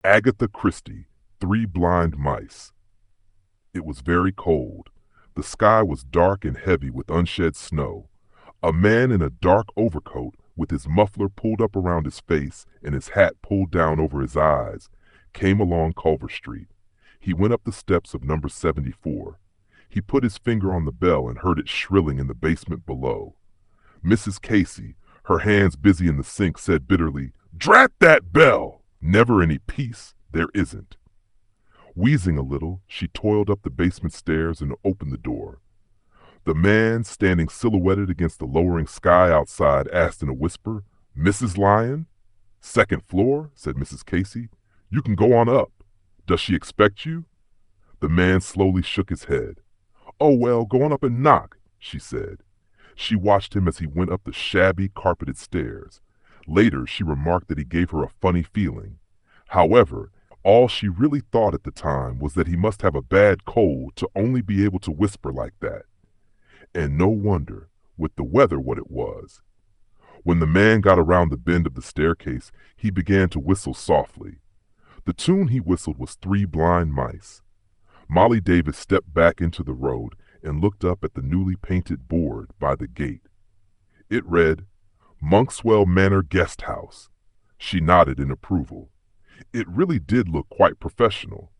Agatha Christie, Three Blind Mice. It was very cold. The sky was dark and heavy with unshed snow. A man in a dark overcoat, with his muffler pulled up around his face and his hat pulled down over his eyes, came along Culver Street. He went up the steps of number 74. He put his finger on the bell and heard it shrilling in the basement below. Mrs. Casey, her hands busy in the sink, said bitterly, "Drat that bell! Never any peace, there isn't." Wheezing a little, she toiled up the basement stairs and opened the door. The man, standing silhouetted against the lowering sky outside, asked in a whisper, "Mrs. Lyon?" "Second floor," said Mrs. Casey. "You can go on up. Does she expect you?" The man slowly shook his head. "Oh, well, go on up and knock," she said. She watched him as he went up the shabby, carpeted stairs. Later, she remarked that he gave her a funny feeling. However, all she really thought at the time was that he must have a bad cold to only be able to whisper like that. And no wonder, with the weather what it was. When the man got around the bend of the staircase, he began to whistle softly. The tune he whistled was Three Blind Mice. Molly Davis stepped back into the road and looked up at the newly painted board by the gate. It read, "Monkswell Manor Guest House." She nodded in approval. It really did look quite professional,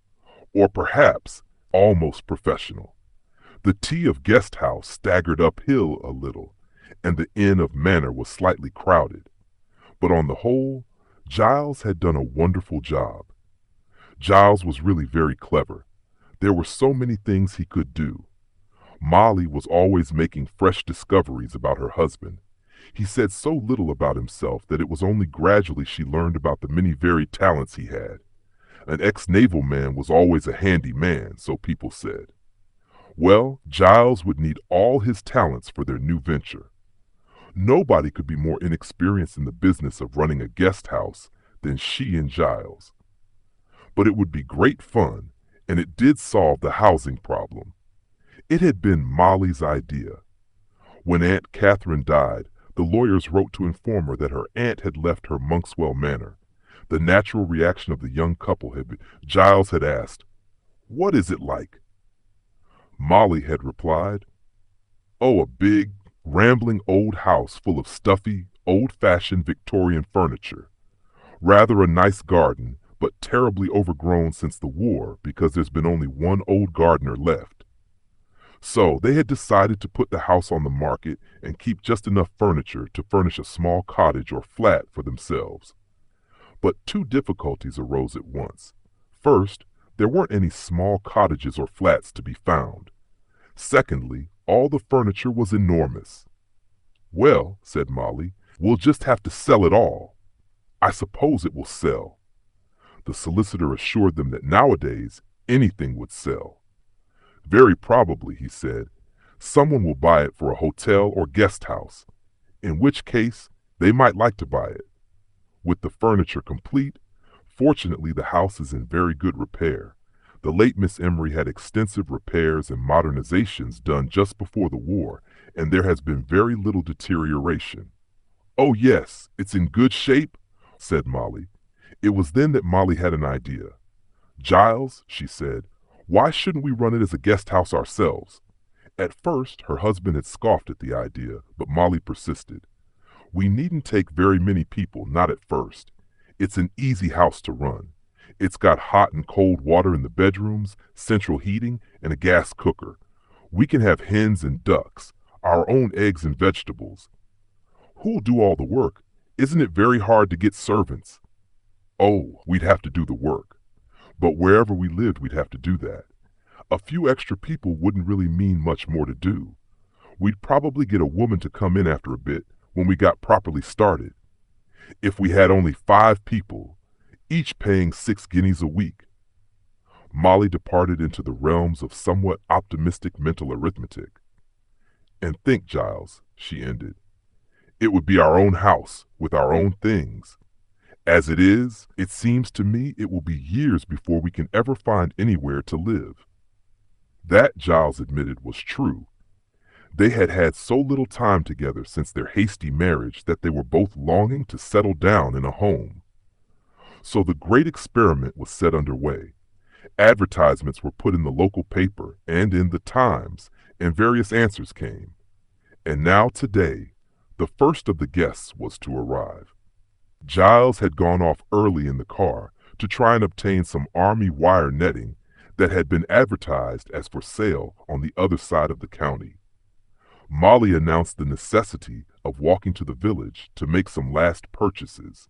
or perhaps almost professional. The T of guest house staggered uphill a little, and the N of manor was slightly crowded. But on the whole, Giles had done a wonderful job. Giles was really very clever. There were so many things he could do. Molly was always making fresh discoveries about her husband. He said so little about himself that it was only gradually she learned about the many varied talents he had. An ex-naval man was always a handy man, so people said. Well, Giles would need all his talents for their new venture. Nobody could be more inexperienced in the business of running a guest house than she and Giles. But it would be great fun, and it did solve the housing problem. It had been Molly's idea. When Aunt Catherine died, the lawyers wrote to inform her that her aunt had left her Monkswell Manor. The natural reaction of the young couple had been, Giles had asked, "What is it like?" Molly had replied, "Oh, a big, rambling old house full of stuffy, old-fashioned Victorian furniture. Rather a nice garden, but terribly overgrown since the war because there's been only one old gardener left." So they had decided to put the house on the market and keep just enough furniture to furnish a small cottage or flat for themselves. But two difficulties arose at once. First, there weren't any small cottages or flats to be found. Secondly, all the furniture was enormous. "Well," said Molly, "we'll just have to sell it all. I suppose it will sell." The solicitor assured them that nowadays anything would sell. "Very probably," he said, "someone will buy it for a hotel or guest house, in which case they might like to buy it. With the furniture complete, fortunately the house is in very good repair. The late Miss Emery had extensive repairs and modernizations done just before the war, and there has been very little deterioration." "Oh yes, it's in good shape," said Molly. It was then that Molly had an idea. "Giles," she said, "why shouldn't we run it as a guest house ourselves?" At first, her husband had scoffed at the idea, but Molly persisted. "We needn't take very many people, not at first. It's an easy house to run. It's got hot and cold water in the bedrooms, central heating, and a gas cooker. We can have hens and ducks, our own eggs and vegetables. Who'll do all the work? Isn't it very hard to get servants?" "Oh, we'd have to do the work. But wherever we lived, we'd have to do that. A few extra people wouldn't really mean much more to do. We'd probably get a woman to come in after a bit when we got properly started. If we had only 5 people, each paying 6 guineas a week." Molly departed into the realms of somewhat optimistic mental arithmetic. "And think, Giles," she ended, "it would be our own house, with our own things. As it is, it seems to me it will be years before we can ever find anywhere to live." That, Giles admitted, was true. They had had so little time together since their hasty marriage that they were both longing to settle down in a home. So the great experiment was set underway. Advertisements were put in the local paper and in the Times, and various answers came. And now today, the first of the guests was to arrive. Giles had gone off early in the car to try and obtain some army wire netting that had been advertised as for sale on the other side of the county. Molly announced the necessity of walking to the village to make some last purchases.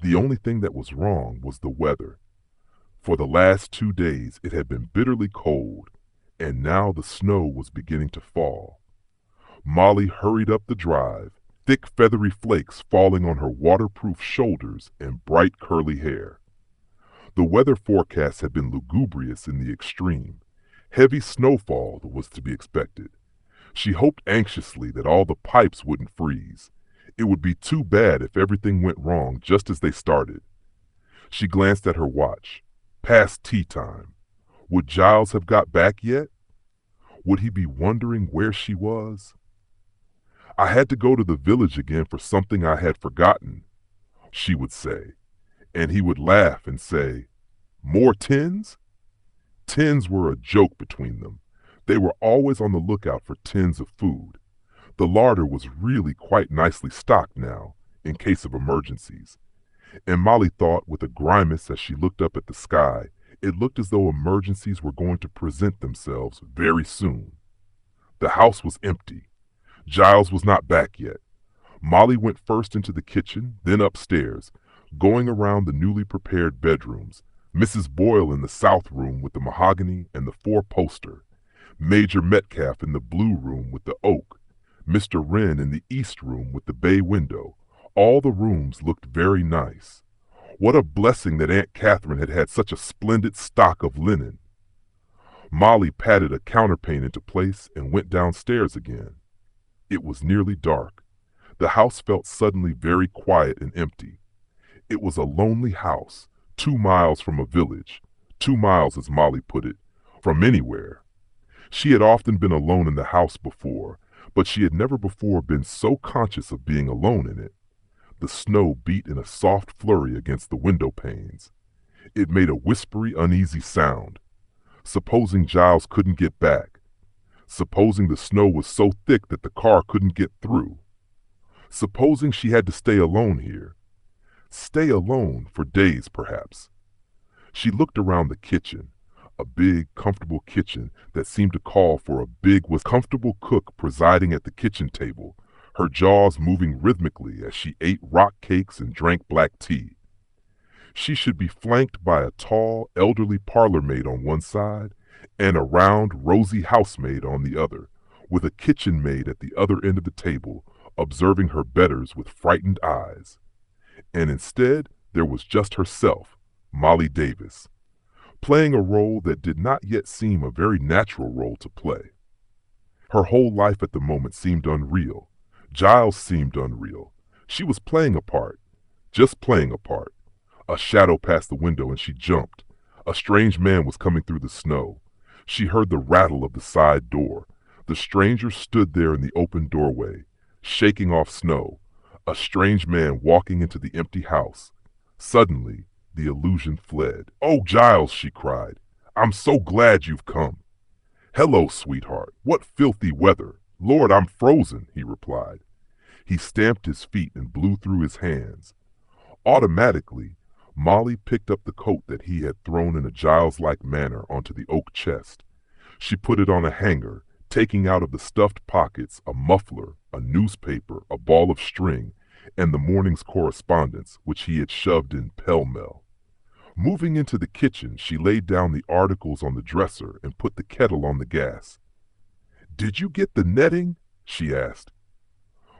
The only thing that was wrong was the weather. For the last 2 days it had been bitterly cold, and now the snow was beginning to fall. Molly hurried up the drive, thick feathery flakes falling on her waterproof shoulders and bright curly hair. The weather forecast had been lugubrious in the extreme. Heavy snowfall was to be expected. She hoped anxiously that all the pipes wouldn't freeze. It would be too bad if everything went wrong just as they started. She glanced at her watch. Past tea time. Would Giles have got back yet? Would he be wondering where she was? I had to go to the village again for something I had forgotten, she would say, and he would laugh and say, More tins? Tins were a joke between them. They were always on the lookout for tins of food. The larder was really quite nicely stocked now, in case of emergencies. And Molly thought with a grimace as she looked up at the sky, it looked as though emergencies were going to present themselves very soon. The house was empty. Giles was not back yet. Molly went first into the kitchen, then upstairs, going around the newly prepared bedrooms, Mrs. Boyle in the south room with the mahogany and the four-poster, Major Metcalf in the blue room with the oak, Mr. Wren in the east room with the bay window. All the rooms looked very nice. What a blessing that Aunt Catherine had had such a splendid stock of linen. Molly patted a counterpane into place and went downstairs again. It was nearly dark. The house felt suddenly very quiet and empty. It was a lonely house, 2 miles from a village, 2 miles, as Molly put it, from anywhere. She had often been alone in the house before, but she had never before been so conscious of being alone in it. The snow beat in a soft flurry against the window panes. It made a whispery, uneasy sound. Supposing Giles couldn't get back. Supposing the snow was so thick that the car couldn't get through. Supposing she had to stay alone here. Stay alone for days, perhaps. She looked around the kitchen, a big, comfortable kitchen that seemed to call for a big, comfortable cook presiding at the kitchen table, her jaws moving rhythmically as she ate rock cakes and drank black tea. She should be flanked by a tall, elderly parlor maid on one side and a round, rosy housemaid on the other, with a kitchen maid at the other end of the table, observing her betters with frightened eyes. And instead, there was just herself, Molly Davis, playing a role that did not yet seem a very natural role to play. Her whole life at the moment seemed unreal. Giles seemed unreal. She was playing a part, just playing a part. A shadow passed the window and she jumped. A strange man was coming through the snow. She heard the rattle of the side door. The stranger stood there in the open doorway, shaking off snow. A strange man walking into the empty house. Suddenly, the illusion fled. "Oh, Giles," she cried. "I'm so glad you've come." "Hello, sweetheart. What filthy weather. Lord, I'm frozen," he replied. He stamped his feet and blew through his hands. Automatically, Molly picked up the coat that he had thrown in a Giles-like manner onto the oak chest. She put it on a hanger, taking out of the stuffed pockets a muffler, a newspaper, a ball of string, and the morning's correspondence, which he had shoved in pell-mell. Moving into the kitchen, she laid down the articles on the dresser and put the kettle on the gas. "Did you get the netting?" she asked.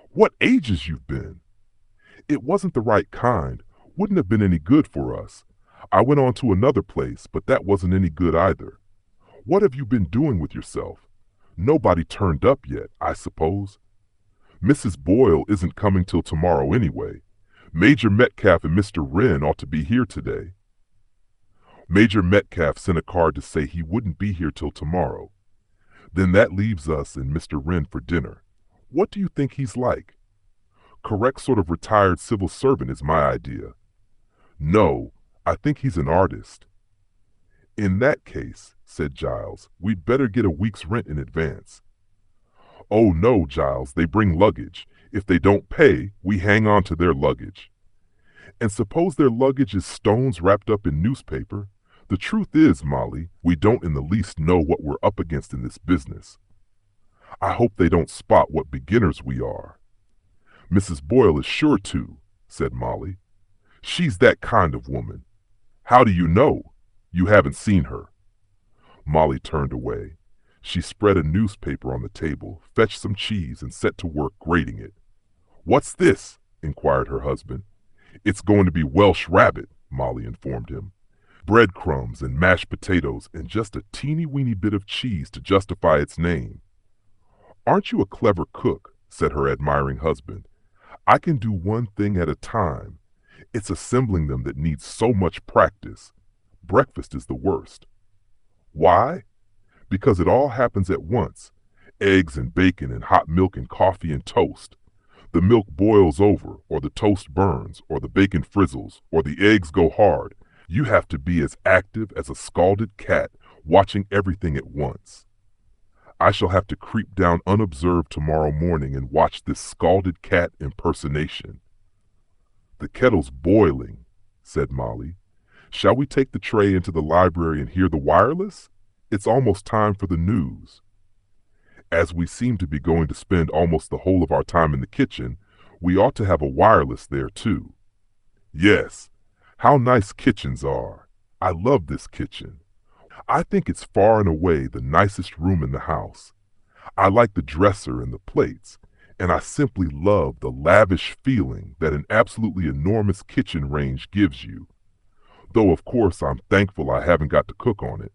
"What ages you've been!" "It wasn't the right kind. Wouldn't have been any good for us. I went on to another place, but that wasn't any good either. What have you been doing with yourself? Nobody turned up yet, I suppose. Mrs. Boyle isn't coming till tomorrow anyway. Major Metcalf and Mr. Wren ought to be here today." Major Metcalf sent a card to say he wouldn't be here till tomorrow. Then that leaves us and Mr. Wren for dinner. What do you think he's like? Correct sort of retired civil servant is my idea. No, I think he's an artist. In that case, said Giles, we'd better get a week's rent in advance. Oh no, Giles, they bring luggage. If they don't pay, we hang on to their luggage. And suppose their luggage is stones wrapped up in newspaper? The truth is, Molly, we don't in the least know what we're up against in this business. I hope they don't spot what beginners we are. Mrs. Boyle is sure to, said Molly. She's that kind of woman. How do you know? You haven't seen her. Molly turned away. She spread a newspaper on the table, fetched some cheese, and set to work grating it. What's this? Inquired her husband. It's going to be Welsh rabbit, Molly informed him. Breadcrumbs and mashed potatoes and just a teeny-weeny bit of cheese to justify its name. Aren't you a clever cook? Said her admiring husband. I can do one thing at a time. It's assembling them that needs so much practice. Breakfast is the worst. Why? Because it all happens at once. Eggs and bacon and hot milk and coffee and toast. The milk boils over, or the toast burns, or the bacon frizzles, or the eggs go hard. You have to be as active as a scalded cat, watching everything at once. I shall have to creep down unobserved tomorrow morning and watch this scalded cat impersonation. The kettle's boiling, said Molly. Shall we take the tray into the library and hear the wireless? It's almost time for the news. As we seem to be going to spend almost the whole of our time in the kitchen, we ought to have a wireless there too. Yes, how nice kitchens are. I love this kitchen. I think it's far and away the nicest room in the house. I like the dresser and the plates, and I simply love the lavish feeling that an absolutely enormous kitchen range gives you. Though of course I'm thankful I haven't got to cook on it.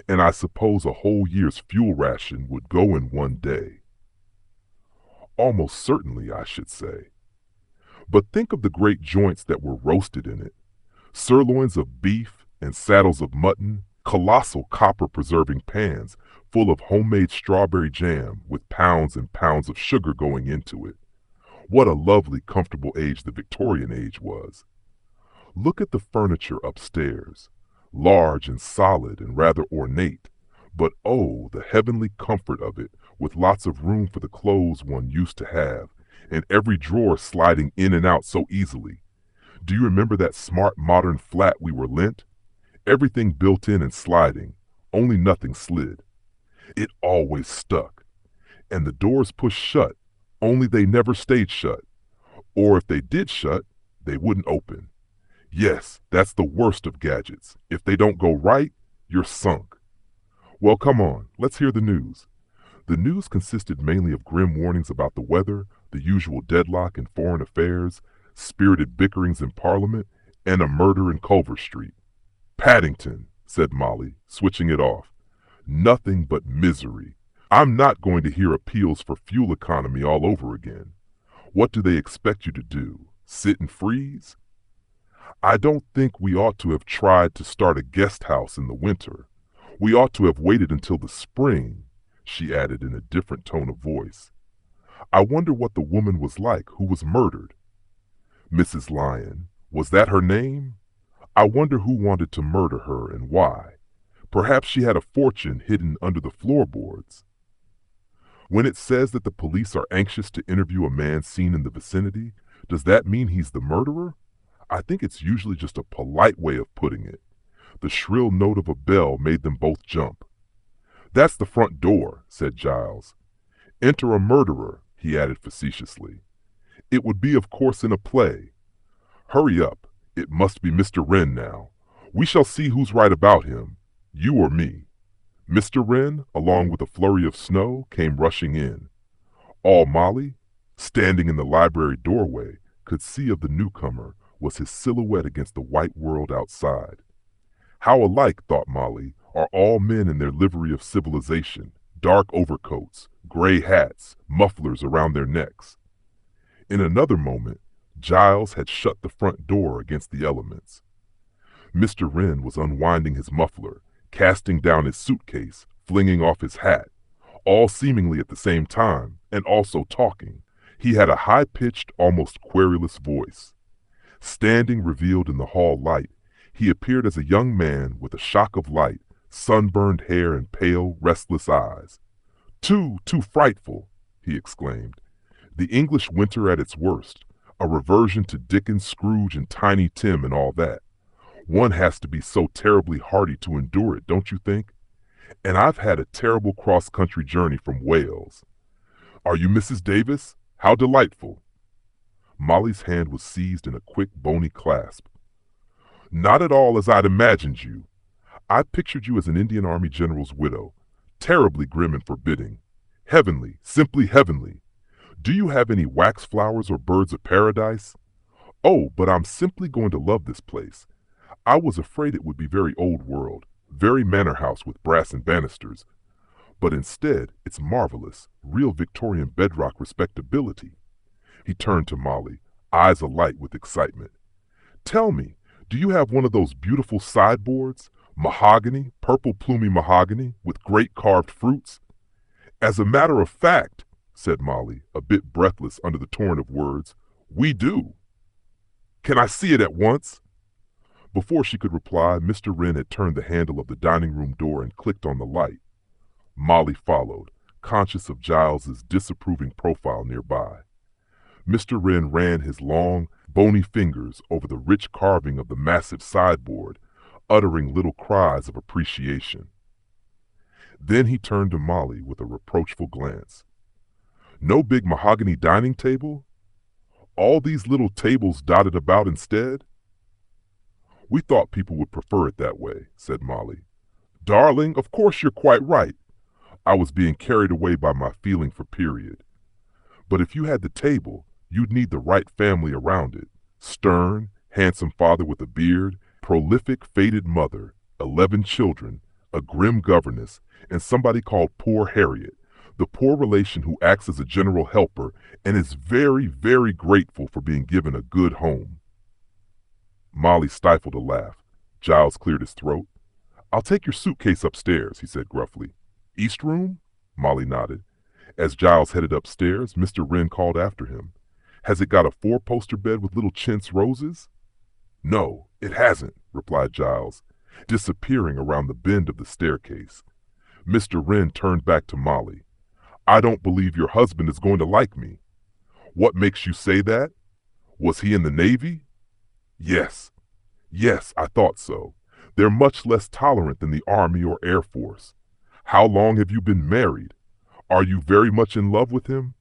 And I suppose a whole year's fuel ration would go in one day. Almost certainly, I should say. But think of the great joints that were roasted in it. Sirloins of beef and saddles of mutton, colossal copper-preserving pans full of homemade strawberry jam with pounds and pounds of sugar going into it. What a lovely, comfortable age the Victorian age was. Look at the furniture upstairs. Large and solid and rather ornate, but oh, the heavenly comfort of it, with lots of room for the clothes one used to have, and every drawer sliding in and out so easily. Do you remember that smart modern flat we were lent? Everything built in and sliding, only nothing slid. It always stuck. And the doors pushed shut, only they never stayed shut. Or if they did shut, they wouldn't open. Yes, that's the worst of gadgets. If they don't go right, you're sunk. Well, come on, let's hear the news. The news consisted mainly of grim warnings about the weather, the usual deadlock in foreign affairs, spirited bickerings in Parliament, and a murder in Culver Street. Paddington, said Molly, switching it off. Nothing but misery. I'm not going to hear appeals for fuel economy all over again. What do they expect you to do? Sit and freeze? I don't think we ought to have tried to start a guest house in the winter. We ought to have waited until the spring, she added in a different tone of voice. I wonder what the woman was like who was murdered. Mrs. Lyon, was that her name? I wonder who wanted to murder her and why. Perhaps she had a fortune hidden under the floorboards. When it says that the police are anxious to interview a man seen in the vicinity, does that mean he's the murderer? I think it's usually just a polite way of putting it. The shrill note of a bell made them both jump. That's the front door, said Giles. Enter a murderer, he added facetiously. It would be, of course, in a play. Hurry up. It must be Mr. Wren now. We shall see who's right about him, you or me. Mr. Wren, along with a flurry of snow, came rushing in. All Molly, standing in the library doorway, could see of the newcomer was his silhouette against the white world outside. How alike, thought Molly, are all men in their livery of civilization, dark overcoats, gray hats, mufflers around their necks. In another moment, Giles had shut the front door against the elements. Mr. Wren was unwinding his muffler, casting down his suitcase, flinging off his hat, all seemingly at the same time, and also talking. He had a high-pitched, almost querulous voice. Standing revealed in the hall light, he appeared as a young man with a shock of light, sunburned hair and pale, restless eyes. Too frightful, he exclaimed. The English winter at its worst, a reversion to Dickens, Scrooge, and Tiny Tim and all that. One has to be so terribly hardy to endure it, don't you think? And I've had a terrible cross-country journey from Wales. Are you Mrs. Davis? How delightful. Molly's hand was seized in a quick, bony clasp. Not at all as I'd imagined you. I pictured you as an Indian Army general's widow, terribly grim and forbidding. Heavenly, simply heavenly. Do you have any wax flowers or birds of paradise? Oh, but I'm simply going to love this place. I was afraid it would be very old world, very manor house with brass and banisters. But instead, it's marvelous, real Victorian bedrock respectability. He turned to Molly, eyes alight with excitement. Tell me, do you have one of those beautiful sideboards? Mahogany, purple plumy mahogany, with great carved fruits? As a matter of fact, said Molly, a bit breathless under the torrent of words, we do. Can I see it at once? Before she could reply, Mr. Wren had turned the handle of the dining room door and clicked on the light. Molly followed, conscious of Giles's disapproving profile nearby. Mr. Wren ran his long, bony fingers over the rich carving of the massive sideboard, uttering little cries of appreciation. Then he turned to Molly with a reproachful glance. No big mahogany dining table? All these little tables dotted about instead? We thought people would prefer it that way, said Molly. Darling, of course you're quite right. I was being carried away by my feeling for period. But if you had the table, you'd need the right family around it. Stern, handsome father with a beard, prolific, faded mother, 11 children, a grim governess, and somebody called Poor Harriet, the poor relation who acts as a general helper and is very, very grateful for being given a good home. Molly stifled a laugh. Giles cleared his throat. I'll take your suitcase upstairs, he said gruffly. East room? Molly nodded. As Giles headed upstairs, Mr. Wren called after him. Has it got a 4-poster bed with little chintz roses? No, it hasn't, replied Giles, disappearing around the bend of the staircase. Mr. Wren turned back to Molly. I don't believe your husband is going to like me. What makes you say that? Was he in the Navy? Yes. Yes, I thought so. They're much less tolerant than the Army or Air Force. How long have you been married? Are you very much in love with him?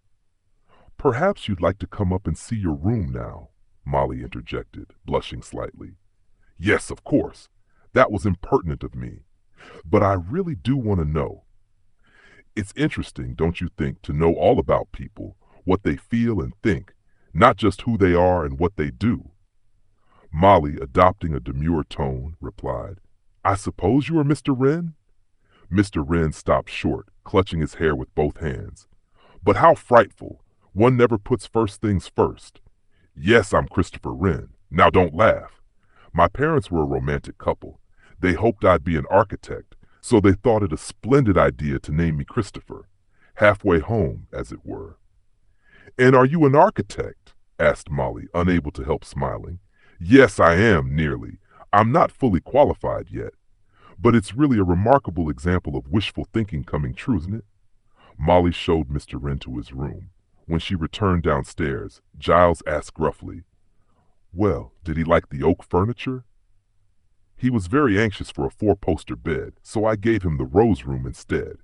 Perhaps you'd like to come up and see your room now, Molly interjected, blushing slightly. Yes, of course. That was impertinent of me. But I really do want to know. It's interesting, don't you think, to know all about people, what they feel and think, not just who they are and what they do. Molly, adopting a demure tone, replied, I suppose you are Mr. Wren? Mr. Wren stopped short, clutching his hair with both hands. But how frightful! One never puts first things first. Yes, I'm Christopher Wren. Now don't laugh. My parents were a romantic couple. They hoped I'd be an architect, so they thought it a splendid idea to name me Christopher. Halfway home, as it were. And are you an architect? Asked Molly, unable to help smiling. Yes, I am, nearly. I'm not fully qualified yet. But it's really a remarkable example of wishful thinking coming true, isn't it? Molly showed Mr. Wren to his room. When she returned downstairs, Giles asked gruffly, Well, did he like the oak furniture? He was very anxious for a 4-poster bed, so I gave him the rose room instead.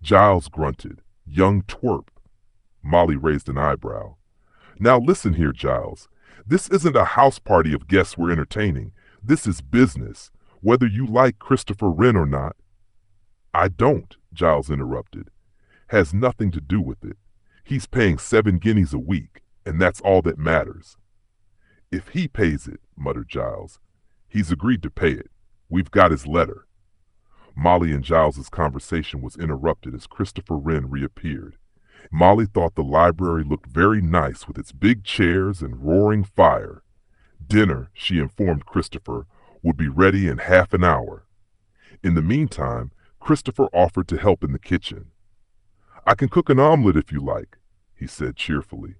Giles grunted. Young twerp. Molly raised an eyebrow. Now listen here, Giles. This isn't a house party of guests we're entertaining. This is business, whether you like Christopher Wren or not. I don't, Giles interrupted. Has nothing to do with it. He's paying 7 guineas a week, and that's all that matters. If he pays it, muttered Giles. He's agreed to pay it. We've got his letter. Molly and Giles's conversation was interrupted as Christopher Wren reappeared. Molly thought the library looked very nice with its big chairs and roaring fire. Dinner, she informed Christopher, would be ready in half an hour. In the meantime, Christopher offered to help in the kitchen. I can cook an omelet if you like, he said cheerfully.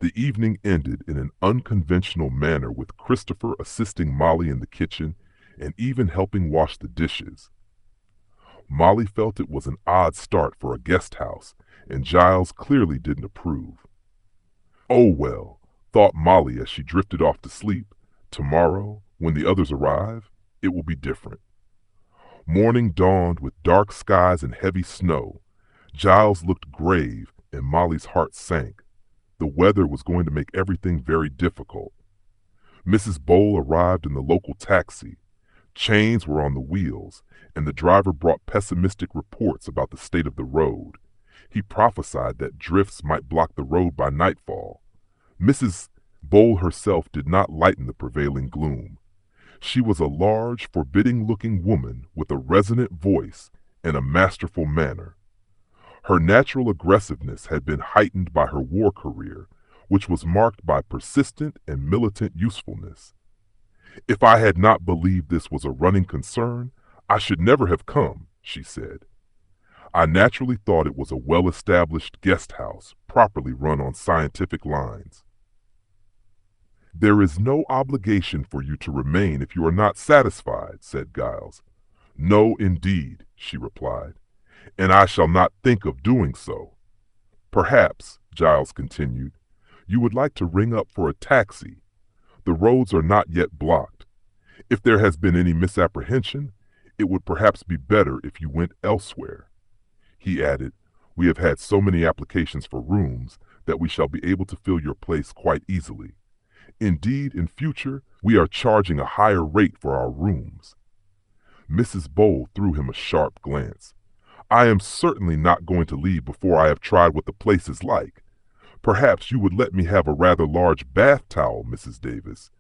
The evening ended in an unconventional manner with Christopher assisting Molly in the kitchen and even helping wash the dishes. Molly felt it was an odd start for a guest house, and Giles clearly didn't approve. Oh well, thought Molly as she drifted off to sleep, tomorrow, when the others arrive, it will be different. Morning dawned with dark skies and heavy snow. Giles looked grave, and Molly's heart sank. The weather was going to make everything very difficult. Mrs. Bowl arrived in the local taxi. Chains were on the wheels, and the driver brought pessimistic reports about the state of the road. He prophesied that drifts might block the road by nightfall. Mrs. Bowl herself did not lighten the prevailing gloom. She was a large, forbidding-looking woman with a resonant voice and a masterful manner. Her natural aggressiveness had been heightened by her war career, which was marked by persistent and militant usefulness. "If I had not believed this was a running concern, I should never have come," she said. "I naturally thought it was a well-established guest house, properly run on scientific lines." "There is no obligation for you to remain if you are not satisfied," said Giles. "No, indeed," she replied, "and I shall not think of doing so. Perhaps," Giles continued, "you would like to ring up for a taxi. The roads are not yet blocked. If there has been any misapprehension, it would perhaps be better if you went elsewhere." He added, "We have had so many applications for rooms that we shall be able to fill your place quite easily. Indeed, in future, we are charging a higher rate for our rooms." Mrs. Bowl threw him a sharp glance. "I am certainly not going to leave before I have tried what the place is like. Perhaps you would let me have a rather large bath towel, Mrs. Davis.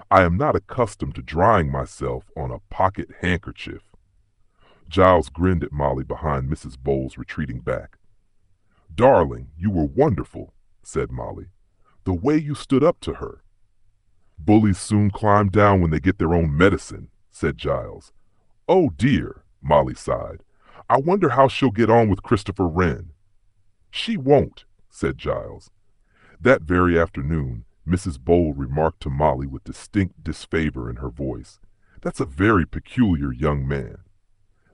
I am not accustomed to drying myself on a pocket handkerchief." Giles grinned at Molly behind Mrs. Bowl's retreating back. "Darling, you were wonderful," said Molly. "The way you stood up to her." "Bullies soon climb down when they get their own medicine," said Giles. "Oh dear," Molly sighed. "I wonder how she'll get on with Christopher Wren." "She won't," said Giles. That very afternoon, Mrs. Bowl remarked to Molly with distinct disfavor in her voice, "That's a very peculiar young man."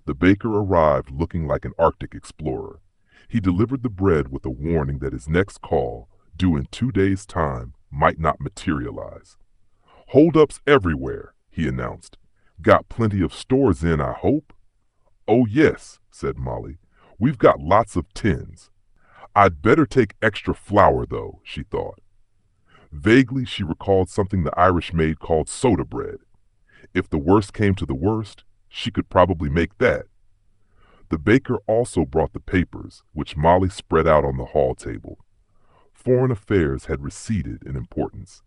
The baker arrived looking like an Arctic explorer. He delivered the bread with a warning that his next call, due in 2 days' time, might not materialize. "Hold-ups everywhere," he announced. "Got plenty of stores in, I hope?" "Oh yes," said Molly. "We've got lots of tins. I'd better take extra flour, though," she thought. Vaguely, she recalled something the Irish maid called soda bread. If the worst came to the worst, she could probably make that. The baker also brought the papers, which Molly spread out on the hall table. Foreign affairs had receded in importance.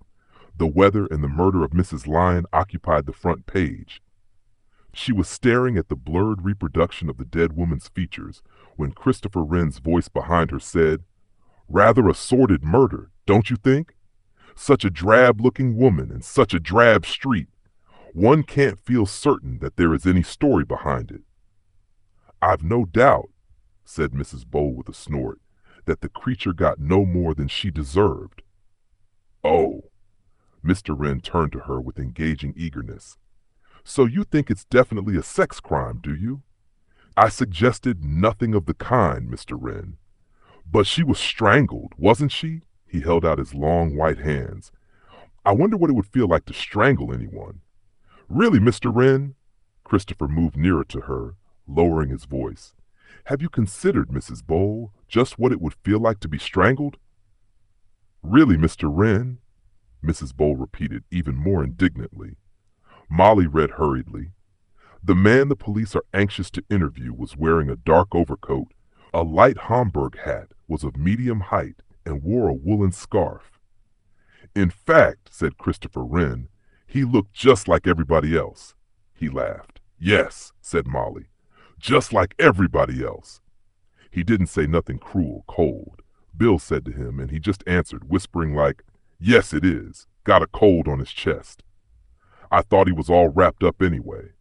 The weather and the murder of Mrs. Lyon occupied the front page. She was staring at the blurred reproduction of the dead woman's features when Christopher Wren's voice behind her said, "Rather a sordid murder, don't you think? Such a drab-looking woman and such a drab street. One can't feel certain that there is any story behind it." "I've no doubt," said Mrs. Bowl with a snort, "that the creature got no more than she deserved." "Oh." Mr. Wren turned to her with engaging eagerness. "So you think it's definitely a sex crime, do you?" "I suggested nothing of the kind, Mr. Wren." "But she was strangled, wasn't she?" He held out his long white hands. "I wonder what it would feel like to strangle anyone." "Really, Mr. Wren?" Christopher moved nearer to her, lowering his voice. "Have you considered, Mrs. Bowl, just what it would feel like to be strangled?" "Really, Mr. Wren?" Mrs. Bowl repeated even more indignantly. Molly read hurriedly. "The man the police are anxious to interview was wearing a dark overcoat, a light Homburg hat, was of medium height, and wore a woolen scarf." "In fact," said Christopher Wren, "he looked just like everybody else." He laughed. "Yes," said Molly, "just like everybody else." He didn't say nothing cruel, cold. Bill said to him, and he just answered, whispering like, "Yes, it is. Got a cold on his chest." I thought he was all wrapped up anyway.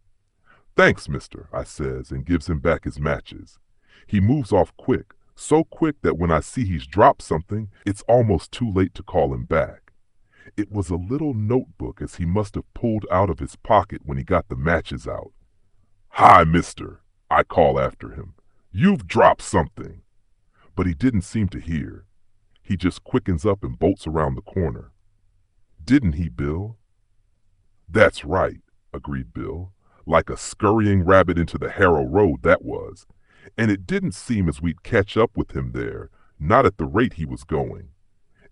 "Thanks, mister," I says, and gives him back his matches. He moves off quick, So quick that when I see he's dropped something, it's almost too late to call him back. It was a little notebook as he must have pulled out of his pocket when he got the matches out. "Hi, mister," I call after him. "You've dropped something." But he didn't seem to hear. He just quickens up and bolts around the corner. "Didn't he, Bill?" "That's right," agreed Bill. "Like a scurrying rabbit into the Harrow Road, that was. And it didn't seem as we'd catch up with him there, not at the rate he was going.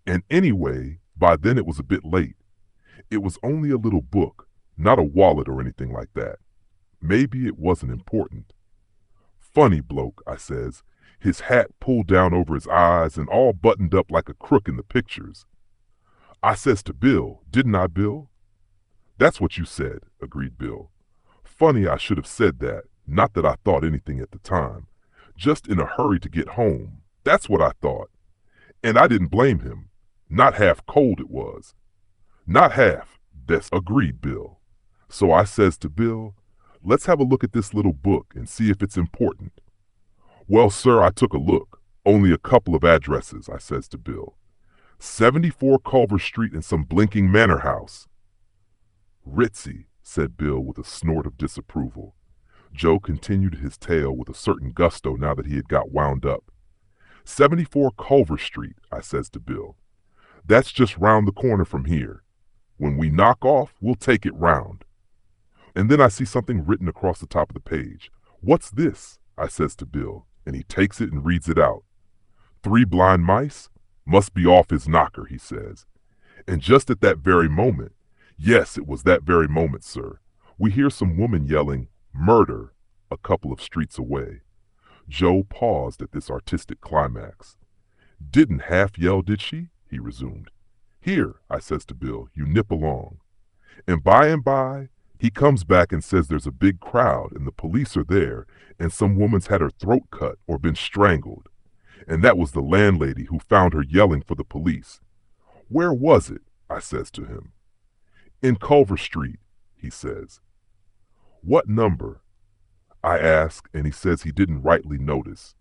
And anyway, by then it was a bit late. It was only a little book, not a wallet or anything like that. Maybe it wasn't important." "Funny bloke," I says, "his hat pulled down over his eyes and all buttoned up like a crook in the pictures." I says to Bill, "Didn't I, Bill?" "That's what you said," agreed Bill. "Funny I should have said that, not that I thought anything at the time. Just in a hurry to get home. That's what I thought. And I didn't blame him. Not half cold it was." "Not half," agreed Bill. So I says to Bill, "Let's have a look at this little book and see if it's important." "Well, sir, I took a look. Only a couple of addresses," I says to Bill. 74 Culver Street and some blinking manor house." "Ritzy," said Bill with a snort of disapproval. Joe continued his tale with a certain gusto now that he had got wound up. 74 Culver Street," I says to Bill. "That's just round the corner from here. When we knock off, we'll take it round." And then I see something written across the top of the page. "What's this?" I says to Bill, and he takes it and reads it out. "3 blind mice? Must be off his knocker," he says. And just at that very moment, yes, it was that very moment, sir, we hear some woman yelling, "Murder," a couple of streets away. Joe paused at this artistic climax. "Didn't half yell, did she?" he resumed. "Here," I says to Bill, "you nip along." And by, he comes back and says there's a big crowd and the police are there and some woman's had her throat cut or been strangled. And that was the landlady who found her yelling for the police. "Where was it?" I says to him. "In Culver Street," he says. "What number?" I ask, and he says he didn't rightly notice.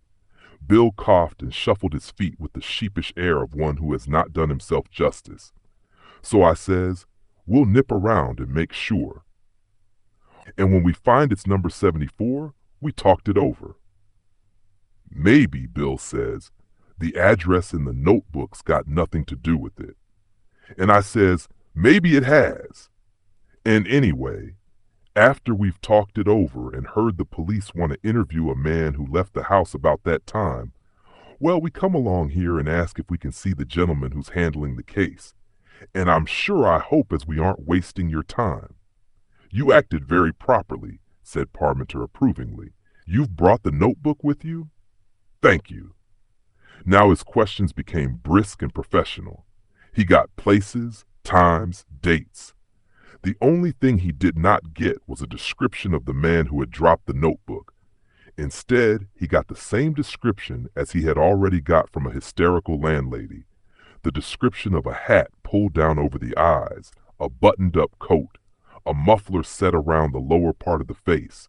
Bill coughed and shuffled his feet with the sheepish air of one who has not done himself justice. So I says, "We'll nip around and make sure. And when we find it's number 74, we talked it over." "Maybe," Bill says, "the address in the notebook's got nothing to do with it." And I says, "Maybe it has. And anyway, after we've talked it over and heard the police want to interview a man who left the house about that time, well, we come along here and ask if we can see the gentleman who's handling the case. And I'm sure I hope as we aren't wasting your time." "You acted very properly," said Parmenter approvingly. "You've brought the notebook with you?" "Thank you." Now his questions became brisk and professional. He got places, times, dates. The only thing he did not get was a description of the man who had dropped the notebook. Instead, he got the same description as he had already got from a hysterical landlady. The description of a hat pulled down over the eyes, a buttoned-up coat, a muffler set around the lower part of the face,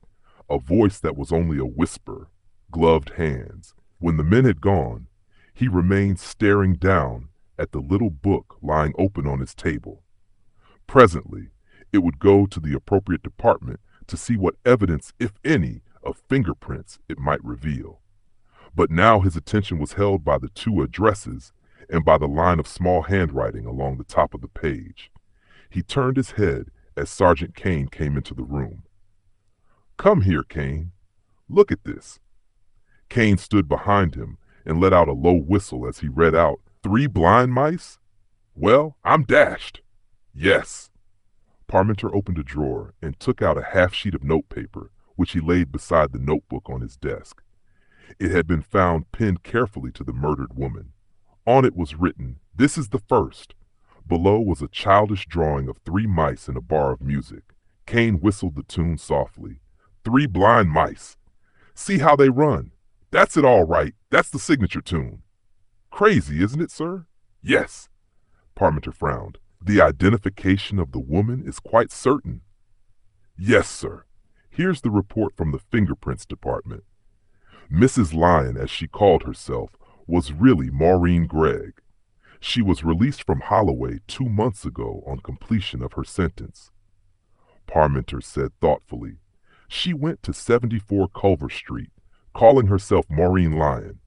a voice that was only a whisper, gloved hands. When the men had gone, he remained staring down at the little book lying open on his table. Presently, it would go to the appropriate department to see what evidence, if any, of fingerprints it might reveal. But now his attention was held by the 2 addresses and by the line of small handwriting along the top of the page. He turned his head as Sergeant Kane came into the room. "Come here, Kane. Look at this." Kane stood behind him and let out a low whistle as he read out, "3 blind mice? Well, I'm dashed." "Yes." Parmenter opened a drawer and took out a half-sheet of notepaper, which he laid beside the notebook on his desk. It had been found pinned carefully to the murdered woman. On it was written, "This is the first." Below was a childish drawing of 3 mice in a bar of music. Kane whistled the tune softly. "3 blind mice. See how they run. That's it all right. That's the signature tune." "Crazy, isn't it, sir?" "Yes." Parmenter frowned. "The identification of the woman is quite certain." "Yes, sir. Here's the report from the fingerprints department. Mrs. Lyon, as she called herself, was really Maureen Gregg. She was released from Holloway 2 months ago on completion of her sentence. Parmenter said thoughtfully. She went to 74 Culver Street, calling herself Maureen Lyon.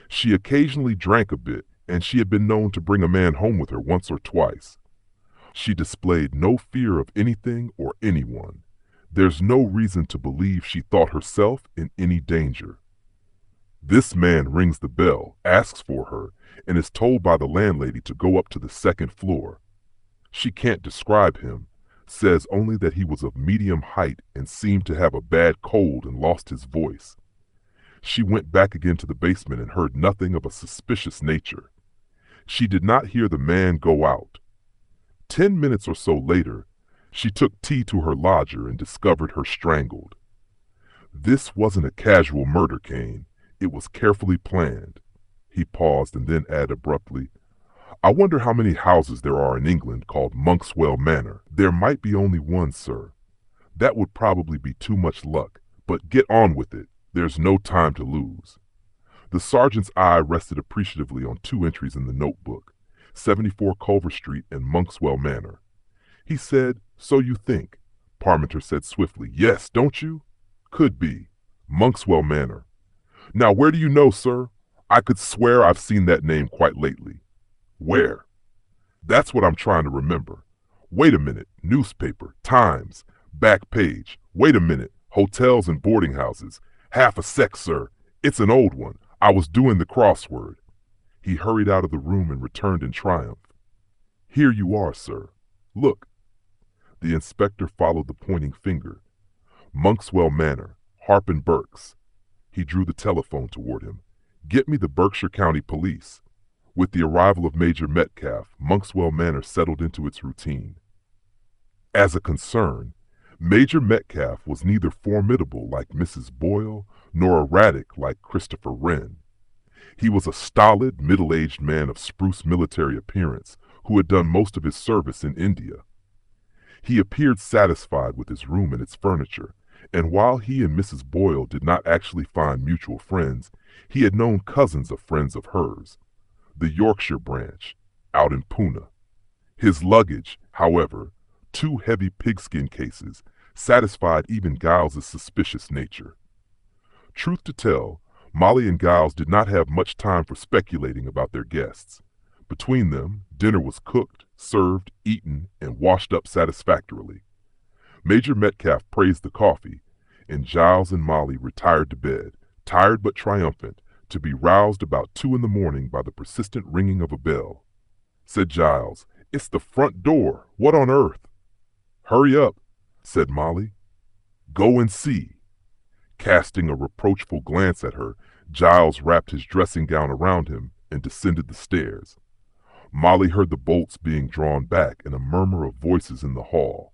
She occasionally drank a bit, and she had been known to bring a man home with her once or twice. She displayed no fear of anything or anyone. There's no reason to believe she thought herself in any danger. This man rings the bell, asks for her, and is told by the landlady to go up to the second floor. She can't describe him, says only that he was of medium height and seemed to have a bad cold and lost his voice. She went back again to the basement and heard nothing of a suspicious nature. She did not hear the man go out. 10 minutes or so later, she took tea to her lodger and discovered her strangled. This wasn't a casual murder, Kane. It was carefully planned. He paused and then added abruptly, I wonder how many houses there are in England called Monkswell Manor. There might be only one, sir. That would probably be too much luck, but get on with it. There's no time to lose. The sergeant's eye rested appreciatively on 2 entries in the notebook, 74 Culver Street and Monkswell Manor. He said, So you think? Parmenter said swiftly, Yes, don't you? Could be. Monkswell Manor. Now where do you know, sir? I could swear I've seen that name quite lately. Where? That's what I'm trying to remember. Wait a minute. Newspaper. Times. Back page. Wait a minute. Hotels and boarding houses. Half a sec, sir. It's an old one. I was doing the crossword. He hurried out of the room and returned in triumph. Here you are, sir. Look. The inspector followed the pointing finger. Monkswell Manor. Harpen Burks. He drew the telephone toward him. Get me the Berkshire County Police. With the arrival of Major Metcalf, Monkswell Manor settled into its routine. As a concern, Major Metcalf was neither formidable like Mrs. Boyle nor erratic like Christopher Wren. He was a stolid, middle-aged man of spruce military appearance who had done most of his service in India. He appeared satisfied with his room and its furniture, and while he and Mrs. Boyle did not actually find mutual friends, he had known cousins of friends of hers, the Yorkshire branch, out in Poona. His luggage, however, 2 heavy pigskin cases, satisfied even Giles's suspicious nature. Truth to tell, Molly and Giles did not have much time for speculating about their guests. Between them, dinner was cooked, served, eaten, and washed up satisfactorily. Major Metcalf praised the coffee, and Giles and Molly retired to bed, tired but triumphant, to be roused about 2 in the morning by the persistent ringing of a bell. Said Giles, It's the front door. What on earth? Hurry up, said Molly. Go and see. Casting a reproachful glance at her, Giles wrapped his dressing gown around him and descended the stairs. Molly heard the bolts being drawn back and a murmur of voices in the hall.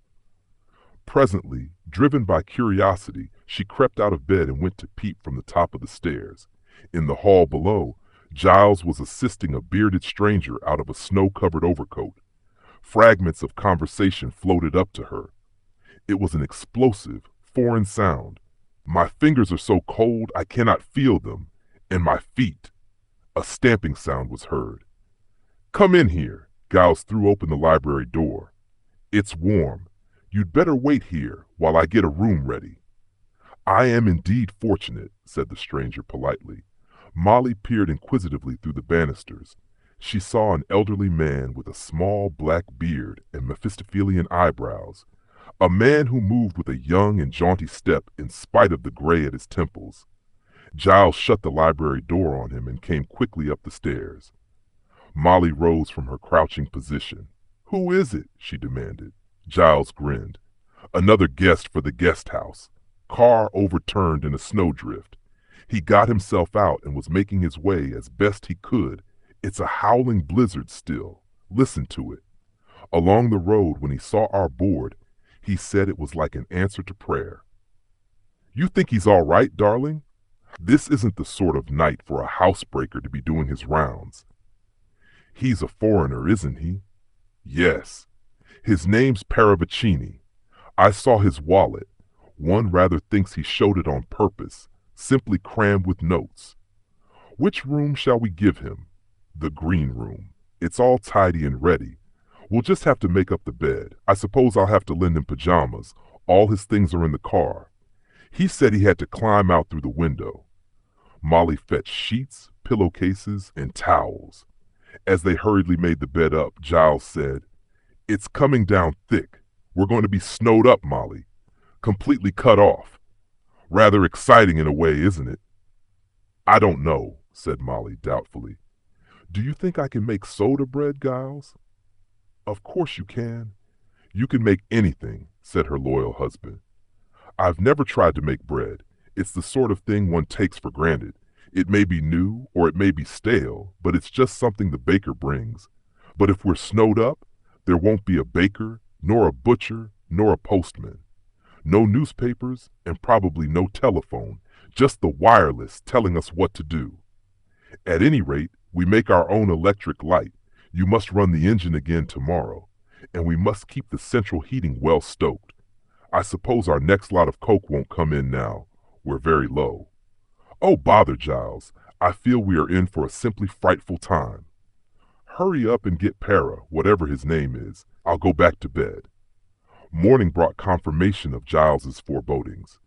Presently, driven by curiosity, she crept out of bed and went to peep from the top of the stairs. In the hall below, Giles was assisting a bearded stranger out of a snow-covered overcoat. Fragments of conversation floated up to her. It was an explosive, foreign sound. My fingers are so cold I cannot feel them, and my feet. A stamping sound was heard. Come in here. Giles threw open the library door. It's warm. You'd better wait here while I get a room ready. I am indeed fortunate, said the stranger politely. Molly peered inquisitively through the banisters. She saw an elderly man with a small black beard and Mephistophelian eyebrows, a man who moved with a young and jaunty step in spite of the gray at his temples. Giles shut the library door on him and came quickly up the stairs. Molly rose from her crouching position. Who is it? She demanded. Giles grinned. Another guest for the guest house. Car overturned in a snowdrift. He got himself out and was making his way as best he could. It's a howling blizzard still. Listen to it. Along the road, when he saw our board, he said it was like an answer to prayer. You think he's all right, darling? This isn't the sort of night for a housebreaker to be doing his rounds. He's a foreigner, isn't he? Yes. His name's Paravicini. I saw his wallet. One rather thinks he showed it on purpose. simply crammed with notes. Which room shall we give him? The green room. It's all tidy and ready. We'll just have to make up the bed. I suppose I'll have to lend him pajamas. All his things are in the car. He said he had to climb out through the window. Molly fetched sheets, pillowcases, and towels. As they hurriedly made the bed up, Giles said, "It's coming down thick. We're going to be snowed up, Molly. Completely cut off. Rather exciting in a way, isn't it?" "I don't know," said Molly doubtfully. "Do you think I can make soda bread, Giles?" "Of course you can. You can make anything," said her loyal husband. "I've never tried to make bread. It's the sort of thing one takes for granted. It may be new or it may be stale, but it's just something the baker brings. But if we're snowed up, there won't be a baker, nor a butcher, nor a postman. No newspapers, and probably no telephone, just the wireless telling us what to do. At any rate, we make our own electric light. You must run the engine again tomorrow, and we must keep the central heating well stoked. I suppose our next lot of coke won't come in now. We're very low." "Oh, bother, Giles. I feel we are in for a simply frightful time." "Hurry up and get Para, whatever his name is. I'll go back to bed." Morning brought confirmation of Giles's forebodings.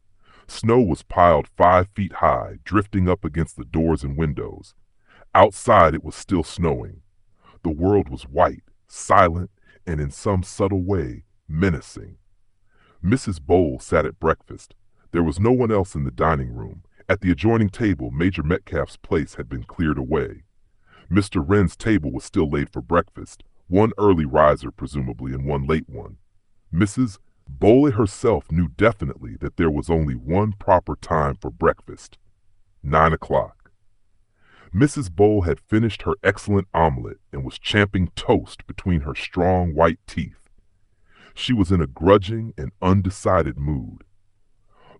Snow was piled 5 feet high, drifting up against the doors and windows. Outside it was still snowing. The world was white, silent, and in some subtle way, menacing. Mrs. Bowles sat at breakfast. There was no one else in the dining room. At the adjoining table, Major Metcalf's place had been cleared away. Mr. Wren's table was still laid for breakfast, one early riser presumably and one late one. Mrs. Bowles herself knew definitely that there was only one proper time for breakfast: 9 o'clock. Mrs. Bowles had finished her excellent omelet and was champing toast between her strong white teeth. She was in a grudging and undecided mood.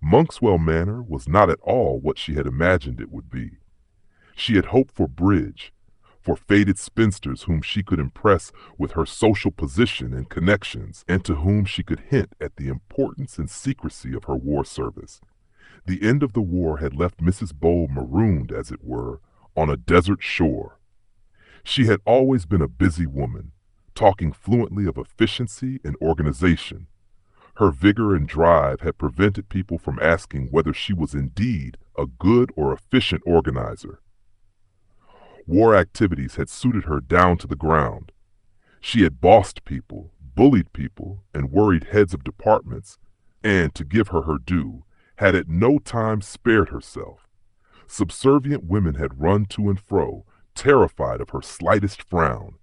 Monkswell Manor was not at all what she had imagined it would be. She had hoped for bridge, for faded spinsters whom she could impress with her social position and connections, and to whom she could hint at the importance and secrecy of her war service. The end of the war had left Mrs. Bowles marooned, as it were, on a desert shore. She had always been a busy woman, talking fluently of efficiency and organization. Her vigor and drive had prevented people from asking whether she was indeed a good or efficient organizer. War activities had suited her down to the ground. She had bossed people, bullied people, and worried heads of departments, and, to give her her due, had at no time spared herself. Subservient women had run to and fro, terrified of her slightest frown.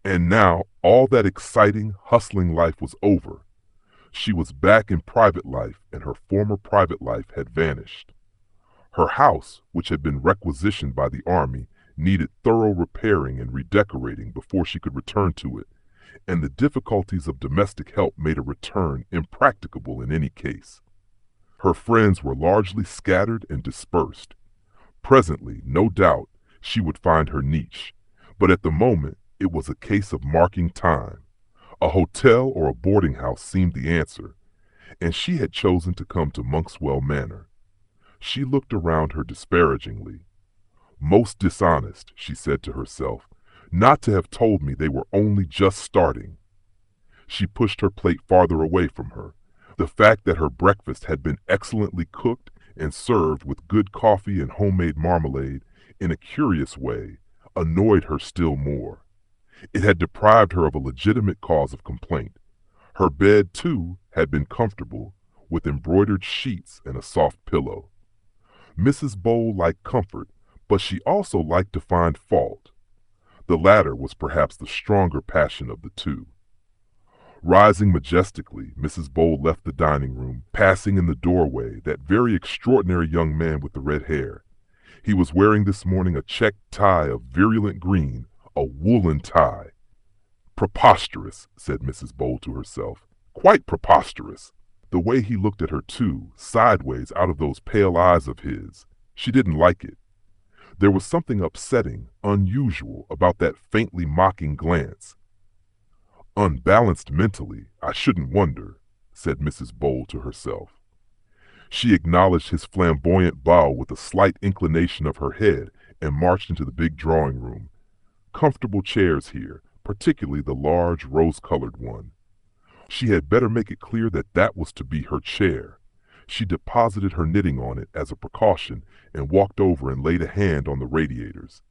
And now all that exciting, hustling life was over. She was back in private life, and her former private life had vanished. Her house, which had been requisitioned by the army, needed thorough repairing and redecorating before she could return to it, and the difficulties of domestic help made a return impracticable in any case. Her friends were largely scattered and dispersed. Presently, no doubt, she would find her niche, but at the moment it was a case of marking time. A hotel or a boarding house seemed the answer, and she had chosen to come to Monkswell Manor. She looked around her disparagingly. "Most dishonest," she said to herself, "not to have told me they were only just starting." She pushed her plate farther away from her. The fact that her breakfast had been excellently cooked and served with good coffee and homemade marmalade, in a curious way, annoyed her still more. It had deprived her of a legitimate cause of complaint. Her bed, too, had been comfortable, with embroidered sheets and a soft pillow. Mrs. Bowles liked comfort, but she also liked to find fault. The latter was perhaps the stronger passion of the two. Rising majestically, Mrs. Bowles left the dining room, passing in the doorway that very extraordinary young man with the red hair. He was wearing this morning a checked tie of virulent green, a woolen tie. "Preposterous," said Mrs. Bowles to herself. "Quite preposterous." The way he looked at her, too, sideways out of those pale eyes of his. She didn't like it. There was something upsetting, unusual, about that faintly mocking glance. "Unbalanced mentally, I shouldn't wonder," said Mrs. Bowles to herself. She acknowledged his flamboyant bow with a slight inclination of her head and marched into the big drawing room. Comfortable chairs here, particularly the large rose-colored one. She had better make it clear that that was to be her chair. She deposited her knitting on it as a precaution and walked over and laid a hand on the radiators.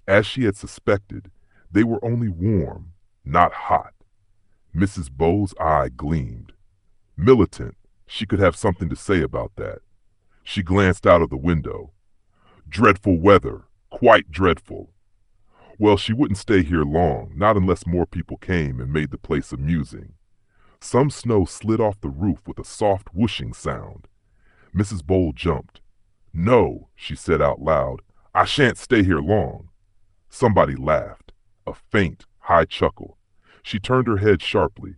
As she had suspected, they were only warm, not hot. Mrs. Bowes' eye gleamed. Militant, she could have something to say about that. She glanced out of the window. Dreadful weather, quite dreadful. Well, she wouldn't stay here long, not unless more people came and made the place amusing. Some snow slid off the roof with a soft whooshing sound. Mrs. Bowles jumped. "No," she said out loud, "I shan't stay here long." Somebody laughed, a faint, high chuckle. She turned her head sharply.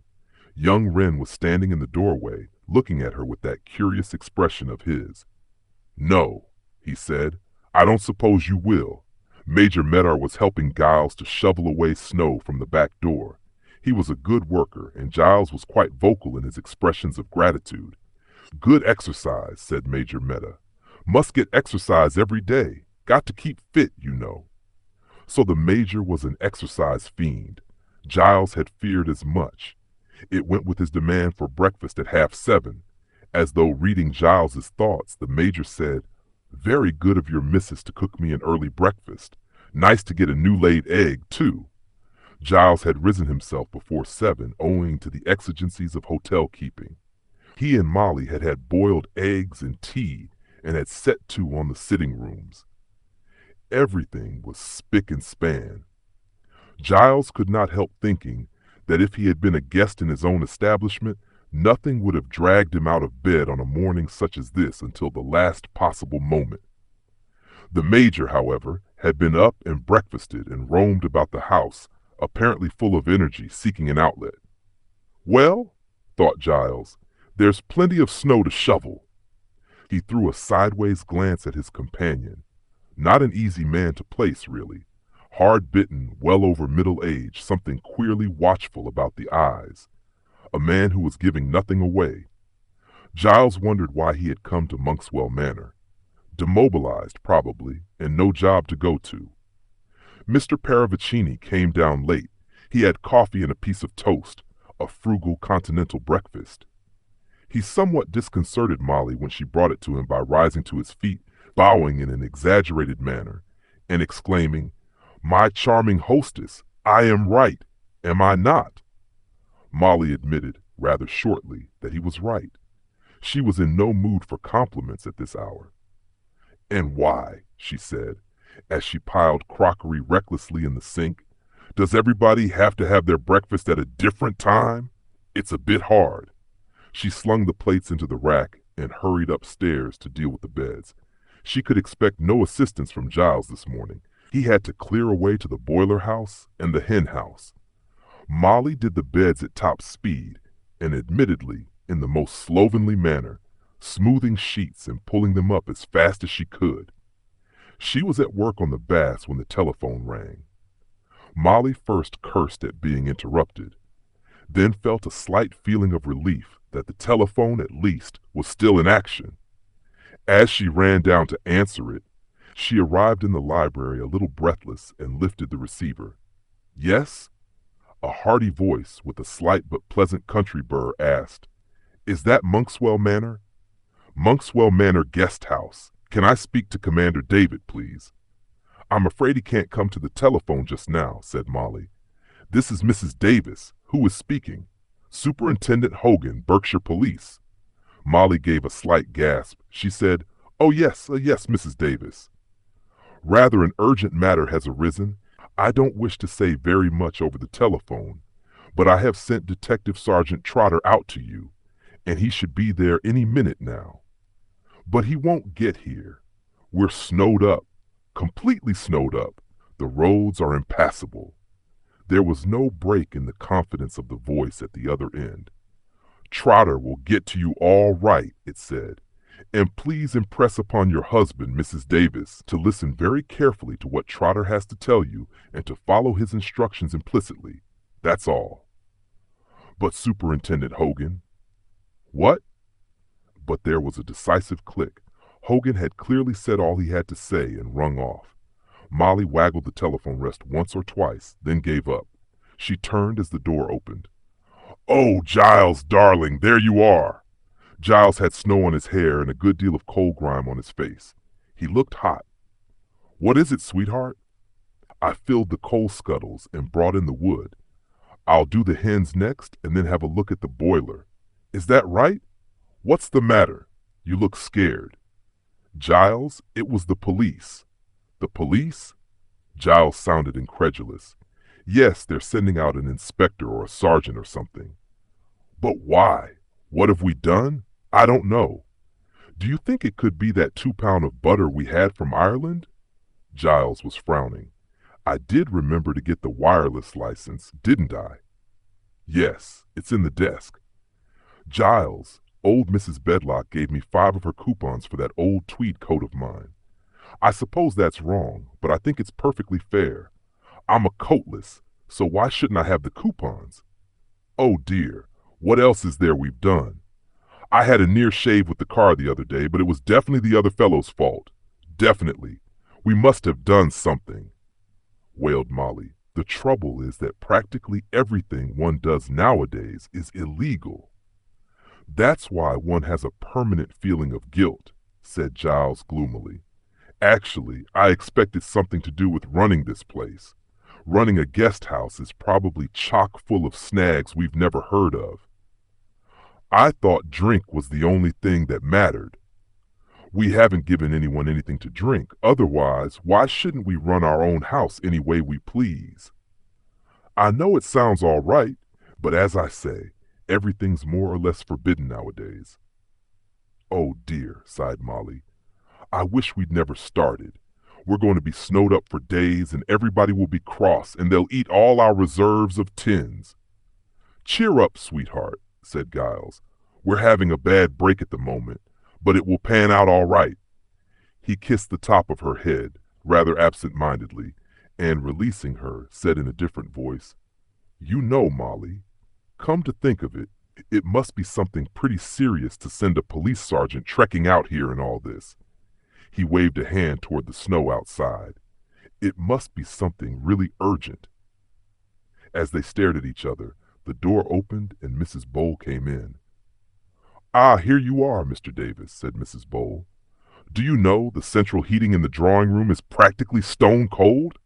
Young Wren was standing in the doorway, looking at her with that curious expression of his. "No," he said, "I don't suppose you will." Major Meadar was helping Giles to shovel away snow from the back door. He was a good worker, and Giles was quite vocal in his expressions of gratitude. "Good exercise," said Major Meadar. "Must get exercise every day. Got to keep fit, you know." So the Major was an exercise fiend. Giles had feared as much. It went with his demand for breakfast at 7:30. As though reading Giles's thoughts, the Major said, "Very good of your missus to cook me an early breakfast. Nice to get a new-laid egg, too." Giles had risen himself before 7, owing to the exigencies of hotel keeping. He and Molly had had boiled eggs and tea and had set to on the sitting rooms. Everything was spick and span. Giles could not help thinking that if he had been a guest in his own establishment, nothing would have dragged him out of bed on a morning such as this until the last possible moment. The Major, however, had been up and breakfasted and roamed about the house, apparently full of energy, seeking an outlet. "Well," thought Giles, "there's plenty of snow to shovel." He threw a sideways glance at his companion. Not an easy man to place, really. Hard-bitten, well over middle age, something queerly watchful about the eyes. A man who was giving nothing away. Giles wondered why he had come to Monkswell Manor. Demobilized, probably, and no job to go to. Mr. Paravicini came down late. He had coffee and a piece of toast, a frugal continental breakfast. He somewhat disconcerted Molly when she brought it to him by rising to his feet, bowing in an exaggerated manner, and exclaiming, "My charming hostess, I am right, am I not?" Molly admitted, rather shortly, that he was right. She was in no mood for compliments at this hour. "And why?" she said, as she piled crockery recklessly in the sink. "Does everybody have to have their breakfast at a different time? It's a bit hard." She slung the plates into the rack and hurried upstairs to deal with the beds. She could expect no assistance from Giles this morning. He had to clear away to the boiler house and the hen house. Molly did the beds at top speed, and admittedly in the most slovenly manner, smoothing sheets and pulling them up as fast as she could. She was at work on the baths when the telephone rang. Molly first cursed at being interrupted, then felt a slight feeling of relief that the telephone, at least, was still in action. As she ran down to answer it, she arrived in the library a little breathless and lifted the receiver. "Yes?" A hearty voice with a slight but pleasant country burr asked, "Is that Monkswell Manor?" "Monkswell Manor Guest House. Can I speak to Commander David, please?" "I'm afraid he can't come to the telephone just now," said Molly. "This is Mrs. Davis. Who is speaking?" "Superintendent Hogan, Berkshire Police." Molly gave a slight gasp. She said, "Oh, yes, Mrs. Davis. Rather an urgent matter has arisen. I don't wish to say very much over the telephone, but I have sent Detective Sergeant Trotter out to you, and he should be there any minute now. But he won't get here. We're snowed up, completely snowed up. The roads are impassable." There was no break in the confidence of the voice at the other end. "Trotter will get to you all right," it said. "And please impress upon your husband, Mrs. Davis, to listen very carefully to what Trotter has to tell you and to follow his instructions implicitly. That's all." "But Superintendent Hogan—" "What?" But there was a decisive click. Hogan had clearly said all he had to say and rung off. Molly waggled the telephone rest once or twice, then gave up. She turned as the door opened. "Oh, Giles, darling, there you are." Giles had snow on his hair and a good deal of coal grime on his face. He looked hot. "What is it, sweetheart?" "I filled the coal scuttles and brought in the wood. I'll do the hens next and then have a look at the boiler. Is that right? What's the matter? You look scared." "Giles, it was the police." "The police?" Giles sounded incredulous. "Yes, they're sending out an inspector or a sergeant or something." "But why? What have we done?" "I don't know." "Do you think it could be that 2 pound of butter we had from Ireland?" Giles was frowning. "I did remember to get the wireless license, didn't I?" "Yes, it's in the desk." "Giles, old Mrs. Bedlock gave me 5 of her coupons for that old tweed coat of mine. I suppose that's wrong, but I think it's perfectly fair. I'm a coatless, so why shouldn't I have the coupons? Oh dear, what else is there we've done? I had a near shave with the car the other day, but it was definitely the other fellow's fault. Definitely. We must have done something," wailed Molly. "The trouble is that practically everything one does nowadays is illegal." "That's why one has a permanent feeling of guilt," said Giles gloomily. "Actually, I expect it's something to do with running this place. Running a guest house is probably chock full of snags we've never heard of. I thought drink was the only thing that mattered. We haven't given anyone anything to drink. Otherwise, why shouldn't we run our own house any way we please? I know it sounds all right, but as I say, everything's more or less forbidden nowadays." "Oh dear," sighed Molly. "I wish we'd never started. We're going to be snowed up for days and everybody will be cross and they'll eat all our reserves of tins." "Cheer up, sweetheart," said Giles. "We're having a bad break at the moment, but it will pan out all right." He kissed the top of her head, rather absent-mindedly, and releasing her, said in a different voice, "You know, Molly, come to think of it, it must be something pretty serious to send a police sergeant trekking out here in all this." He waved a hand toward the snow outside. "It must be something really urgent." As they stared at each other, the door opened and Mrs. Bowl came in. "Ah, here you are, Mr. Davis," said Mrs. Bowl. "Do you know the central heating in the drawing room is practically stone cold?"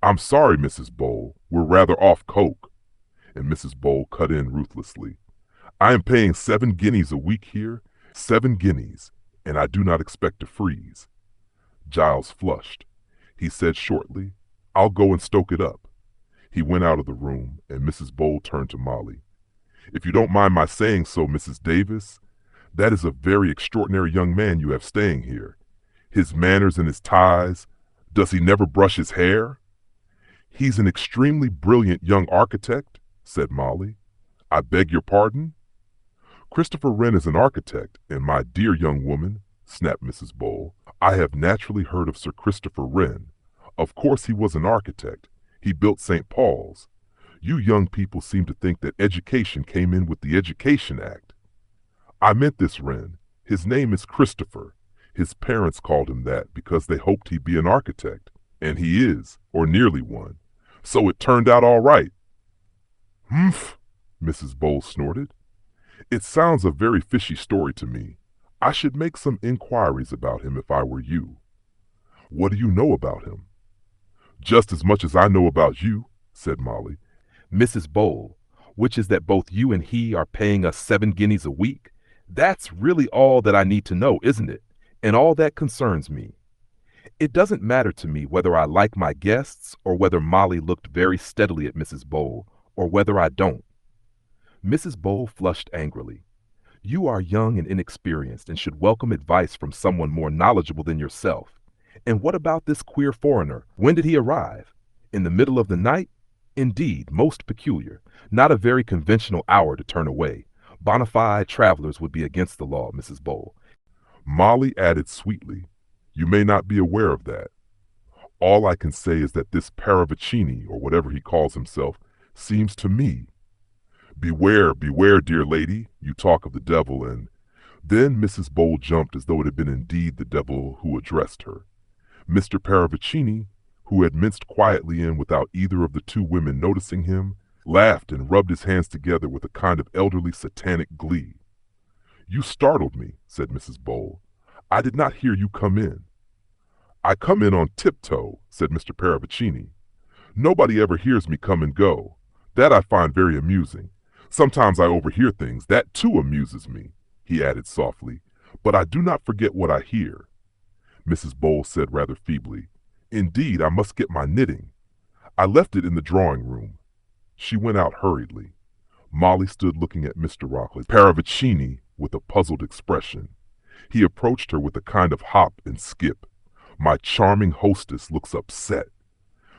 "I'm sorry, Mrs. Bowl, we're rather off coke." And Mrs. Bowl cut in ruthlessly. "I am paying 7 guineas a week here, 7 guineas, and I do not expect to freeze." Giles flushed. He said shortly, "I'll go and stoke it up." He went out of the room, and Mrs. Bowl turned to Molly. "If you don't mind my saying so, Mrs. Davis, that is a very extraordinary young man you have staying here. His manners and his ties. Does he never brush his hair?" "He's an extremely brilliant young architect," said Molly. "I beg your pardon?" "Christopher Wren is an architect, and my dear young woman," snapped Mrs. Bowl, "I have naturally heard of Sir Christopher Wren. Of course he was an architect. He built St. Paul's. You young people seem to think that education came in with the Education Act." "I meant this Wren. His name is Christopher. His parents called him that because they hoped he'd be an architect, and he is, or nearly one. So it turned out all right." "Humph," Mrs. Bowl snorted. "It sounds a very fishy story to me. I should make some inquiries about him if I were you." "What do you know about him?" "Just as much as I know about you," said Molly. "Mrs. Bowl, which is that both you and he are paying us 7 guineas a week. That's really all that I need to know, isn't it? And all that concerns me. It doesn't matter to me whether I like my guests or whether Molly looked very steadily at Mrs. Bowl, or whether I don't." Mrs. Bowl flushed angrily. "You are young and inexperienced and should welcome advice from someone more knowledgeable than yourself. And what about this queer foreigner? When did he arrive? In the middle of the night? Indeed, most peculiar. Not a very conventional hour to turn away. Bona fide travelers would be against the law, Mrs. Bowl." Molly added sweetly, "You may not be aware of that. All I can say is that this Paravicini, or whatever he calls himself, seems to me. Beware, beware, dear lady, you talk of the devil, and Then Mrs. Bowl jumped as though it had been indeed the devil who addressed her. Mr. Paravicini, who had minced quietly in without either of the two women noticing him, laughed and rubbed his hands together with a kind of elderly satanic glee. "You startled me," said Mrs. Bowl. "I did not hear you come in." "I come in on tiptoe," said Mr. Paravicini. "Nobody ever hears me come and go. That I find very amusing. Sometimes I overhear things. That too amuses me," he added softly. "But I do not forget what I hear." Mrs. Bowl said rather feebly, "Indeed, I must get my knitting. I left it in the drawing room." She went out hurriedly. Molly stood looking at Mr. Rockley Paravicini with a puzzled expression. He approached her with a kind of hop and skip. "My charming hostess looks upset."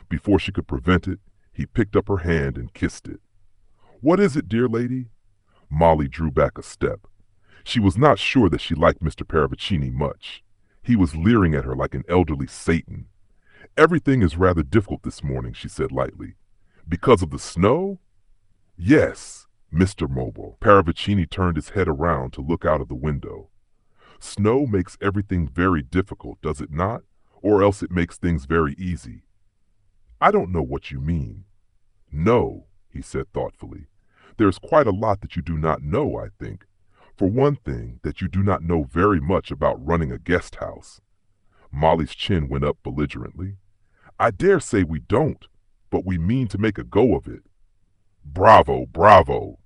Before she could prevent it, he picked up her hand and kissed it. "What is it, dear lady?" Molly drew back a step. She was not sure that she liked Mr. Paravicini much. He was leering at her like an elderly Satan. "Everything is rather difficult this morning," she said lightly. "Because of the snow?" "Yes." Mr. Mobile Paravicini turned his head around to look out of the window. "Snow makes everything very difficult, does it not? Or else it makes things very easy." "I don't know what you mean." "No," he said thoughtfully. "There's quite a lot that you do not know, I think. For one thing, that you do not know very much about running a guest house." Molly's chin went up belligerently. "I dare say we don't, but we mean to make a go of it." "Bravo, bravo!"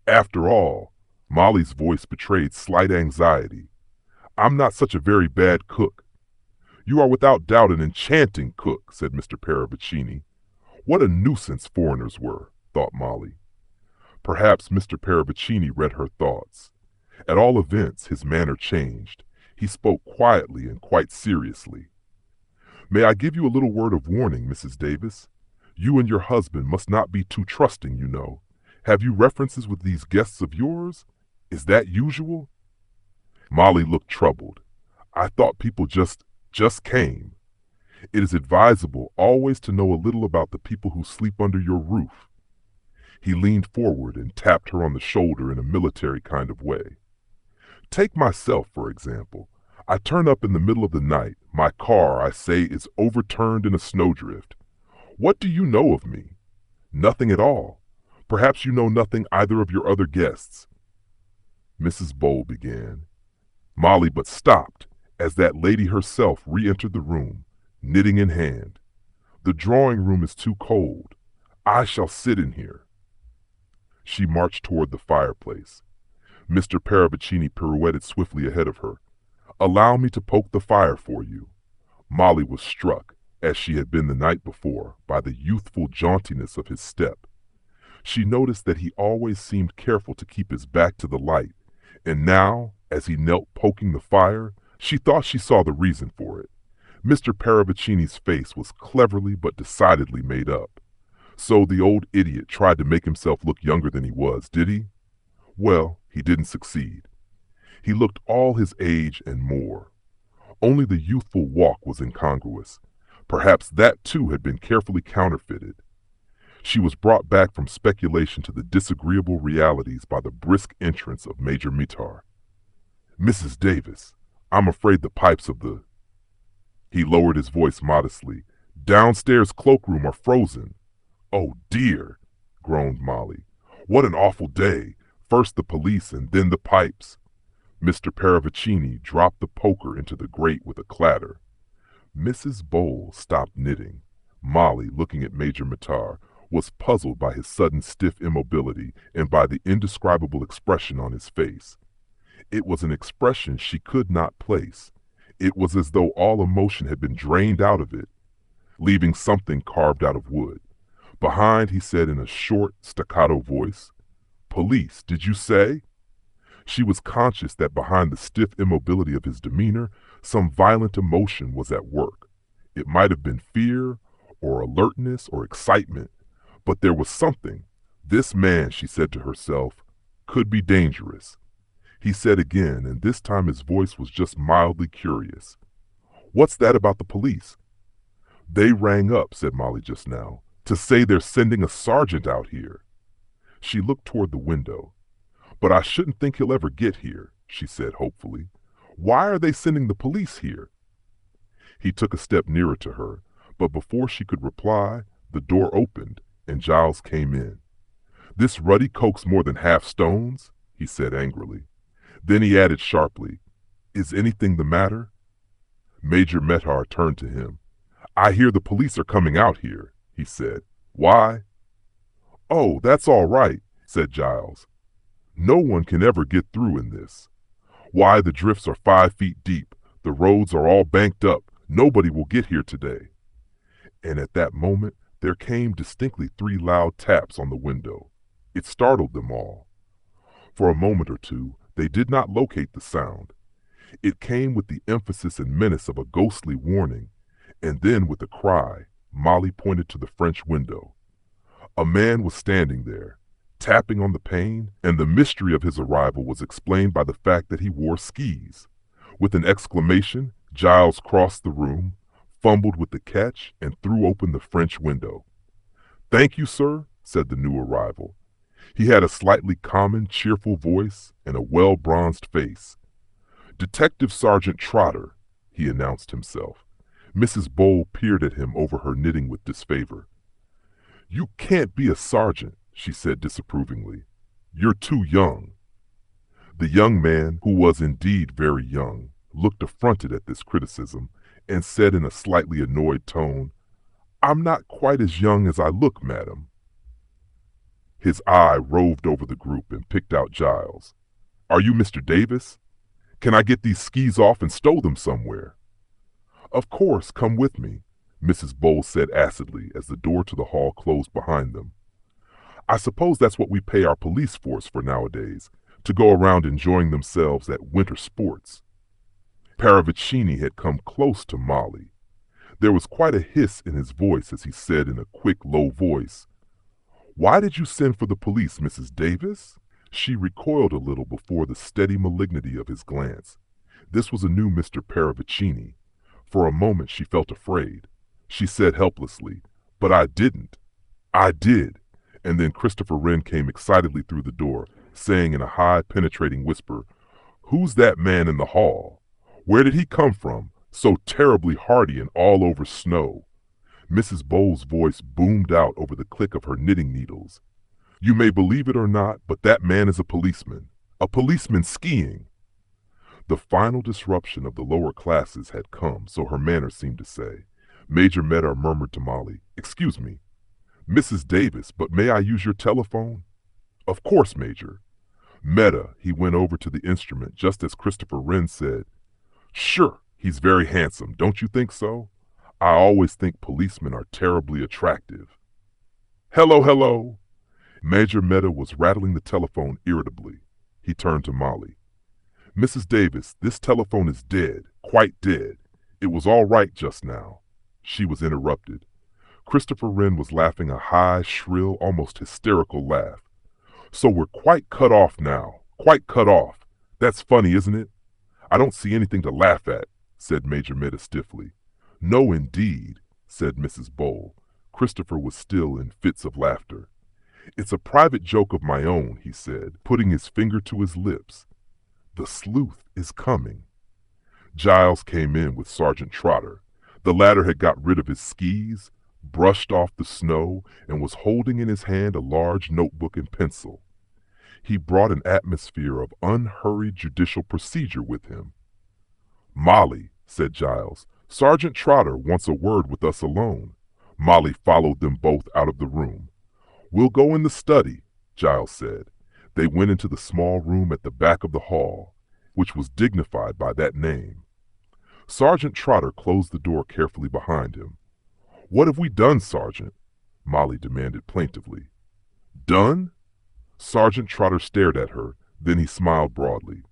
After all, Molly's voice betrayed slight anxiety. "I'm not such a very bad cook." "You are without doubt an enchanting cook," said Mr. Paravicini. What a nuisance foreigners were, thought Molly. Perhaps Mr. Paravicini read her thoughts. At all events, his manner changed. He spoke quietly and quite seriously. "May I give you a little word of warning, Mrs. Davis? You and your husband must not be too trusting, you know. Have you references with these guests of yours? Is that usual?" Molly looked troubled. "I thought people just came. It is advisable always to know a little about the people who sleep under your roof." He leaned forward and tapped her on the shoulder in a military kind of way. "Take myself, for example. I turn up in the middle of the night. My car, I say, is overturned in a snowdrift. What do you know of me? Nothing at all. Perhaps you know nothing either of your other guests." Mrs. Bowl began. Molly but stopped as that lady herself re-entered the room, knitting in hand. "The drawing room is too cold. I shall sit in here." She marched toward the fireplace. Mr. Paravicini pirouetted swiftly ahead of her. "Allow me to poke the fire for you." Molly was struck, as she had been the night before, by the youthful jauntiness of his step. She noticed that he always seemed careful to keep his back to the light, and now, as he knelt poking the fire, she thought she saw the reason for it. Mr. Paravicini's face was cleverly but decidedly made up. So the old idiot tried to make himself look younger than he was, did he? Well, he didn't succeed. He looked all his age and more. Only the youthful walk was incongruous. Perhaps that too had been carefully counterfeited. She was brought back from speculation to the disagreeable realities by the brisk entrance of Major Mitar. "Mrs. Davis, I'm afraid the pipes of the—" He lowered his voice modestly. "Downstairs cloakroom are frozen." "Oh dear," groaned Molly. "What an awful day. First the police and then the pipes." Mr. Paravicini dropped the poker into the grate with a clatter. Mrs. Bowl stopped knitting. Molly, looking at Major Mitar, was puzzled by his sudden stiff immobility and by the indescribable expression on his face. It was an expression she could not place. It was as though all emotion had been drained out of it, leaving something carved out of wood. Behind, he said in a short, staccato voice, "Police, did you say?" She was conscious that behind the stiff immobility of his demeanor, some violent emotion was at work. It might have been fear, or alertness, or excitement, but there was something. This man, she said to herself, could be dangerous. He said again, and this time his voice was just mildly curious, "What's that about the police?" "They rang up," said Molly just now, "to say they're sending a sergeant out here." She looked toward the window. "But I shouldn't think he'll ever get here," she said hopefully. Why are they sending the police here? He took a step nearer to her, but before she could reply, the door opened and Giles came in. This ruddy coke's more than half stones, he said angrily. Then he added sharply, Is anything the matter? Major Medhar turned to him. I hear the police are coming out here, he said. Why? Oh, that's all right, said Giles. No one can ever get through in this. Why, the drifts are 5 feet deep. The roads are all banked up. Nobody will get here today. And at that moment, there came distinctly 3 loud taps on the window. It startled them all. For a moment or two, they did not locate the sound. It came with the emphasis and menace of a ghostly warning, and then with a cry, Molly pointed to the French window. A man was standing there, tapping on the pane, and the mystery of his arrival was explained by the fact that he wore skis. With an exclamation, Giles crossed the room, fumbled with the catch, and threw open the French window. Thank you, sir, said the new arrival. He had a slightly common, cheerful voice and a well-bronzed face. Detective Sergeant Trotter, he announced himself. Mrs. Bowl peered at him over her knitting with disfavor. You can't be a sergeant, she said disapprovingly. You're too young. The young man, who was indeed very young, looked affronted at this criticism and said in a slightly annoyed tone, I'm not quite as young as I look, madam. His eye roved over the group and picked out Giles. Are you Mr. Davis? Can I get these skis off and stow them somewhere? Of course, come with me, Mrs. Bowles said acidly as the door to the hall closed behind them. I suppose that's what we pay our police force for nowadays, to go around enjoying themselves at winter sports. Paravicini had come close to Molly. There was quite a hiss in his voice as he said in a quick, low voice, Why did you send for the police, Mrs. Davis? She recoiled a little before the steady malignity of his glance. This was a new Mr. Paravicini. For a moment she felt afraid. She said helplessly, But I didn't. I did. And then Christopher Wren came excitedly through the door, saying in a high, penetrating whisper, Who's that man in the hall? Where did he come from, so terribly hardy and all over snow? Mrs. Bowles' voice boomed out over the click of her knitting needles. You may believe it or not, but that man is a policeman. A policeman skiing. The final disruption of the lower classes had come, so her manner seemed to say. Major Medhar murmured to Molly, Excuse me. Mrs. Davis, but may I use your telephone? Of course, Major. Meta, he went over to the instrument just as Christopher Wren said, Sure, he's very handsome, don't you think so? I always think policemen are terribly attractive. Hello, hello. Major Meta was rattling the telephone irritably. He turned to Molly. Mrs. Davis, this telephone is dead, quite dead. It was all right just now. She was interrupted. Christopher Wren was laughing a high, shrill, almost hysterical laugh. So we're quite cut off now, quite cut off. That's funny, isn't it? I don't see anything to laugh at, said Major Meta stiffly. No, indeed, said Mrs. Bowl. Christopher was still in fits of laughter. It's a private joke of my own, he said, putting his finger to his lips. The sleuth is coming. Giles came in with Sergeant Trotter. The latter had got rid of his skis, brushed off the snow, and was holding in his hand a large notebook and pencil. He brought an atmosphere of unhurried judicial procedure with him. Molly, said Giles, Sergeant Trotter wants a word with us alone. Molly followed them both out of the room. We'll go in the study, Giles said. They went into the small room at the back of the hall, which was dignified by that name. Sergeant Trotter closed the door carefully behind him. What have we done, Sergeant? Molly demanded plaintively. Done? Sergeant Trotter stared at her, then he smiled broadly.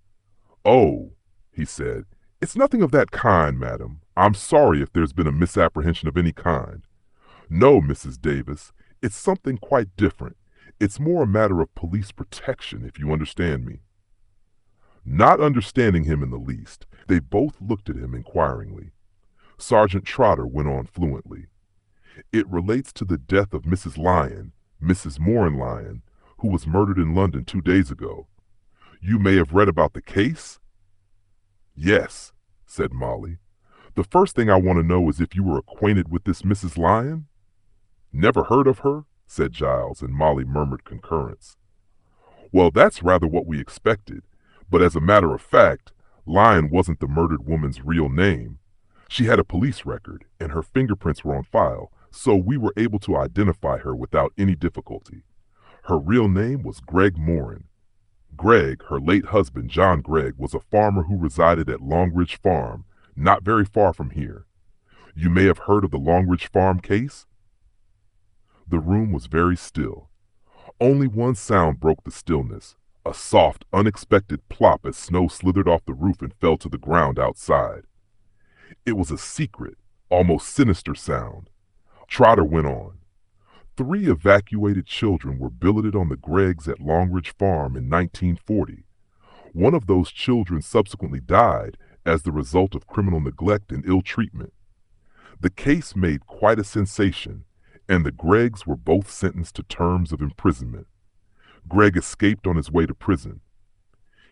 Oh, he said, it's nothing of that kind, madam. I'm sorry if there's been a misapprehension of any kind. No, Mrs. Davis, it's something quite different. It's more a matter of police protection, if you understand me. Not understanding him in the least, they both looked at him inquiringly. Sergeant Trotter went on fluently. It relates to the death of Mrs. Lyon, Mrs. Morin Lyon, who was murdered in London 2 days ago. You may have read about the case? Yes, said Molly. The first thing I want to know is if you were acquainted with this Mrs. Lyon? Never heard of her, said Giles, and Molly murmured concurrence. Well, that's rather what we expected, but as a matter of fact, Lyon wasn't the murdered woman's real name. She had a police record, and her fingerprints were on file, so we were able to identify her without any difficulty. Her real name was Greg Morin. Greg, her late husband, John Gregg, was a farmer who resided at Longridge Farm, not very far from here. You may have heard of the Longridge Farm case? The room was very still. Only one sound broke the stillness, a soft, unexpected plop as snow slithered off the roof and fell to the ground outside. It was a secret, almost sinister sound. Trotter went on. 3 evacuated children were billeted on the Greggs at Longridge Farm in 1940. One of those children subsequently died as the result of criminal neglect and ill treatment. The case made quite a sensation, and the Greggs were both sentenced to terms of imprisonment. Greg escaped on his way to prison.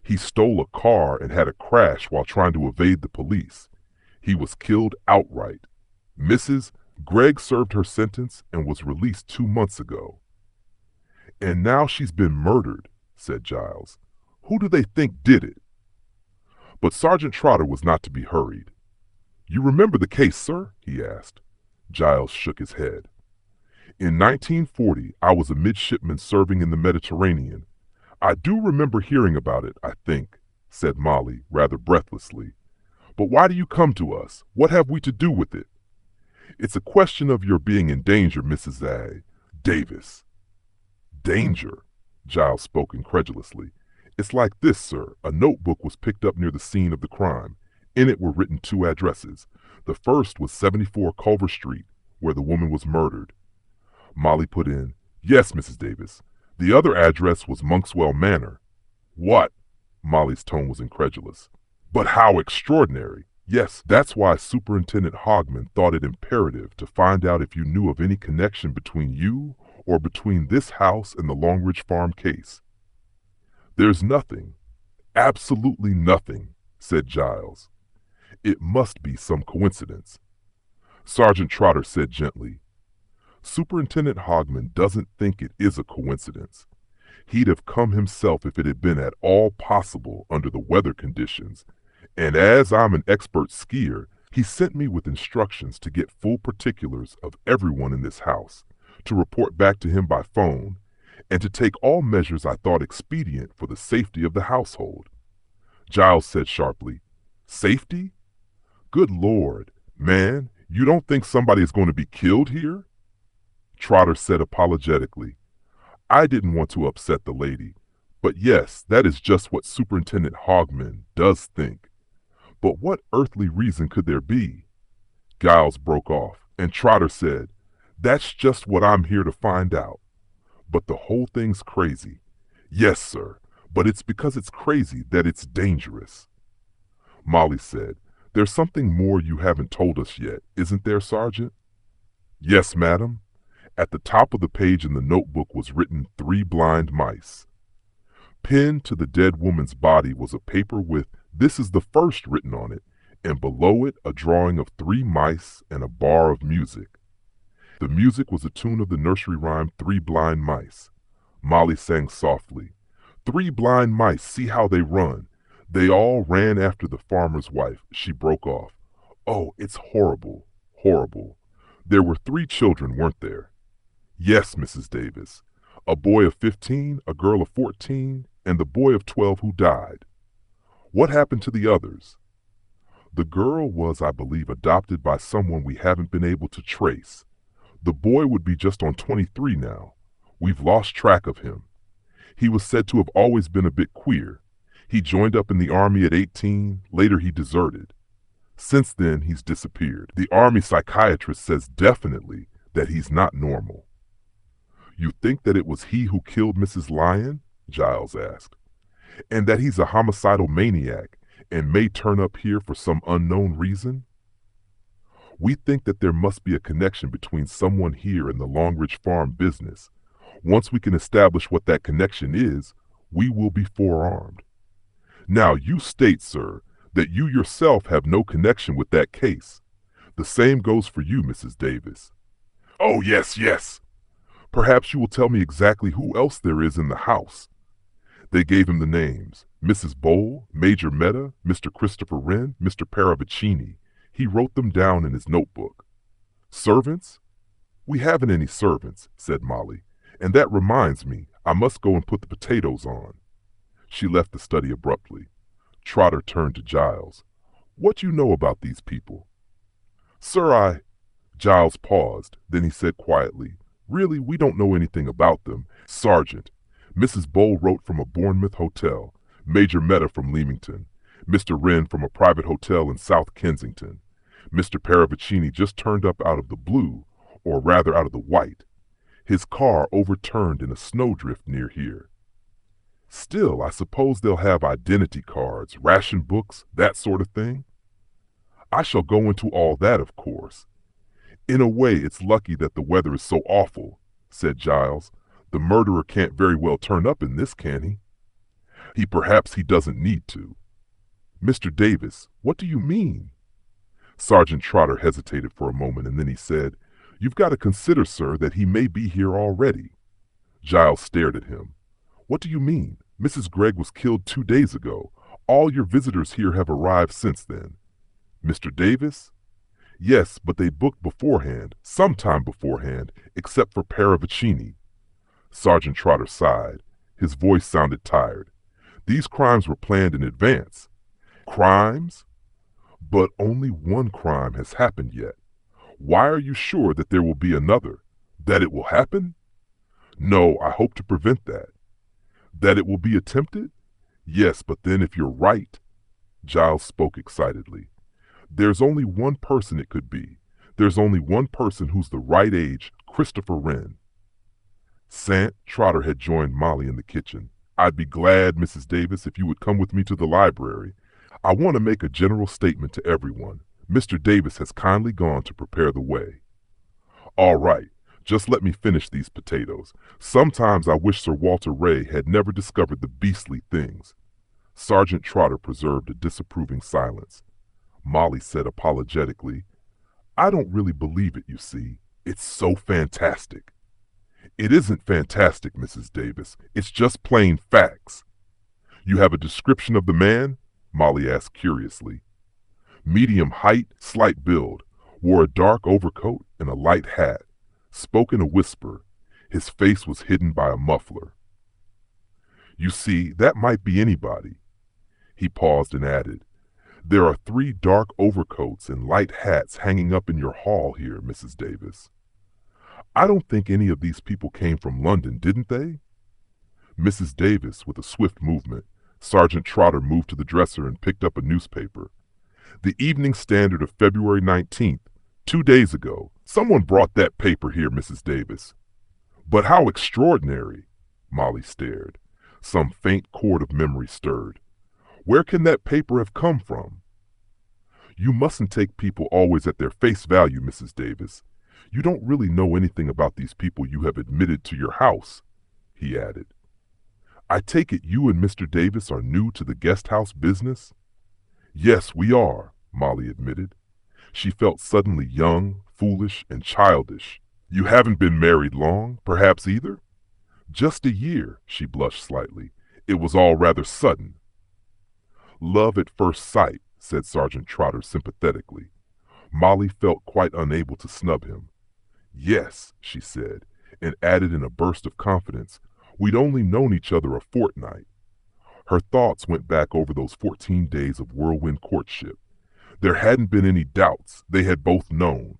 He stole a car and had a crash while trying to evade the police. He was killed outright. Mrs. Greg served her sentence and was released 2 months ago. And now she's been murdered, said Giles. Who do they think did it? But Sergeant Trotter was not to be hurried. You remember the case, sir? He asked. Giles shook his head. In 1940, I was a midshipman serving in the Mediterranean. I do remember hearing about it, I think, said Molly, rather breathlessly. But why do you come to us? What have we to do with it? It's a question of your being in danger, Mrs. Davis. Danger? Giles spoke incredulously. It's like this, sir. A notebook was picked up near the scene of the crime. In it were written 2 addresses. The first was 74 Culver Street, where the woman was murdered. Molly put in, Yes, Mrs. Davis. The other address was Monkswell Manor. What? Molly's tone was incredulous. But how extraordinary! Yes, that's why Superintendent Hogman thought it imperative to find out if you knew of any connection between you or between this house and the Longridge Farm case. There's nothing, absolutely nothing, said Giles. It must be some coincidence. Sergeant Trotter said gently, Superintendent Hogman doesn't think it is a coincidence. He'd have come himself if it had been at all possible under the weather conditions, and as I'm an expert skier, he sent me with instructions to get full particulars of everyone in this house, to report back to him by phone, and to take all measures I thought expedient for the safety of the household. Giles said sharply, Safety? Good Lord, man, you don't think somebody is going to be killed here? Trotter said apologetically, I didn't want to upset the lady, but yes, that is just what Superintendent Hogman does think. But what earthly reason could there be? Giles broke off, and Trotter said, That's just what I'm here to find out. But the whole thing's crazy. Yes, sir, but it's because it's crazy that it's dangerous. Molly said, There's something more you haven't told us yet, isn't there, Sergeant? Yes, madam. At the top of the page in the notebook was written 3 blind mice. Pinned to the dead woman's body was a paper with This is the first written on it, and below it a drawing of 3 mice and a bar of music. The music was a tune of the nursery rhyme 3 Blind Mice. Molly sang softly, 3 blind mice, see how they run. They all ran after the farmer's wife. She broke off. Oh, it's horrible, horrible. There were 3 children, weren't there? Yes, Mrs. Davis. A boy of 15, a girl of 14, and the boy of 12 who died. What happened to the others? The girl was, I believe, adopted by someone we haven't been able to trace. The boy would be just on 23 now. We've lost track of him. He was said to have always been a bit queer. He joined up in the army at 18, later he deserted. Since then, he's disappeared. The army psychiatrist says definitely that he's not normal. You think that it was he who killed Mrs. Lyon? Giles asked. And that he's a homicidal maniac and may turn up here for some unknown reason? We think that there must be a connection between someone here and the Longridge Farm business. Once we can establish what that connection is, we will be forearmed. Now you state, sir, that you yourself have no connection with that case. The same goes for you, Mrs. Davis. Oh, yes, yes. Perhaps you will tell me exactly who else there is in the house. They gave him the names: Mrs. Bowl, Major Meta, Mr. Christopher Wren, Mr. Paravicini. He wrote them down in his notebook. Servants? We haven't any servants, said Molly. And that reminds me, I must go and put the potatoes on. She left the study abruptly. Trotter turned to Giles. What do you know about these people? Sir, Giles paused. Then he said quietly, Really, we don't know anything about them. Sergeant, Mrs. Bowl wrote from a Bournemouth hotel, Major Meta from Leamington, Mr. Wren from a private hotel in South Kensington. Mr. Paravicini just turned up out of the blue, or rather out of the white. His car overturned in a snowdrift near here. Still, I suppose they'll have identity cards, ration books, that sort of thing. I shall go into all that, of course. In a way, it's lucky that the weather is so awful, said Giles. The murderer can't very well turn up in this, can he? Perhaps he doesn't need to. Mr. Davis, what do you mean? Sergeant Trotter hesitated for a moment, and then he said, You've got to consider, sir, that he may be here already. Giles stared at him. What do you mean? Mrs. Gregg was killed 2 days ago. All your visitors here have arrived since then. Mr. Davis? Yes, but they booked beforehand, sometime beforehand, except for Paravicini. Sergeant Trotter sighed. His voice sounded tired. These crimes were planned in advance. Crimes? But only one crime has happened yet. Why are you sure that there will be another? That it will happen? No, I hope to prevent that. That it will be attempted? Yes, but then if you're right. Giles spoke excitedly. There's only one person it could be. There's only one person who's the right age, Christopher Wren. Sant Trotter had joined Molly in the kitchen. I'd be glad, Mrs. Davis, if you would come with me to the library. I want to make a general statement to everyone. Mr. Davis has kindly gone to prepare the way. All right, just let me finish these potatoes. Sometimes I wish Sir Walter Raleigh had never discovered the beastly things. Sergeant Trotter preserved a disapproving silence. Molly said apologetically, I don't really believe it, you see. It's so fantastic. It isn't fantastic, Mrs. Davis. It's just plain facts. You have a description of the man? Molly asked curiously. Medium height, slight build, wore a dark overcoat and a light hat, spoke in a whisper. His face was hidden by a muffler. You see, that might be anybody. He paused and added, There are 3 dark overcoats and light hats hanging up in your hall here, Mrs. Davis. I don't think any of these people came from London, didn't they? Mrs. Davis, with a swift movement, Sergeant Trotter moved to the dresser and picked up a newspaper. The Evening Standard of February 19th, 2 days ago. Someone brought that paper here, Mrs. Davis. But how extraordinary! Molly stared. Some faint chord of memory stirred. Where can that paper have come from? You mustn't take people always at their face value, Mrs. Davis. You don't really know anything about these people you have admitted to your house, he added. I take it you and Mr. Davis are new to the guest house business? Yes, we are, Molly admitted. She felt suddenly young, foolish, and childish. You haven't been married long, perhaps either? Just a year, she blushed slightly. It was all rather sudden. Love at first sight, said Sergeant Trotter sympathetically. Molly felt quite unable to snub him. Yes, she said, and added in a burst of confidence, we'd only known each other a fortnight. Her thoughts went back over those 14 days of whirlwind courtship. There hadn't been any doubts. They had both known.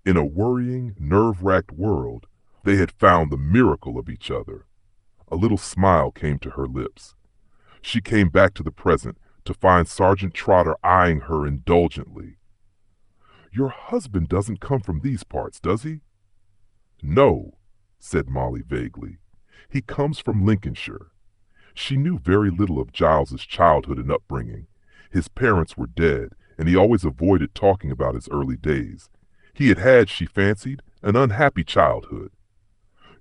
In a worrying, nerve-racked world, they had found the miracle of each other. A little smile came to her lips. She came back to the present to find Sergeant Trotter eyeing her indulgently. Your husband doesn't come from these parts, does he? No, said Molly vaguely. He comes from Lincolnshire. She knew very little of Giles's childhood and upbringing. His parents were dead, and he always avoided talking about his early days. He had had, she fancied, an unhappy childhood.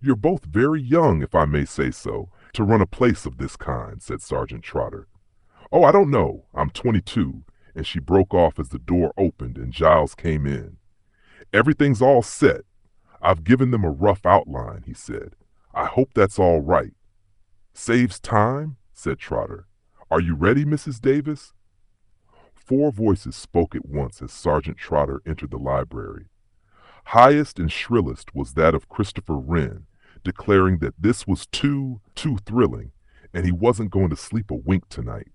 You're both very young, if I may say so, to run a place of this kind, said Sergeant Trotter. Oh, I don't know. I'm 22. And she broke off as the door opened and Giles came in. Everything's all set. I've given them a rough outline, he said. I hope that's all right. Saves time, said Trotter. Are you ready, Mrs. Davis? Four voices spoke at once as Sergeant Trotter entered the library. Highest and shrillest was that of Christopher Wren, declaring that this was too thrilling, and he wasn't going to sleep a wink tonight.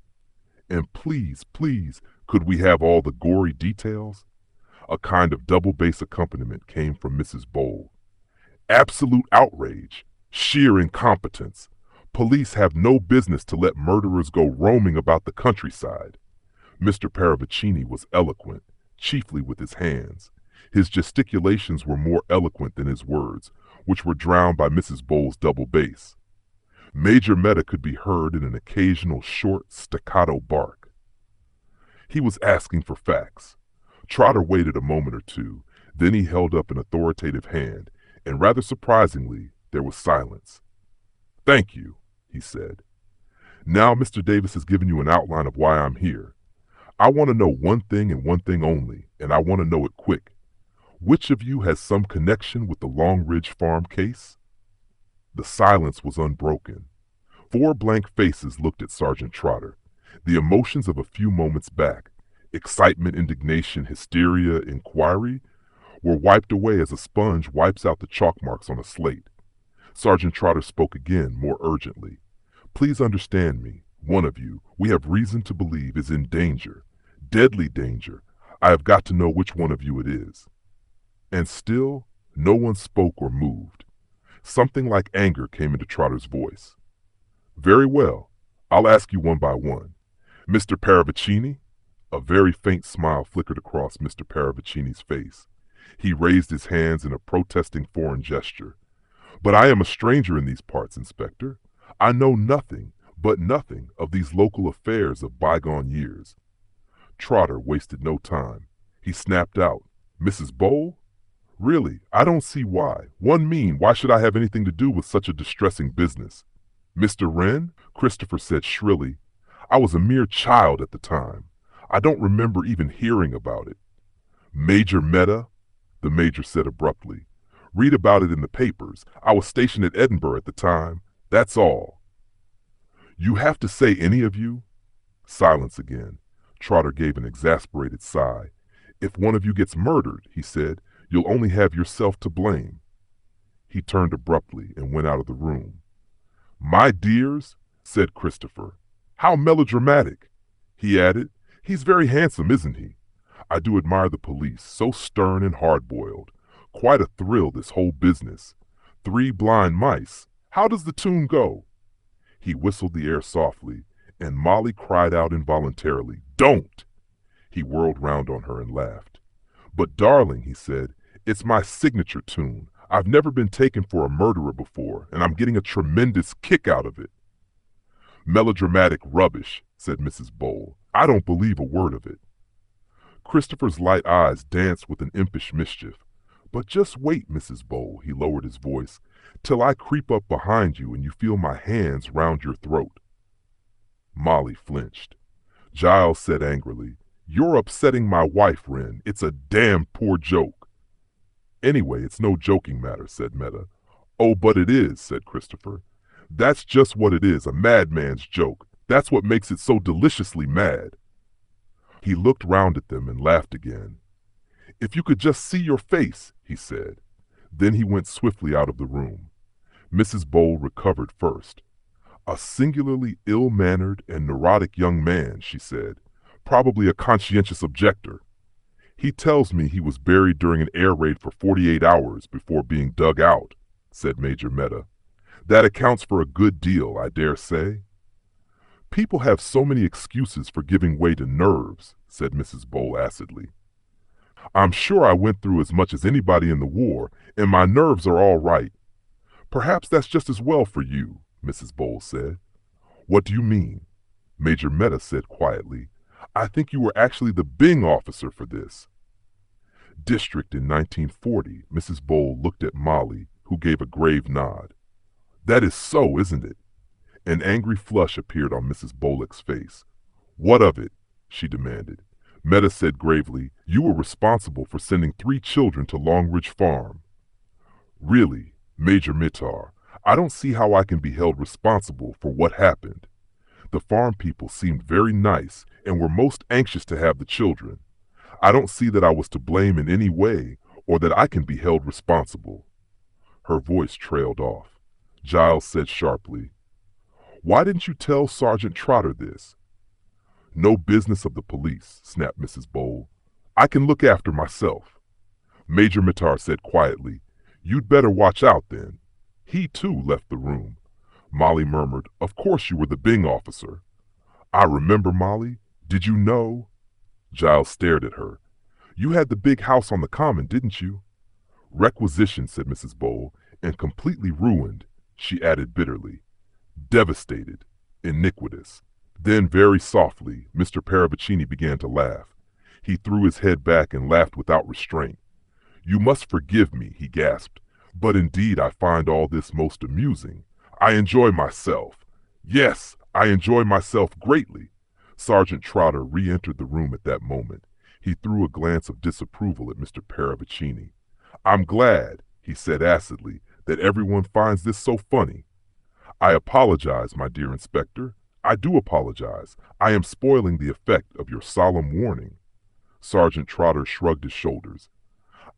And please, could we have all the gory details? A kind of double bass accompaniment came from Mrs. Bowl. Absolute outrage, sheer incompetence. Police have no business to let murderers go roaming about the countryside. Mr. Paravicini was eloquent, chiefly with his hands. His gesticulations were more eloquent than his words, which were drowned by Mrs. Bowl's double bass. Major Meta could be heard in an occasional short, staccato bark. He was asking for facts. Trotter waited a moment or two, then he held up an authoritative hand, and rather surprisingly, there was silence. Thank you, he said. Now Mr. Davis has given you an outline of why I'm here. I want to know one thing and one thing only, and I want to know it quick. Which of you has some connection with the Long Ridge Farm case? The silence was unbroken. Four blank faces looked at Sergeant Trotter. The emotions of a few moments back, excitement, indignation, hysteria, inquiry, were wiped away as a sponge wipes out the chalk marks on a slate. Sergeant Trotter spoke again, more urgently. Please understand me. One of you, we have reason to believe, is in danger. Deadly danger. I have got to know which one of you it is. And still, no one spoke or moved. Something like anger came into Trotter's voice. Very well. I'll ask you one by one. Mr. Paravicini? A very faint smile flickered across Mr. Paravicini's face. He raised his hands in a protesting foreign gesture. But I am a stranger in these parts, Inspector. I know nothing, but nothing, of these local affairs of bygone years. Trotter wasted no time. He snapped out, Mrs. Bowl? Really, I don't see why. One mean, why should I have anything to do with such a distressing business? Mr. Wren? Christopher said shrilly. I was a mere child at the time. I don't remember even hearing about it. Major Meta? The major said abruptly. Read about it in the papers. I was stationed at Edinburgh at the time. That's all. You have to say, any of you? Silence again. Trotter gave an exasperated sigh. If one of you gets murdered, he said, you'll only have yourself to blame. He turned abruptly and went out of the room. My dears, said Christopher. How melodramatic. He added, he's very handsome, isn't he? I do admire the police, so stern and hard-boiled. Quite a thrill, this whole business. 3 blind mice. How does the tune go? He whistled the air softly, and Molly cried out involuntarily, Don't! He whirled round on her and laughed. But darling, he said, it's my signature tune. I've never been taken for a murderer before, and I'm getting a tremendous kick out of it. Melodramatic rubbish, said Mrs. Bowl. I don't believe a word of it. Christopher's light eyes danced with an impish mischief. But just wait, Mrs. Bowl, he lowered his voice, till I creep up behind you and you feel my hands round your throat. Molly flinched. Giles said angrily, You're upsetting my wife, Wren. It's a damn poor joke. Anyway, it's no joking matter, said Meta. Oh, but it is, said Christopher. That's just what it is, a madman's joke. That's what makes it so deliciously mad. He looked round at them and laughed again. If you could just see your face, he said. Then he went swiftly out of the room. Mrs. Bowl recovered first. A singularly ill-mannered and neurotic young man, she said. Probably a conscientious objector. He tells me he was buried during an air raid for 48 hours before being dug out, said Major Meta. That accounts for a good deal, I dare say. People have so many excuses for giving way to nerves, said Mrs. Bowl acidly. I'm sure I went through as much as anybody in the war, and my nerves are all right. Perhaps that's just as well for you, Mrs. Bowl said. What do you mean? Major Meta said quietly. I think you were actually the Bing officer for this. District in 1940, Mrs. Bowl looked at Molly, who gave a grave nod. That is so, isn't it? An angry flush appeared on Mrs. Bullock's face. What of it? She demanded. Meta said gravely, you were responsible for sending 3 children to Longridge Farm. Really, Major Mittar, I don't see how I can be held responsible for what happened. The farm people seemed very nice and were most anxious to have the children. I don't see that I was to blame in any way or that I can be held responsible. Her voice trailed off. Giles said sharply, why didn't you tell Sergeant Trotter this? No business of the police, snapped Mrs. Bowl. I can look after myself. Major Mittar said quietly, you'd better watch out then. He too left the room. Molly murmured, of course you were the Bing officer. I remember, Molly. Did you know? Giles stared at her. You had the big house on the common, didn't you? Requisitioned, said Mrs. Bowl, and completely ruined, she added bitterly. Devastated. Iniquitous. Then very softly, Mr. Parabicini began to laugh. He threw his head back and laughed without restraint. You must forgive me, he gasped, but indeed I find all this most amusing. I enjoy myself. Yes, I enjoy myself greatly. Sergeant Trotter re-entered the room at that moment. He threw a glance of disapproval at Mr. Parabicini. I'm glad, he said acidly, that everyone finds this so funny. I apologize, my dear inspector. I do apologize. I am spoiling the effect of your solemn warning. Sergeant Trotter shrugged his shoulders.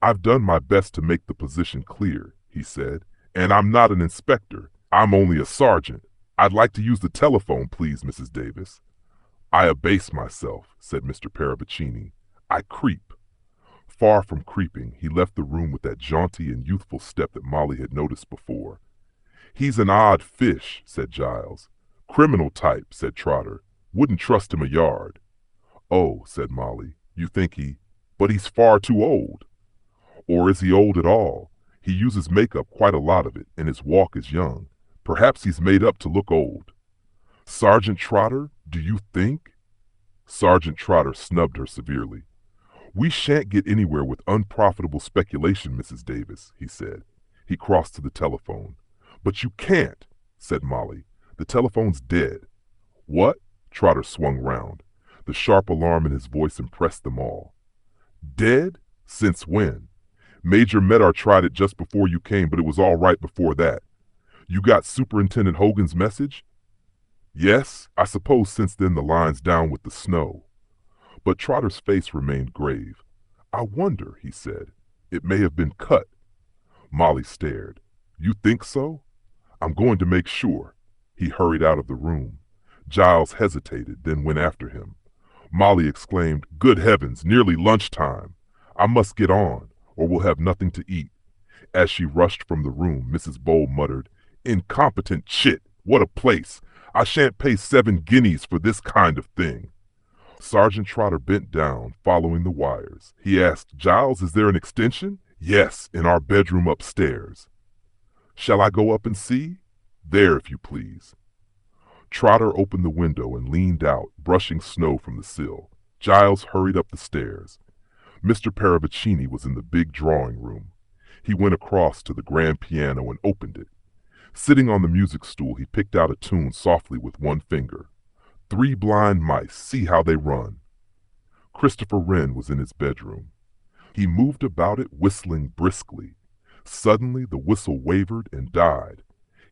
I've done my best to make the position clear, he said, and I'm not an inspector. I'm only a sergeant. I'd like to use the telephone, please, Mrs. Davis. I abase myself, said Mr. Parabicini. I creep. Far from creeping, he left the room with that jaunty and youthful step that Molly had noticed before. He's an odd fish, said Giles. Criminal type, said Trotter. Wouldn't trust him a yard. Oh, said Molly, you think he... But he's far too old. Or is he old at all? He uses makeup, quite a lot of it, and his walk is young. Perhaps he's made up to look old. Sergeant Trotter, do you think? Sergeant Trotter snubbed her severely. We shan't get anywhere with unprofitable speculation, Mrs. Davis, he said. He crossed to the telephone. But you can't, said Molly. The telephone's dead. What? Trotter swung round. The sharp alarm in his voice impressed them all. Dead? Since when? Major Medar tried it just before you came, but it was all right before that. You got Superintendent Hogan's message? Yes, I suppose since then the line's down with the snow. But Trotter's face remained grave. I wonder, he said. It may have been cut. Molly stared. You think so? I'm going to make sure. He hurried out of the room. Giles hesitated, then went after him. Molly exclaimed, Good heavens, nearly lunchtime. I must get on, or we'll have nothing to eat. As she rushed from the room, Mrs. Bowl muttered, Incompetent chit! What a place! I shan't pay 7 guineas for this kind of thing. Sergeant Trotter bent down, following the wires. He asked, Giles, is there an extension? Yes, in our bedroom upstairs. Shall I go up and see? There, if you please. Trotter opened the window and leaned out, brushing snow from the sill. Giles hurried up the stairs. Mr. Parabicini was in the big drawing room. He went across to the grand piano and opened it. Sitting on the music stool, he picked out a tune softly with one finger. 3 blind mice, see how they run. Christopher Wren was in his bedroom. He moved about it, whistling briskly. Suddenly the whistle wavered and died.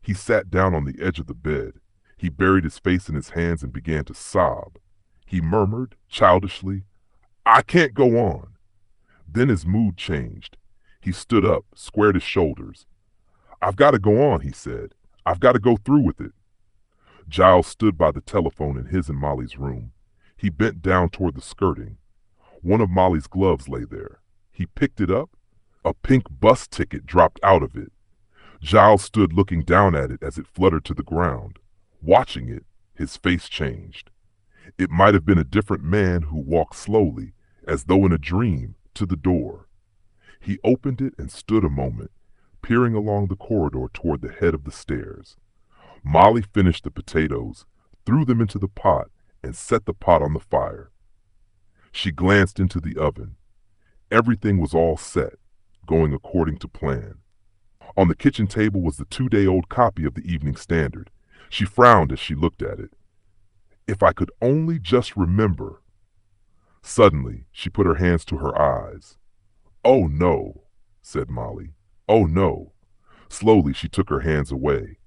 He sat down on the edge of the bed. He buried his face in his hands and began to sob. He murmured, childishly, I can't go on. Then his mood changed. He stood up, squared his shoulders. I've got to go on, he said. I've got to go through with it. Giles stood by the telephone in his and Molly's room. He bent down toward the skirting. One of Molly's gloves lay there. He picked it up. A pink bus ticket dropped out of it. Giles stood looking down at it as it fluttered to the ground. Watching it, his face changed. It might have been a different man who walked slowly, as though in a dream, to the door. He opened it and stood a moment, peering along the corridor toward the head of the stairs. Molly finished the potatoes, threw them into the pot, and set the pot on the fire. She glanced into the oven. Everything was all set, going according to plan. On the kitchen table was the 2-day-old copy of the Evening Standard. She frowned as she looked at it. If I could only just remember. Suddenly, she put her hands to her eyes. "Oh no," said Molly. "Oh no." Slowly, she took her hands away.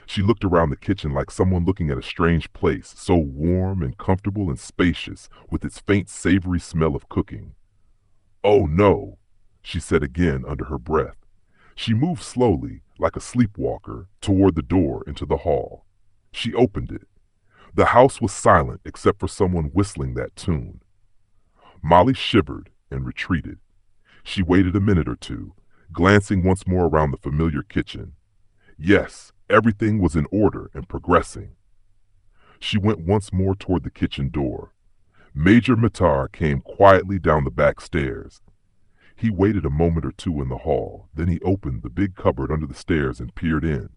She looked around the kitchen like someone looking at a strange place, so warm and comfortable and spacious, with its faint savory smell of cooking. "Oh no," she said again under her breath. She moved slowly, like a sleepwalker, toward the door into the hall. She opened it. The house was silent except for someone whistling that tune. Molly shivered and retreated. She waited a minute or two, glancing once more around the familiar kitchen. Yes, everything was in order and progressing. She went once more toward the kitchen door. Major Matar came quietly down the back stairs. He waited a moment or two in the hall, then he opened the big cupboard under the stairs and peered in.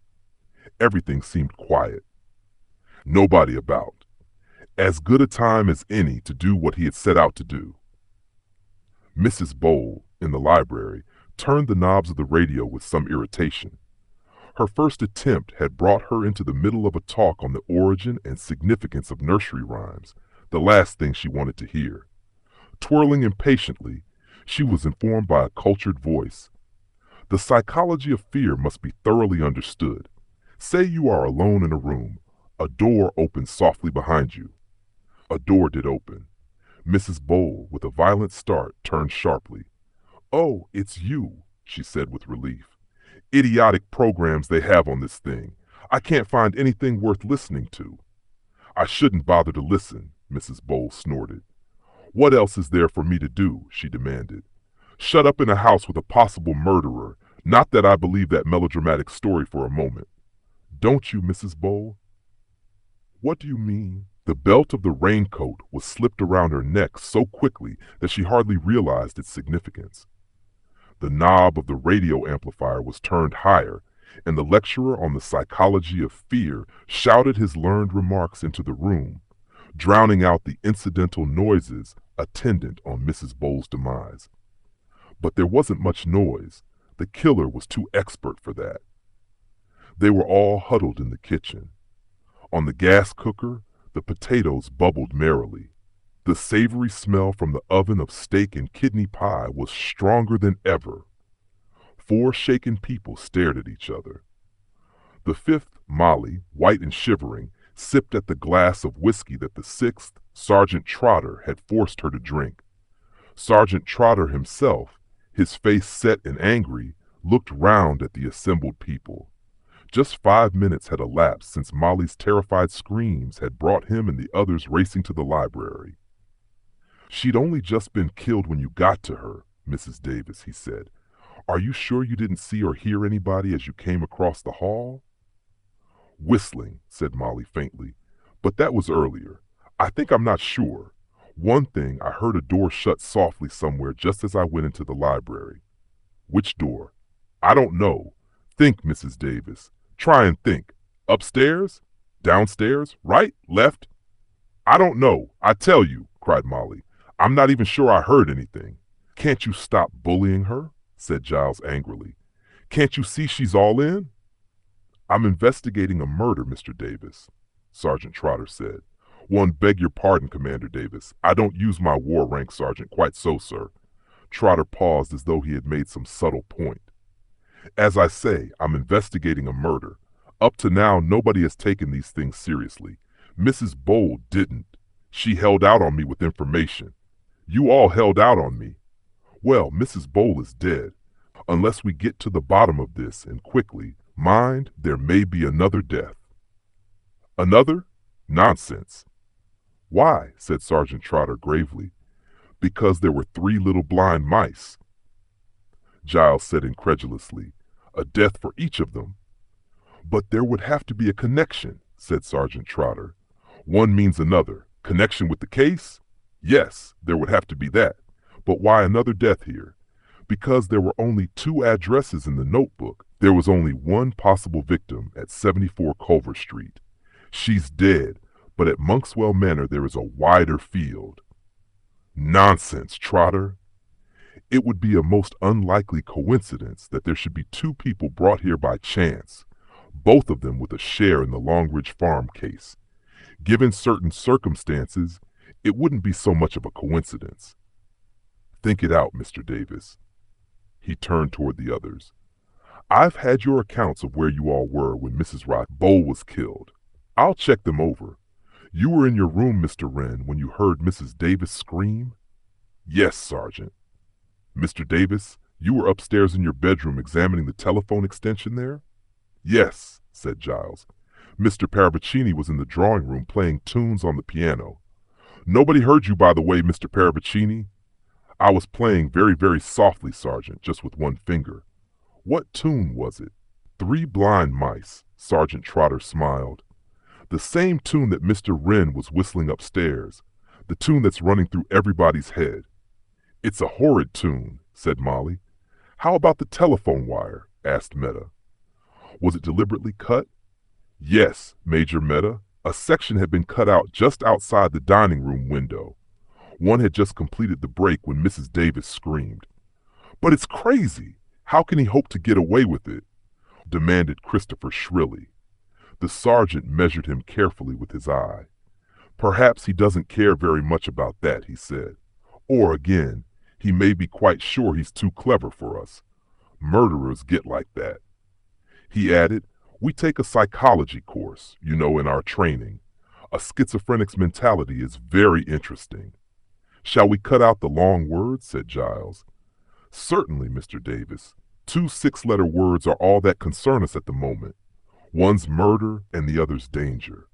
Everything seemed quiet. Nobody about. As good a time as any to do what he had set out to do. Mrs. Bowl, in the library, turned the knobs of the radio with some irritation. Her first attempt had brought her into the middle of a talk on the origin and significance of nursery rhymes, the last thing she wanted to hear. Twirling impatiently, she was informed by a cultured voice. The psychology of fear must be thoroughly understood. Say you are alone in a room. A door opens softly behind you. A door did open. Mrs. Bowl, with a violent start, turned sharply. "Oh, it's you," she said with relief. "Idiotic programs they have on this thing. I can't find anything worth listening to." "I shouldn't bother to listen," Mrs. Bowl snorted. "What else is there for me to do?" she demanded. "Shut up in a house with a possible murderer. Not that I believe that melodramatic story for a moment." "Don't you, Mrs. Bowl?" "What do you mean?" The belt of the raincoat was slipped around her neck so quickly that she hardly realized its significance. The knob of the radio amplifier was turned higher, and the lecturer on the psychology of fear shouted his learned remarks into the room, drowning out the incidental noises attendant on Mrs. Bowl's demise. But there wasn't much noise. The killer was too expert for that. They were all huddled in the kitchen. On the gas cooker, the potatoes bubbled merrily. The savory smell from the oven of steak and kidney pie was stronger than ever. 4 shaken people stared at each other. The 5th, Molly, white and shivering, sipped at the glass of whiskey that the 6th, Sergeant Trotter, had forced her to drink. Sergeant Trotter himself, his face set and angry, looked round at the assembled people. Just 5 minutes had elapsed since Molly's terrified screams had brought him and the others racing to the library. "She'd only just been killed when you got to her, Mrs. Davis," he said. "Are you sure you didn't see or hear anybody as you came across the hall?" "Whistling," said Molly faintly. "But that was earlier. I think I'm not sure. One thing, I heard a door shut softly somewhere just as I went into the library." "Which door?" "I don't know. Think, Mrs. Davis. Try and think. Upstairs? Downstairs? Right? Left?" "I don't know. I tell you," cried Molly. "I'm not even sure I heard anything." "Can't you stop bullying her?" said Giles angrily. "Can't you see she's all in?" "I'm investigating a murder, Mr. Davis," Sergeant Trotter said. "One, beg your pardon, Commander Davis. I don't use my war rank, Sergeant. Quite so, sir." Trotter paused as though he had made some subtle point. "As I say, I'm investigating a murder. Up to now, nobody has taken these things seriously. Mrs. Bowl didn't. She held out on me with information. You all held out on me. Well, Mrs. Bowl is dead. Unless we get to the bottom of this, and quickly, mind, there may be another death." "Another? Nonsense." "Why?" said Sergeant Trotter gravely. "Because there were 3 little blind mice." Giles said incredulously, "A death for each of them." "But there would have to be a connection," said Sergeant Trotter. "One means another. Connection with the case? Yes, there would have to be that. But why another death here? Because there were only 2 addresses in the notebook. There was only one possible victim at 74 Culver Street. She's dead, but at Monkswell Manor there is a wider field." "Nonsense, Trotter." "It would be a most unlikely coincidence that there should be 2 people brought here by chance, both of them with a share in the Longridge Farm case. Given certain circumstances, it wouldn't be so much of a coincidence. Think it out, Mr. Davis. He turned toward the others. I've had your accounts of where you all were when Mrs. Bowl was killed. I'll check them over. You were in your room, Mr. Wren, when you heard Mrs. Davis scream? Yes, Sergeant. Mr. Davis, you were upstairs in your bedroom examining the telephone extension there? Yes, said Giles. Mr. Parabicini was in the drawing room playing tunes on the piano. Nobody heard you, by the way, Mr. Parabicini. I was playing very, very softly, Sergeant, just with one finger. What tune was it? Three Blind Mice, Sergeant Trotter smiled. The same tune that Mr. Wren was whistling upstairs, the tune that's running through everybody's head. It's a horrid tune, said Molly. How about the telephone wire? Asked Meta. Was it deliberately cut? Yes, Major Meta. A section had been cut out just outside the dining room window. One had just completed the break when Mrs. Davis screamed. But it's crazy. How can he hope to get away with it? Demanded Christopher shrilly. The sergeant measured him carefully with his eye. Perhaps he doesn't care very much about that, he said. Or again, he may be quite sure he's too clever for us. Murderers get like that. He added, we take a psychology course, in our training. A schizophrenic's mentality is very interesting. Shall we cut out the long words? Said Giles. Certainly, Mr. Davis. 2 6-letter words are all that concern us at the moment. One's murder and the other's danger.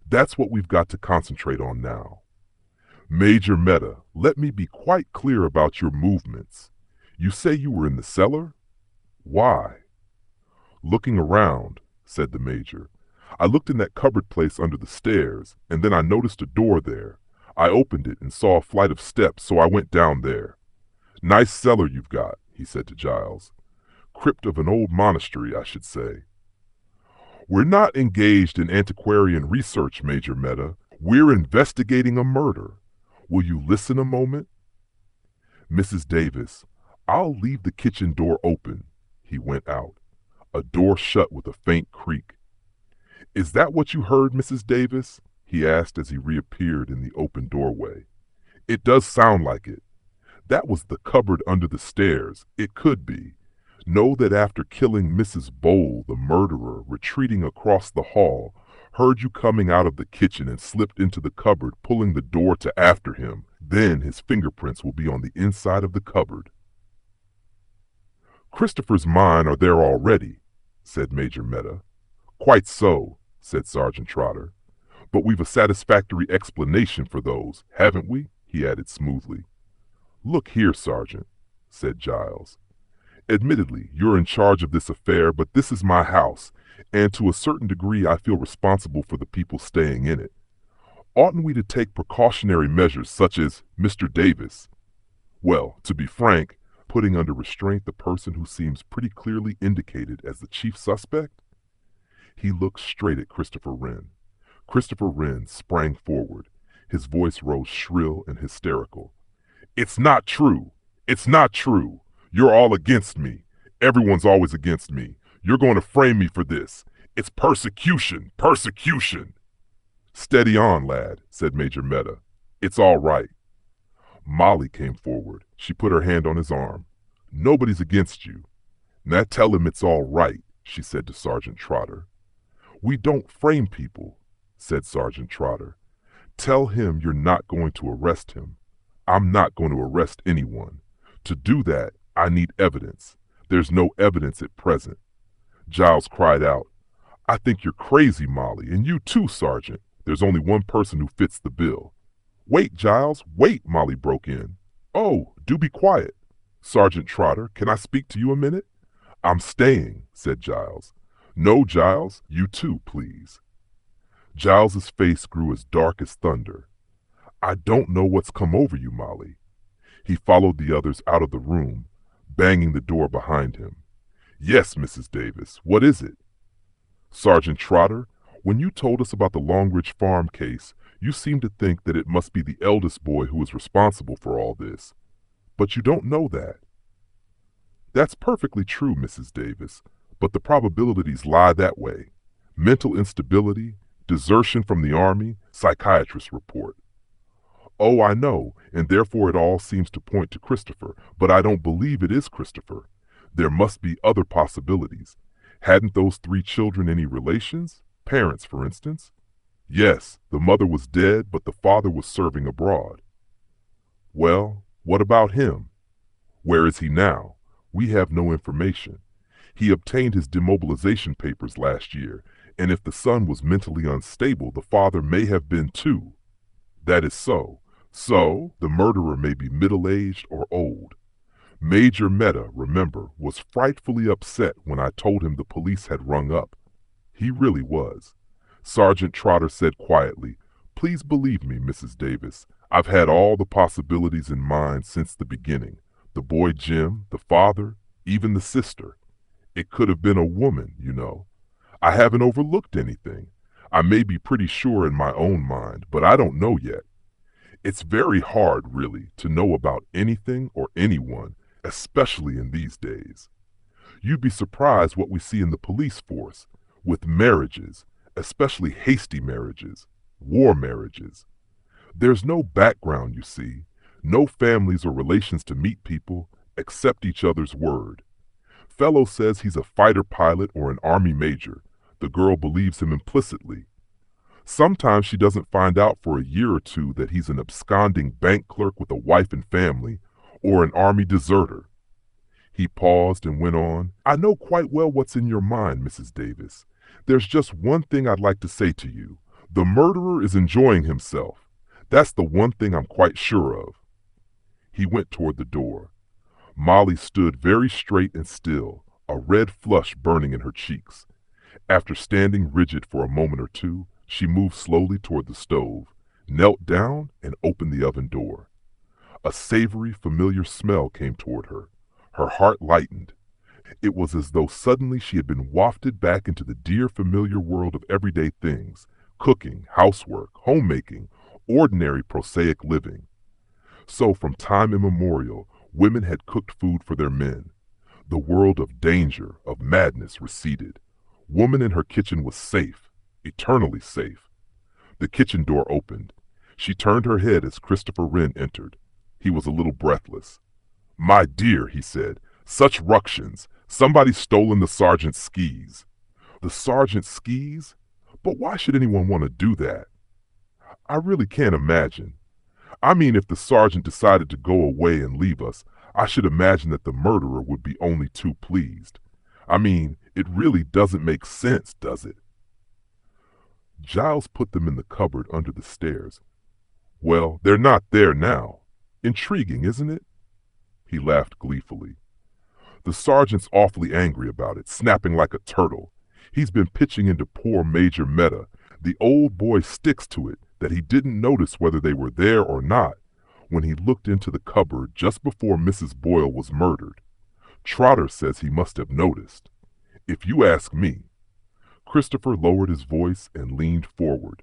That's what we've got to concentrate on now. Major Meta, let me be quite clear about your movements. You say you were in the cellar? Why? Looking around, said the Major. I looked in that cupboard place under the stairs, and then I noticed a door there. I opened it and saw a flight of steps, so I went down there. Nice cellar you've got, he said to Giles. Crypt of an old monastery, I should say. We're not engaged in antiquarian research, Major Meta. We're investigating a murder. Will you listen a moment? Mrs. Davis, I'll leave the kitchen door open. He went out. A door shut with a faint creak. Is that what you heard, Mrs. Davis? He asked as he reappeared in the open doorway. It does sound like it. That was the cupboard under the stairs. It could be. Know that after killing Mrs. Bowl, the murderer, retreating across the hall, heard you coming out of the kitchen and slipped into the cupboard, pulling the door to after him. Then his fingerprints will be on the inside of the cupboard. Christopher's mine are there already, said Major Meta. Quite so, said Sergeant Trotter. But we've a satisfactory explanation for those, haven't we? He added smoothly. Look here, Sergeant, said Giles. Admittedly, you're in charge of this affair, but this is my house, and to a certain degree I feel responsible for the people staying in it. Oughtn't we to take precautionary measures such as Mr. Davis? Well, to be frank, putting under restraint the person who seems pretty clearly indicated as the chief suspect? He looked straight at Christopher Wren. Christopher Wren sprang forward. His voice rose shrill and hysterical. It's not true! It's not true! You're all against me. Everyone's always against me. You're going to frame me for this. It's persecution! Persecution! Steady on, lad, said Major Meta. It's all right. Molly came forward. She put her hand on his arm. Nobody's against you. Now tell him it's all right, she said to Sergeant Trotter. We don't frame people, said Sergeant Trotter. Tell him you're not going to arrest him. I'm not going to arrest anyone. To do that, I need evidence. There's no evidence at present. Giles cried out, I think you're crazy, Molly, and you too, Sergeant. There's only one person who fits the bill. Wait, Giles, wait, Molly broke in. Oh, do be quiet. Sergeant Trotter, can I speak to you a minute? I'm staying, said Giles. No, Giles, you too, please. Giles's face grew as dark as thunder. I don't know what's come over you, Molly. He followed the others out of the room, banging the door behind him. Yes, Mrs. Davis, what is it? Sergeant Trotter, when you told us about the Longridge Farm case, you seemed to think that it must be the eldest boy who is responsible for all this. But you don't know that. That's perfectly true, Mrs. Davis, but the probabilities lie that way. Mental instability, Desertion from the army, psychiatrist report. Oh, I know, and therefore it all seems to point to Christopher, but I don't believe it is Christopher. There must be other possibilities. Hadn't those three children any relations? Parents, for instance? Yes, the mother was dead, but the father was serving abroad. Well, what about him? Where is he now? We have no information. He obtained his demobilization papers last year, and if the son was mentally unstable, the father may have been too. That is so. So, the murderer may be middle-aged or old. Major Mehta, remember, was frightfully upset when I told him the police had rung up. He really was. Sergeant Trotter said quietly, "Please believe me, Mrs. Davis. I've had all the possibilities in mind since the beginning. The boy Jim, the father, even the sister. It could have been a woman, you know. I haven't overlooked anything. I may be pretty sure in my own mind, but I don't know yet. It's very hard, really, to know about anything or anyone, especially in these days. You'd be surprised what we see in the police force, with marriages, especially hasty marriages, war marriages. There's no background, you see, no families or relations to meet people, except each other's word. Fellow says he's a fighter pilot or an army major. The girl believes him implicitly. Sometimes she doesn't find out for a year or two that he's an absconding bank clerk with a wife and family, or an army deserter." He paused and went on, "I know quite well what's in your mind, Mrs. Davis. There's just one thing I'd like to say to you. The murderer is enjoying himself. That's the one thing I'm quite sure of." He went toward the door. Molly stood very straight and still, a red flush burning in her cheeks. After standing rigid for a moment or two, she moved slowly toward the stove, knelt down, and opened the oven door. A savory, familiar smell came toward her. Her heart lightened. It was as though suddenly she had been wafted back into the dear familiar world of everyday things, cooking, housework, homemaking, ordinary prosaic living. So from time immemorial, women had cooked food for their men. The world of danger, of madness receded. Woman in her kitchen was safe, eternally safe. The kitchen door opened. She turned her head as Christopher Wren entered. He was a little breathless. "My dear," he said, "such ructions. Somebody's stolen the sergeant's skis." "The sergeant's skis? But why should anyone want to do that?" "I really can't imagine. I mean, if the sergeant decided to go away and leave us, I should imagine that the murderer would be only too pleased. I mean, it really doesn't make sense, does it?" Giles put them in the cupboard under the stairs. "Well, they're not there now. Intriguing, isn't it?" He laughed gleefully. "The sergeant's awfully angry about it, snapping like a turtle. He's been pitching into poor Major Mehta. The old boy sticks to it that he didn't notice whether they were there or not when he looked into the cupboard just before Mrs. Boyle was murdered. Trotter says he must have noticed. If you ask me." Christopher lowered his voice and leaned forward.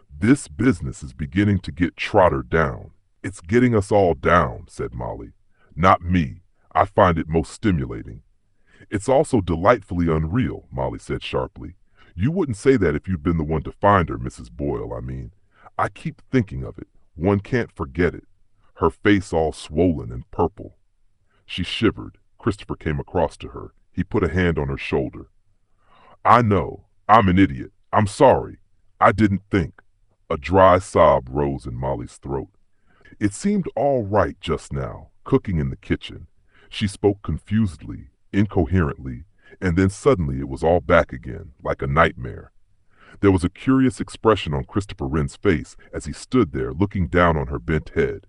"This business is beginning to get Trotter down. It's getting us all down," said Molly. "Not me. I find it most stimulating." "It's also delightfully unreal," Molly said sharply. "You wouldn't say that if you'd been the one to find her, Mrs. Boyle, I mean. I keep thinking of it. One can't forget it. Her face all swollen and purple." She shivered. Christopher came across to her. He put a hand on her shoulder. "I know. I'm an idiot. I'm sorry. I didn't think." A dry sob rose in Molly's throat. "It seemed all right just now, cooking in the kitchen." She spoke confusedly, incoherently, and then suddenly it was all back again, like a nightmare. There was a curious expression on Christopher Wren's face as he stood there looking down on her bent head.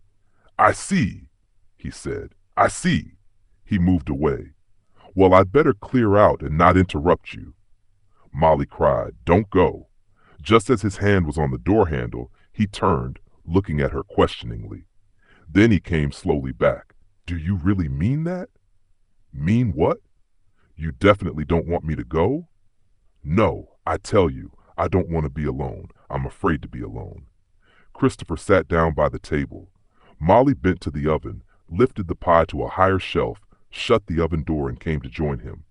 "I see," he said. "I see." He moved away. "Well, I'd better clear out and not interrupt you." Molly cried, "Don't go." Just as his hand was on the door handle, he turned, looking at her questioningly. Then he came slowly back. "Do you really mean that?" "Mean what?" "You definitely don't want me to go?" "No, I tell you, I don't want to be alone. I'm afraid to be alone." Christopher sat down by the table. Molly bent to the oven, lifted the pie to a higher shelf, shut the oven door, and came to join him.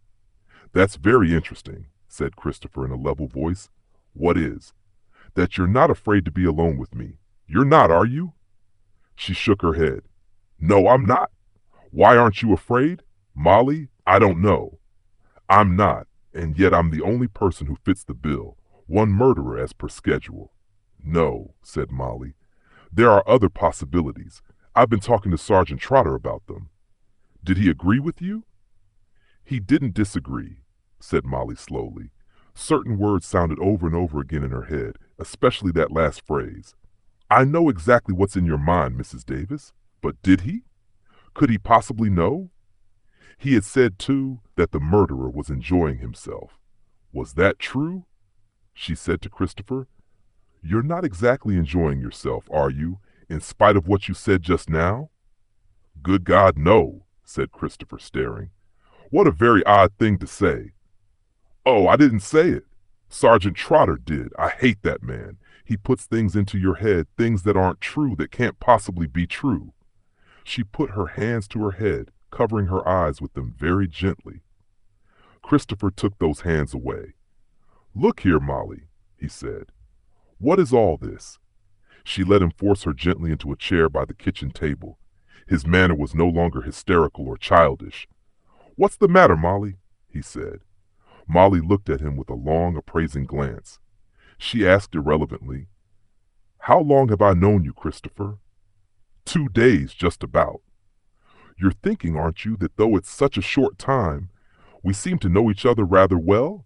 "That's very interesting," said Christopher in a level voice. What is? That you're not afraid to be alone with me. You're not, are you? She shook her head. No, I'm not. Why aren't you afraid? Molly, I don't know. I'm not, and yet I'm the only person who fits the bill. One murderer as per schedule. No, said Molly. There are other possibilities. I've been talking to Sergeant Trotter about them. Did he agree with you? He didn't disagree, said Molly slowly. Certain words sounded over and over again in her head, especially that last phrase. I know exactly what's in your mind, Mrs. Davis, but did he? Could he possibly know? He had said, too, that the murderer was enjoying himself. Was that true? She said to Christopher. You're not exactly enjoying yourself, are you, in spite of what you said just now? Good God, no, said Christopher, staring. What a very odd thing to say. Oh, I didn't say it. Sergeant Trotter did. I hate that man. He puts things into your head, things that aren't true, that can't possibly be true. She put her hands to her head, covering her eyes with them very gently. Christopher took those hands away. Look here, Molly, he said. What is all this? She let him force her gently into a chair by the kitchen table. His manner was no longer hysterical or childish. What's the matter, Molly? He said. Molly looked at him with a long, appraising glance. She asked irrelevantly, How long have I known you, Christopher? 2 days, just about. You're thinking, aren't you, that though it's such a short time, we seem to know each other rather well?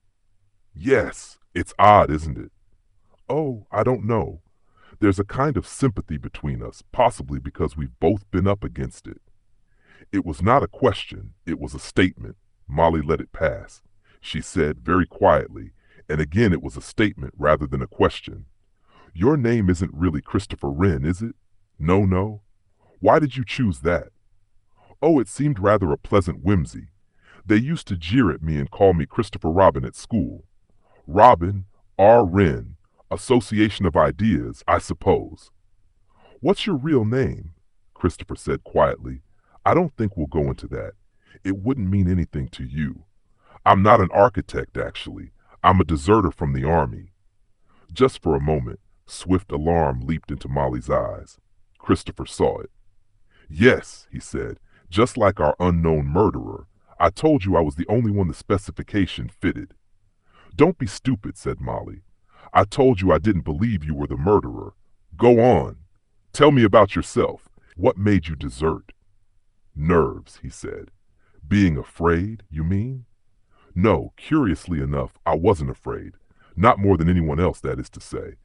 Yes, it's odd, isn't it? Oh, I don't know. There's a kind of sympathy between us, possibly because we've both been up against it. It was not a question, it was a statement. Molly let it pass. She said very quietly, and again it was a statement rather than a question. Your name isn't really Christopher Wren, is it? No, no. Why did you choose that? Oh, it seemed rather a pleasant whimsy. They used to jeer at me and call me Christopher Robin at school. Robin, R. Wren, association of ideas, I suppose. What's your real name? Christopher said quietly. I don't think we'll go into that. It wouldn't mean anything to you. I'm not an architect, actually. I'm a deserter from the army. Just for a moment, swift alarm leaped into Molly's eyes. Christopher saw it. Yes, he said, just like our unknown murderer. I told you I was the only one the specification fitted. Don't be stupid, said Molly. I told you I didn't believe you were the murderer. Go on. Tell me about yourself. What made you desert? Nerves, he said. Being afraid, you mean? No, curiously enough, I wasn't afraid. Not more than anyone else, that is to say.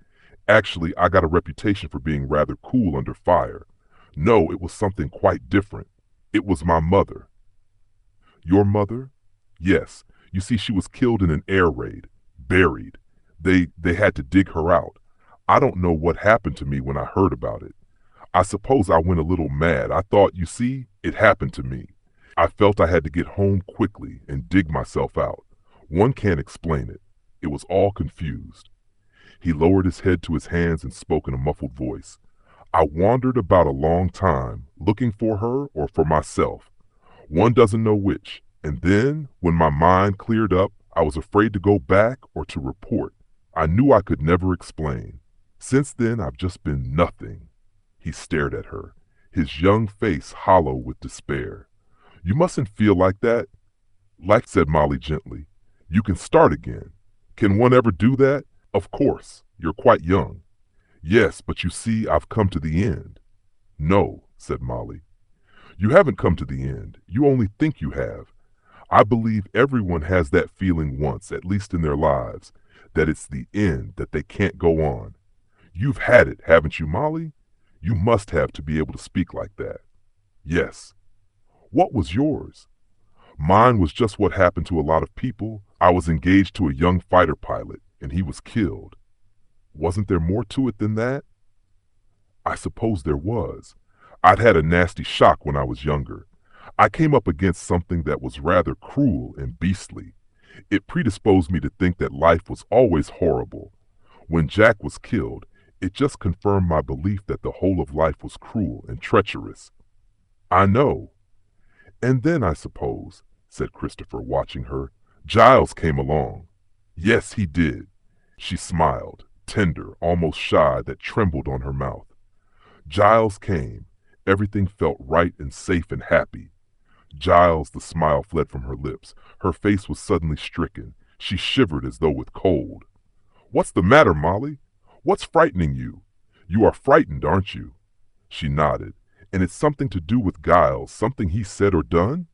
Actually, I got a reputation for being rather cool under fire. No, it was something quite different. It was my mother. Your mother? Yes. You see, she was killed in an air raid. Buried. They had to dig her out. I don't know what happened to me when I heard about it. I suppose I went a little mad. I thought, you see, it happened to me. I felt I had to get home quickly and dig myself out. One can't explain it. It was all confused. He lowered his head to his hands and spoke in a muffled voice. I wandered about a long time, looking for her or for myself. One doesn't know which. And then, when my mind cleared up, I was afraid to go back or to report. I knew I could never explain. Since then, I've just been nothing. He stared at her, his young face hollow with despair. You mustn't feel like that. Like, said Molly gently. You can start again. Can one ever do that? Of course. You're quite young. Yes, but you see, I've come to the end. No, said Molly. You haven't come to the end. You only think you have. I believe everyone has that feeling once, at least in their lives, that it's the end, that they can't go on. You've had it, haven't you, Molly? You must have to be able to speak like that. Yes. What was yours? Mine was just what happened to a lot of people. I was engaged to a young fighter pilot, and he was killed. Wasn't there more to it than that? I suppose there was. I'd had a nasty shock when I was younger. I came up against something that was rather cruel and beastly. It predisposed me to think that life was always horrible. When Jack was killed, it just confirmed my belief that the whole of life was cruel and treacherous. I know. And then, I suppose, said Christopher, watching her, Giles came along. Yes, he did. She smiled, tender, almost shy, that trembled on her mouth. Giles came. Everything felt right and safe and happy. Giles, the smile fled from her lips. Her face was suddenly stricken. She shivered as though with cold. What's the matter, Molly? What's frightening you? You are frightened, aren't you? She nodded. And it's something to do with Giles, something he said or done?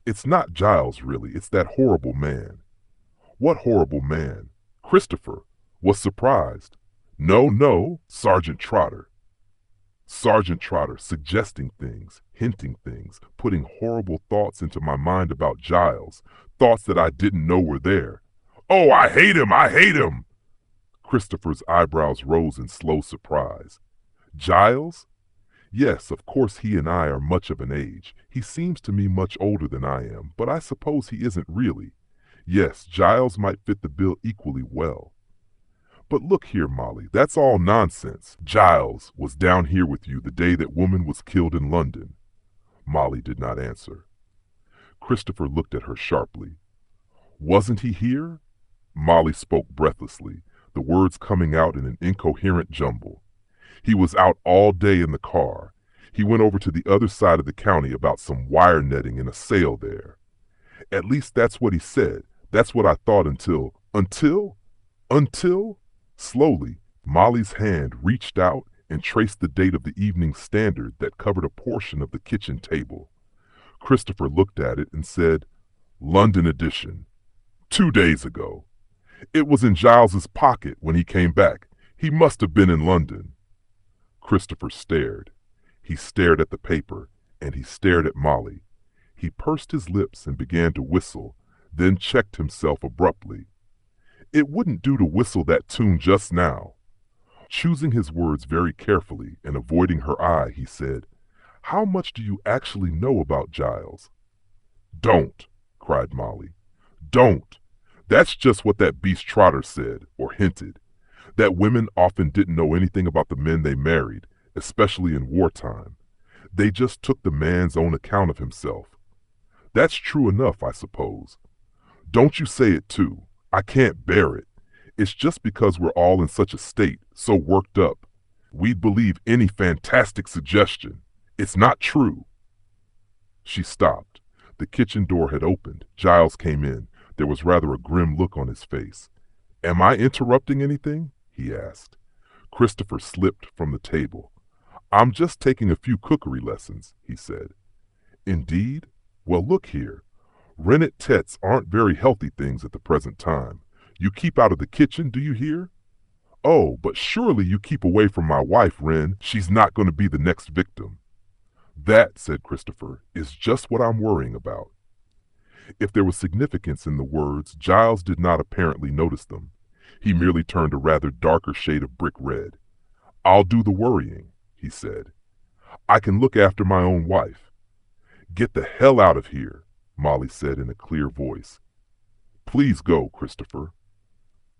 It's not Giles, really. It's that horrible man. What horrible man? Christopher was surprised. No, no, Sergeant Trotter. Sergeant Trotter, suggesting things, hinting things, putting horrible thoughts into my mind about Giles, thoughts that I didn't know were there. Oh, I hate him! I hate him! Christopher's eyebrows rose in slow surprise. Giles? Yes, of course he and I are much of an age. He seems to me much older than I am, but I suppose he isn't really. Yes, Giles might fit the bill equally well. But look here, Molly, that's all nonsense. Giles was down here with you the day that woman was killed in London. Molly did not answer. Christopher looked at her sharply. Wasn't he here? Molly spoke breathlessly, the words coming out in an incoherent jumble. He was out all day in the car. He went over to the other side of the county about some wire netting in a sale there. At least that's what he said. That's what I thought until... Until? Slowly, Molly's hand reached out and traced the date of the Evening Standard that covered a portion of the kitchen table. Christopher looked at it and said, London edition. 2 days ago. It was in Giles's pocket when he came back. He must have been in London. Christopher stared. He stared at the paper, and he stared at Molly. He pursed his lips and began to whistle, then checked himself abruptly. It wouldn't do to whistle that tune just now. Choosing his words very carefully and avoiding her eye, he said, How much do you actually know about Giles? Don't, cried Molly. Don't. That's just what that beast Trotter said, or hinted. That women often didn't know anything about the men they married, especially in wartime. They just took the man's own account of himself. That's true enough, I suppose. Don't you say it too. I can't bear it. It's just because we're all in such a state, so worked up. We'd believe any fantastic suggestion. It's not true. She stopped. The kitchen door had opened. Giles came in. There was rather a grim look on his face. Am I interrupting anything? He asked. Christopher slipped from the table. I'm just taking a few cookery lessons, he said. Indeed? Well, look here. Rennet tetes aren't very healthy things at the present time. You keep out of the kitchen, do you hear? Oh, but surely you keep away from my wife, Wren. She's not going to be the next victim. That, said Christopher, is just what I'm worrying about. If there was significance in the words, Giles did not apparently notice them. He merely turned a rather darker shade of brick red. I'll do the worrying, he said. I can look after my own wife. Get the hell out of here, Molly said in a clear voice. Please go, Christopher.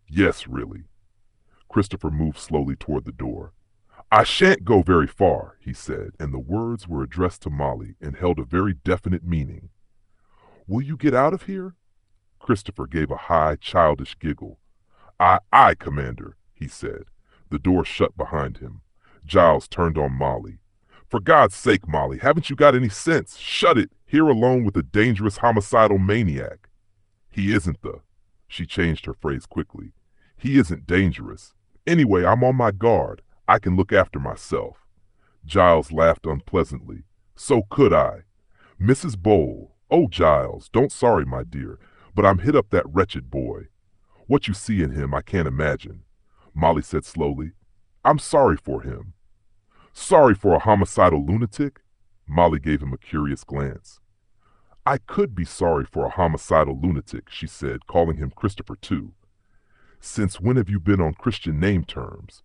Yes, really. Christopher moved slowly toward the door. I shan't go very far, he said, and the words were addressed to Molly and held a very definite meaning. Will you get out of here? Christopher gave a high, childish giggle. Aye, Commander, he said. The door shut behind him. Giles turned on Molly. For God's sake, Molly, haven't you got any sense? Shut it, here alone with a dangerous homicidal maniac. He isn't she changed her phrase quickly. He isn't dangerous. Anyway, I'm on my guard. I can look after myself. Giles laughed unpleasantly. So could I. Mrs. Bowl. Oh, Giles, don't sorry, my dear, but I'm hit up that wretched boy. What you see in him I can't imagine. Molly said slowly, I'm sorry for him. Sorry for a homicidal lunatic? Molly gave him a curious glance. I could be sorry for a homicidal lunatic, she said, calling him Christopher too. Since when have you been on Christian name terms?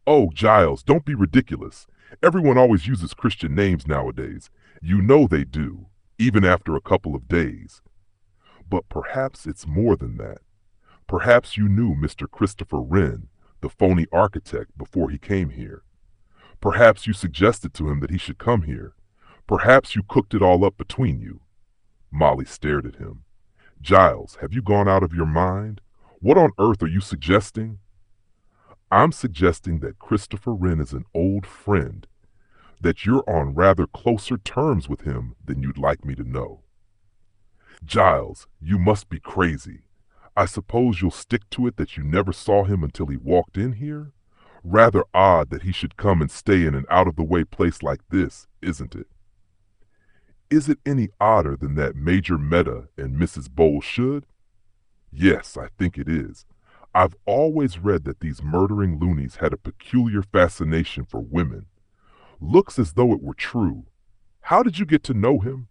Oh, Giles, don't be ridiculous. Everyone always uses Christian names nowadays. You know they do, even after a couple of days. But perhaps it's more than that. Perhaps you knew Mr. Christopher Wren, the phony architect, before he came here. Perhaps you suggested to him that he should come here. Perhaps you cooked it all up between you. Molly stared at him. Giles, have you gone out of your mind? What on earth are you suggesting? I'm suggesting that Christopher Wren is an old friend, that you're on rather closer terms with him than you'd like me to know. Giles, you must be crazy. I suppose you'll stick to it that you never saw him until he walked in here? Rather odd that he should come and stay in an out-of-the-way place like this, isn't it? Is it any odder than that Major Meta and Mrs. Bowles should? Yes, I think it is. I've always read that these murdering loonies had a peculiar fascination for women. Looks as though it were true. How did you get to know him?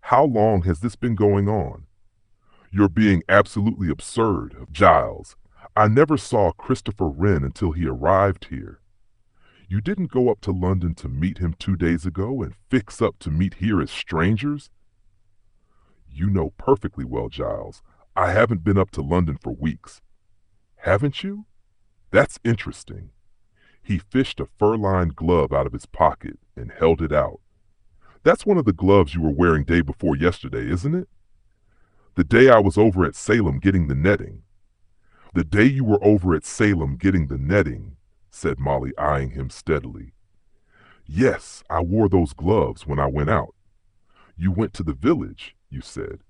How long has this been going on? You're being absolutely absurd, Giles. I never saw Christopher Wren until he arrived here. You didn't go up to London to meet him 2 days ago and fix up to meet here as strangers? You know perfectly well, Giles. I haven't been up to London for weeks. Haven't you? That's interesting. He fished a fur-lined glove out of his pocket and held it out. That's one of the gloves you were wearing day before yesterday, isn't it? The day I was over at Salem getting the netting. The day you were over at Salem getting the netting, said Molly, eyeing him steadily. Yes, I wore those gloves when I went out. You went to the village, you said.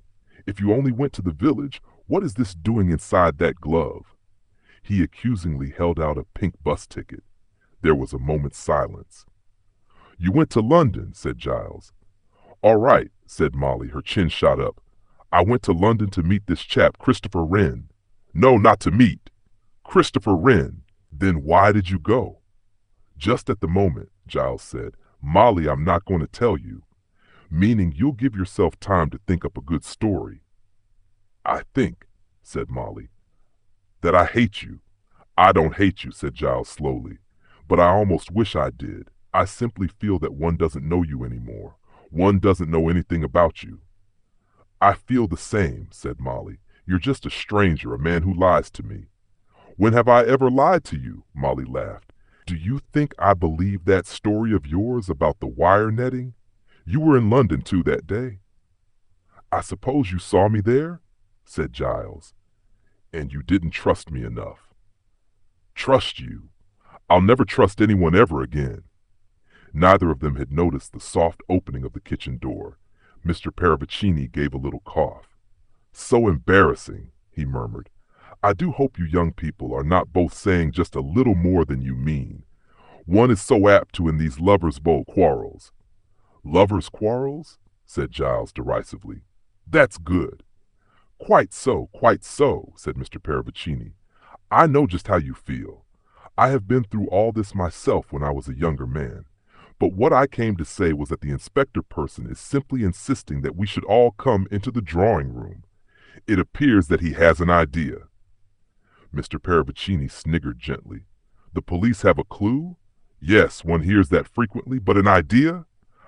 If you only went to the village, what is this doing inside that glove? He accusingly held out a pink bus ticket. There was a moment's silence. You went to London, said Giles. All right, said Molly, her chin shot up. I went to London to meet this chap, Christopher Wren. No, not to meet. Christopher Wren. Then why did you go? Just at the moment, Giles said. Molly, I'm not going to tell you. Meaning you'll give yourself time to think up a good story. I think, said Molly, that I hate you. I don't hate you, said Giles slowly. But I almost wish I did. I simply feel that one doesn't know you anymore. One doesn't know anything about you. I feel the same, said Molly. You're just a stranger, a man who lies to me. When have I ever lied to you? Molly laughed. Do you think I believe that story of yours about the wire netting? You were in London too that day. I suppose you saw me there, said Giles. And you didn't trust me enough. Trust you? I'll never trust anyone ever again. Neither of them had noticed the soft opening of the kitchen door. Mr. Paravicini gave a little cough. So embarrassing, he murmured. I do hope you young people are not both saying just a little more than you mean. One is so apt to in these lovers' bowl quarrels. Lovers' quarrels? Said Giles derisively. That's good. Quite so, said Mr. Paravicini. I know just how you feel. I have been through all this myself when I was a younger man. But what I came to say was that the inspector person is simply insisting that we should all come into the drawing room. It appears that he has an idea. Mr. Paravicini sniggered gently. The police have a clue? Yes, one hears that frequently, but an idea?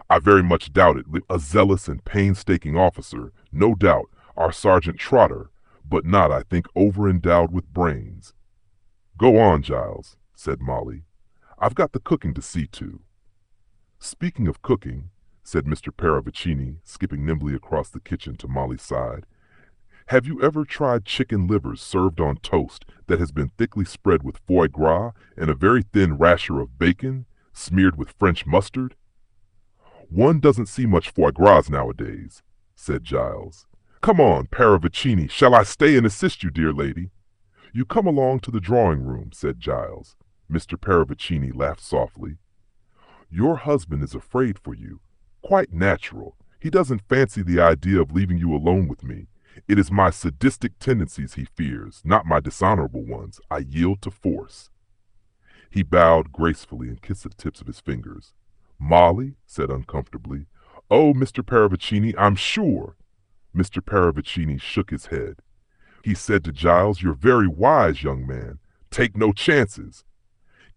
I very much doubt it. A zealous and painstaking officer, no doubt, our Sergeant Trotter, but not, I think, over-endowed with brains. Go on, Giles, said Molly. I've got the cooking to see to. Speaking of cooking, said Mr. Paravicini, skipping nimbly across the kitchen to Molly's side, have you ever tried chicken livers served on toast that has been thickly spread with foie gras and a very thin rasher of bacon, smeared with French mustard? One doesn't see much foie gras nowadays, said Giles. Come on, Paravicini, shall I stay and assist you, dear lady? You come along to the drawing room, said Giles. Mr. Paravicini laughed softly. Your husband is afraid for you. Quite natural. He doesn't fancy the idea of leaving you alone with me. It is my sadistic tendencies he fears, not my dishonorable ones. I yield to force. He bowed gracefully and kissed the tips of his fingers. Molly said uncomfortably, Oh, Mr. Paravicini, I'm sure. Mr. Paravicini shook his head. He said to Giles, You're very wise, young man. Take no chances.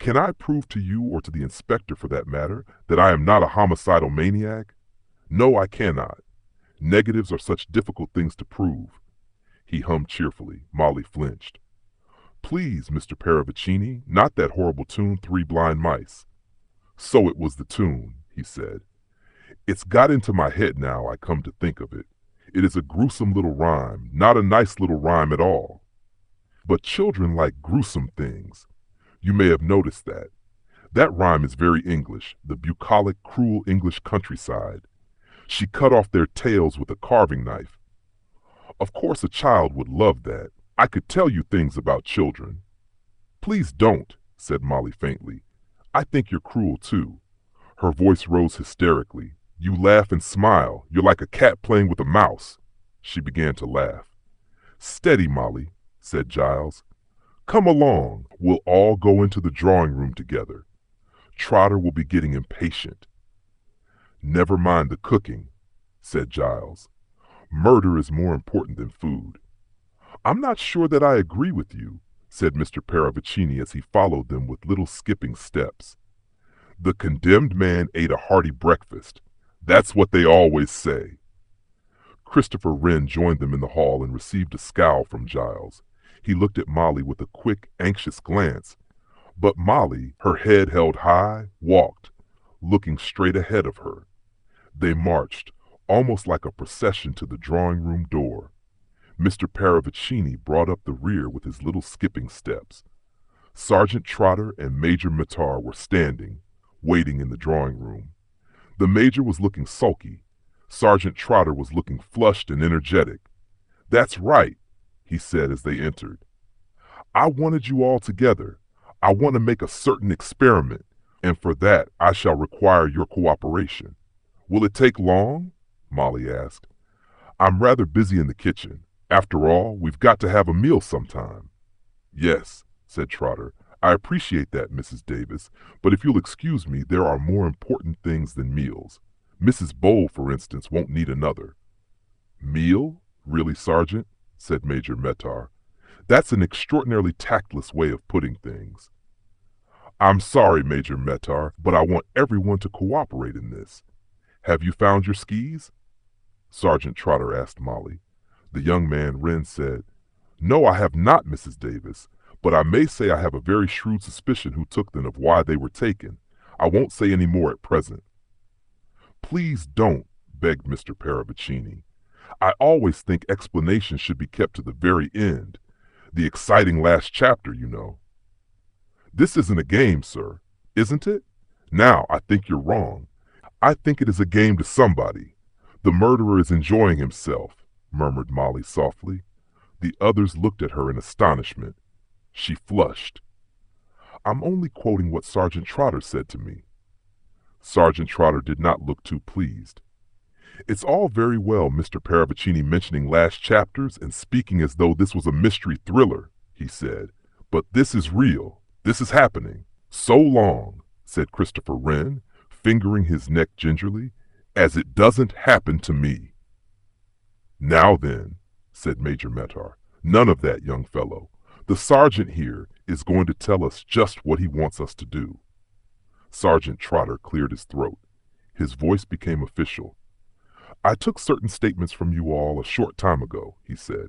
Can I prove to you, or to the inspector for that matter, that I am not a homicidal maniac? No, I cannot. Negatives are such difficult things to prove. He hummed cheerfully. Molly flinched. Please, Mr. Paravicini, not that horrible tune, Three Blind Mice. So it was the tune, he said. It's got into my head now, I come to think of it. It is a gruesome little rhyme, not a nice little rhyme at all. But children like gruesome things. You may have noticed that. That rhyme is very English, the bucolic, cruel English countryside. She cut off their tails with a carving knife. Of course a child would love that. I could tell you things about children. Please don't, said Molly faintly. I think you're cruel too. Her voice rose hysterically. You laugh and smile. You're like a cat playing with a mouse. She began to laugh. Steady, Molly, said Giles. Come along. We'll all go into the drawing room together. Trotter will be getting impatient. Never mind the cooking, said Giles. Murder is more important than food. I'm not sure that I agree with you, said Mr. Paravicini as he followed them with little skipping steps. The condemned man ate a hearty breakfast. That's what they always say. Christopher Wren joined them in the hall and received a scowl from Giles. He looked at Molly with a quick, anxious glance, but Molly, her head held high, walked, looking straight ahead of her. They marched, almost like a procession, to the drawing-room door. Mr. Paravicini brought up the rear with his little skipping steps. Sergeant Trotter and Major Mittar were standing, waiting in the drawing-room. The Major was looking sulky. Sergeant Trotter was looking flushed and energetic. That's right, he said as they entered. I wanted you all together. I want to make a certain experiment, and for that I shall require your cooperation. Will it take long? Molly asked. I'm rather busy in the kitchen. After all, we've got to have a meal sometime. Yes, said Trotter. I appreciate that, Mrs. Davis, but if you'll excuse me, there are more important things than meals. Mrs. Bowl, for instance, won't need another. Meal? Really, Sergeant? Said Major Mittar. That's an extraordinarily tactless way of putting things. I'm sorry, Major Mittar, but I want everyone to cooperate in this. Have you found your skis? Sergeant Trotter asked Molly. The young man, Wren, said, No, I have not, Mrs. Davis, but I may say I have a very shrewd suspicion who took them of why they were taken. I won't say any more at present. Please don't, begged Mr. Paravicini. I always think explanations should be kept to the very end. The exciting last chapter, you know. This isn't a game, sir, isn't it? Now, I think you're wrong. I think it is a game to somebody. The murderer is enjoying himself, murmured Molly softly. The others looked at her in astonishment. She flushed. I'm only quoting what Sergeant Trotter said to me. Sergeant Trotter did not look too pleased. It's all very well Mr. Paravicini mentioning last chapters and speaking as though this was a mystery thriller, he said. But this is real. This is happening. So long, said Christopher Wren, fingering his neck gingerly, as it doesn't happen to me. Now then, said Major Mittar, none of that, young fellow. The sergeant here is going to tell us just what he wants us to do. Sergeant Trotter cleared his throat. His voice became official. I took certain statements from you all a short time ago, he said.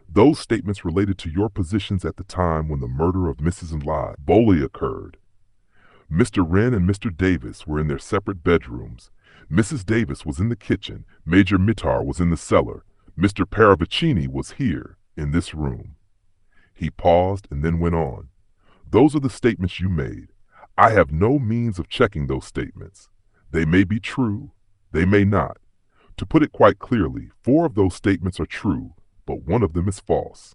Those statements related to your positions at the time when the murder of Mrs. Bowley occurred. Mr. Wren and Mr. Davis were in their separate bedrooms. Mrs. Davis was in the kitchen. Major Mittar was in the cellar. Mr. Paravicini was here, in this room. He paused and then went on. Those are the statements you made. I have no means of checking those statements. They may be true. They may not. To put it quite clearly, 4 of those statements are true, but 1 of them is false.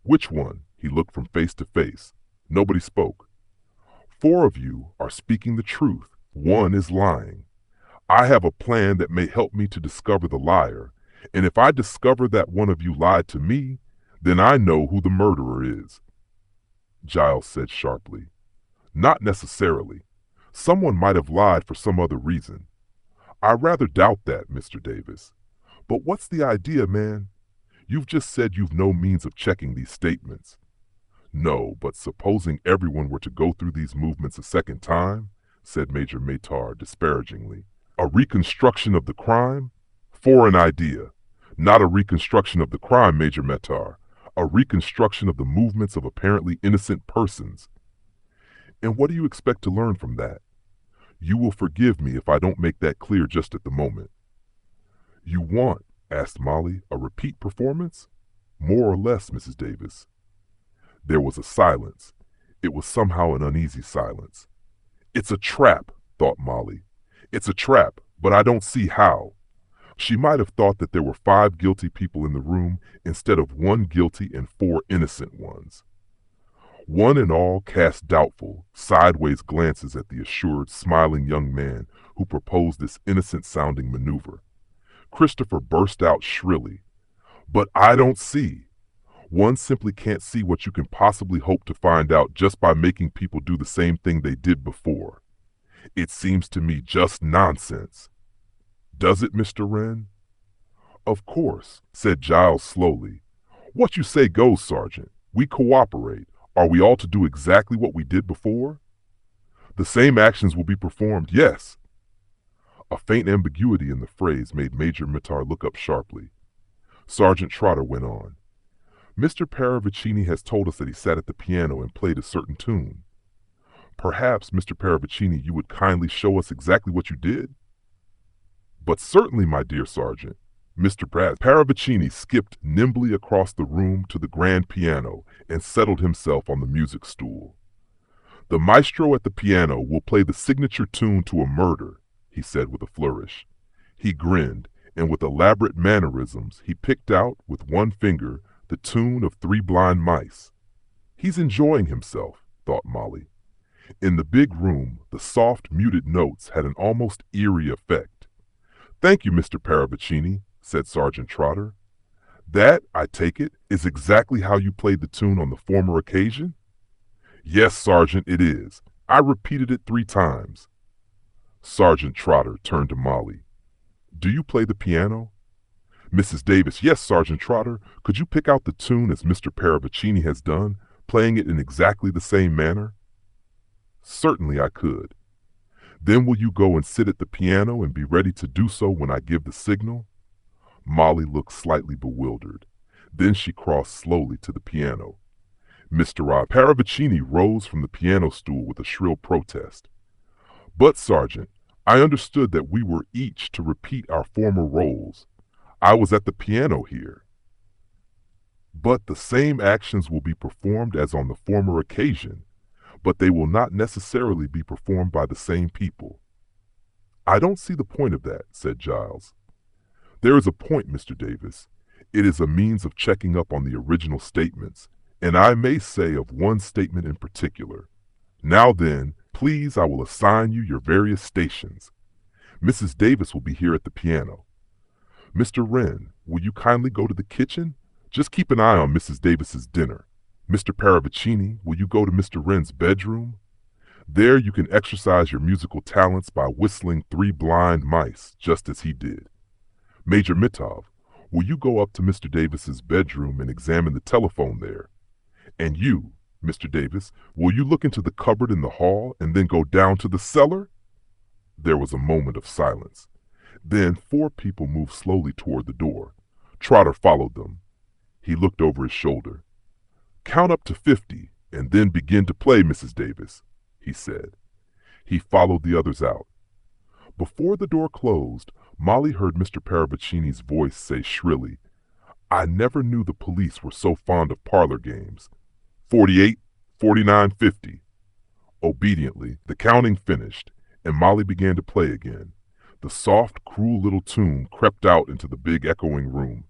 Which one? He looked from face to face. Nobody spoke. 4 of you are speaking the truth. 1 is lying. I have a plan that may help me to discover the liar, and if I discover that one of you lied to me, then I know who the murderer is. Giles said sharply. Not necessarily. Someone might have lied for some other reason. I rather doubt that, Mr. Davis. But what's the idea, man? You've just said you've no means of checking these statements. No, but supposing everyone were to go through these movements a second time, said Major Mittar disparagingly. A reconstruction of the crime? Foreign idea. Not a reconstruction of the crime, Major Mittar. A reconstruction of the movements of apparently innocent persons. And what do you expect to learn from that? You will forgive me if I don't make that clear just at the moment. You want, asked Molly, a repeat performance? More or less, Mrs. Davis. There was a silence. It was somehow an uneasy silence. It's a trap, thought Molly. It's a trap, but I don't see how. She might have thought that there were 5 guilty people in the room instead of 1 guilty and 4 innocent ones. One and all cast doubtful, sideways glances at the assured, smiling young man who proposed this innocent-sounding maneuver. Christopher burst out shrilly. But I don't see. One simply can't see what you can possibly hope to find out just by making people do the same thing they did before. It seems to me just nonsense. Does it, Mr. Wren? Of course, said Giles slowly. What you say goes, Sergeant. We cooperate. Are we all to do exactly what we did before? The same actions will be performed, yes. A faint ambiguity in the phrase made Major Mittar look up sharply. Sergeant Trotter went on. Mr. Paravicini has told us that he sat at the piano and played a certain tune. Perhaps, Mr. Paravicini, you would kindly show us exactly what you did? But certainly, my dear Sergeant. Mr. Paravicini skipped nimbly across the room to the grand piano and settled himself on the music stool. The maestro at the piano will play the signature tune to a murder, he said with a flourish. He grinned, and with elaborate mannerisms he picked out, with one finger, the tune of 3 Blind Mice. He's enjoying himself, thought Molly. In the big room, the soft, muted notes had an almost eerie effect. Thank you, Mr. Paravicini, said Sergeant Trotter. That, I take it, is exactly how you played the tune on the former occasion? Yes, Sergeant, it is. I repeated it 3 times. Sergeant Trotter turned to Molly. Do you play the piano? Mrs. Davis, yes, Sergeant Trotter. Could you pick out the tune as Mr. Paravicini has done, playing it in exactly the same manner? Certainly I could. Then will you go and sit at the piano and be ready to do so when I give the signal? Molly looked slightly bewildered. Then she crossed slowly to the piano. Mr. Paravicini rose from the piano stool with a shrill protest. But, Sergeant, I understood that we were each to repeat our former roles. I was at the piano here. But the same actions will be performed as on the former occasion, but they will not necessarily be performed by the same people. I don't see the point of that, said Giles. There is a point, Mr. Davis. It is a means of checking up on the original statements, and I may say of one statement in particular. Now then, please, I will assign you your various stations. Mrs. Davis will be here at the piano. Mr. Wren, will you kindly go to the kitchen? Just keep an eye on Mrs. Davis's dinner. Mr. Paravicini, will you go to Mr. Wren's bedroom? There you can exercise your musical talents by whistling 3 Blind Mice, just as he did. Major Mittar, will you go up to Mr. Davis's bedroom and examine the telephone there? And you, Mr. Davis, will you look into the cupboard in the hall and then go down to the cellar? There was a moment of silence. Then 4 people moved slowly toward the door. Trotter followed them. He looked over his shoulder. Count up to 50 and then begin to play, Mrs. Davis, he said. He followed the others out. Before the door closed, Molly heard Mr. Paravicini's voice say shrilly, I never knew the police were so fond of parlor games. 48, 49, 50. Obediently, the counting finished, and Molly began to play again. The soft, cruel little tune crept out into the big echoing room.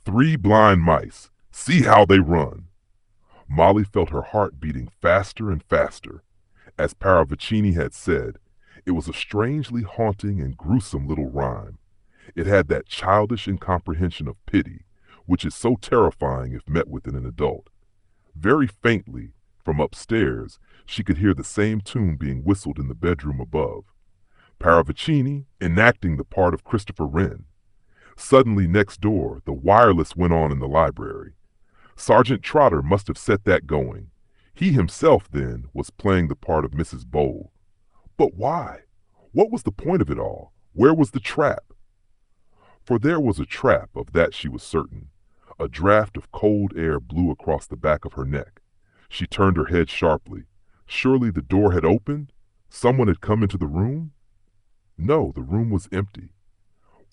3 Blind Mice. See how they run. Molly felt her heart beating faster and faster. As Paravicini had said, it was a strangely haunting and gruesome little rhyme. It had that childish incomprehension of pity, which is so terrifying if met with in an adult. Very faintly, from upstairs, she could hear the same tune being whistled in the bedroom above. Paravicini enacting the part of Christopher Wren. Suddenly next door, the wireless went on in the library. Sergeant Trotter must have set that going. He himself, then, was playing the part of Mrs. Bowl. But why? What was the point of it all? Where was the trap? For there was a trap, of that she was certain. A draught of cold air blew across the back of her neck. She turned her head sharply. Surely the door had opened? Someone had come into the room? No, the room was empty.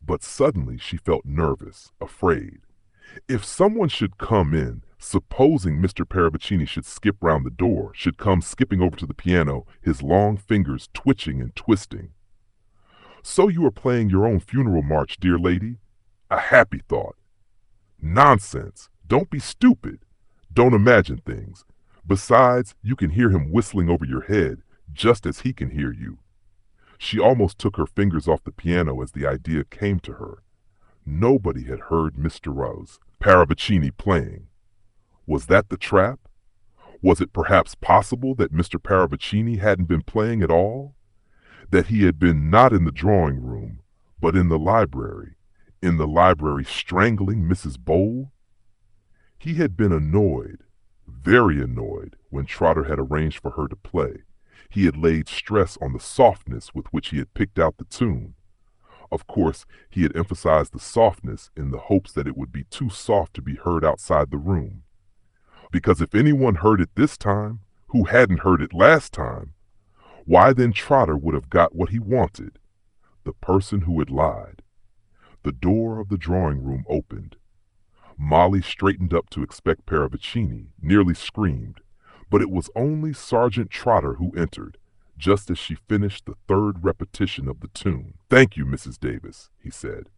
But suddenly she felt nervous, afraid. If someone should come in, Supposing Mr. Paravicini should skip round the door, should come skipping over to the piano, his long fingers twitching and twisting. So you are playing your own funeral march, dear lady? A happy thought. Nonsense. Don't be stupid. Don't imagine things. Besides, you can hear him whistling over your head, just as he can hear you. She almost took her fingers off the piano as the idea came to her. Nobody had heard Mr. Rose Paravicini playing. Was that the trap? Was it perhaps possible that Mr. Paravicini hadn't been playing at all? That he had been not in the drawing room, but in the library strangling Mrs. Bowl? He had been annoyed, very annoyed, when Trotter had arranged for her to play. He had laid stress on the softness with which he had picked out the tune. Of course, he had emphasized the softness in the hopes that it would be too soft to be heard outside the room. Because if anyone heard it this time, who hadn't heard it last time, why then Trotter would have got what he wanted, the person who had lied. The door of the drawing room opened. Molly straightened up to expect Paravicini, nearly screamed, but it was only Sergeant Trotter who entered, just as she finished the third repetition of the tune. "Thank you, Mrs. Davis," he said.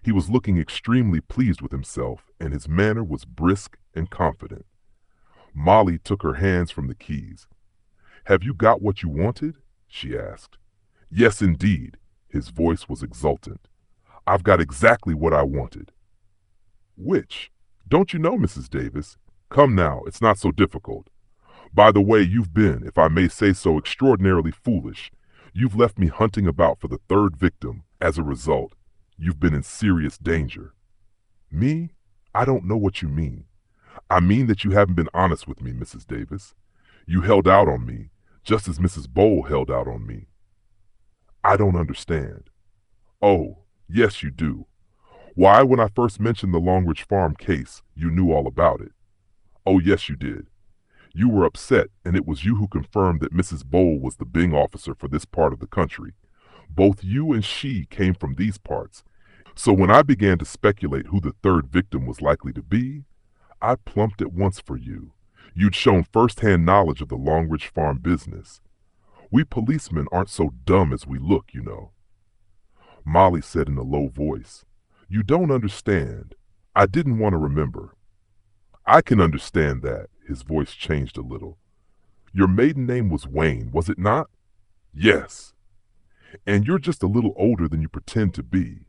He was looking extremely pleased with himself, and his manner was brisk and confident. Molly took her hands from the keys. "Have you got what you wanted?" she asked. "Yes, indeed." His voice was exultant. "I've got exactly what I wanted." "Which? Don't you know, Mrs. Davis? Come now, it's not so difficult. By the way, you've been, if I may say so, extraordinarily foolish. You've left me hunting about for the third victim. As a result, you've been in serious danger." "Me? I don't know what you mean." "I mean that you haven't been honest with me, Mrs. Davis. You held out on me, just as Mrs. Bowl held out on me." "I don't understand." "Oh, yes you do. Why, when I first mentioned the Longridge Farm case, you knew all about it." "Oh, yes you did. You were upset, and it was you who confirmed that Mrs. Bowl was the Bing officer for this part of the country. Both you and she came from these parts. So when I began to speculate who the third victim was likely to be, I plumped at once for you. You'd shown first-hand knowledge of the Longridge Farm business. We policemen aren't so dumb as we look, you know." Molly said in a low voice, "You don't understand. I didn't want to remember." "I can understand that." His voice changed a little. "Your maiden name was Wayne, was it not?" "Yes." "And you're just a little older than you pretend to be.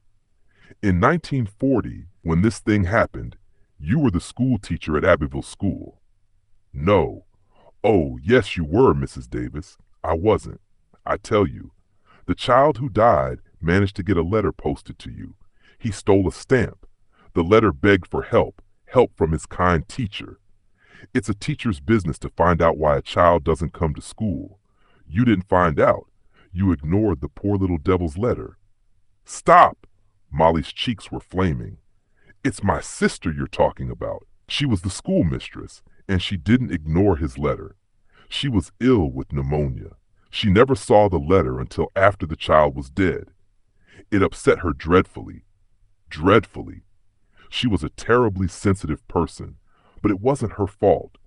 In 1940, when this thing happened, you were the school teacher at Abbeville School." "No." "Oh, yes you were, Mrs. Davis. I wasn't. I tell you, the child who died managed to get a letter posted to you. He stole a stamp. The letter begged for help from his kind teacher. It's a teacher's business to find out why a child doesn't come to school. You didn't find out. You ignored the poor little devil's letter." "Stop!" Molly's cheeks were flaming. "It's my sister you're talking about. She was the schoolmistress, and she didn't ignore his letter. She was ill with pneumonia. She never saw the letter until after the child was dead. It upset her dreadfully. Dreadfully. She was a terribly sensitive person, but it wasn't her fault.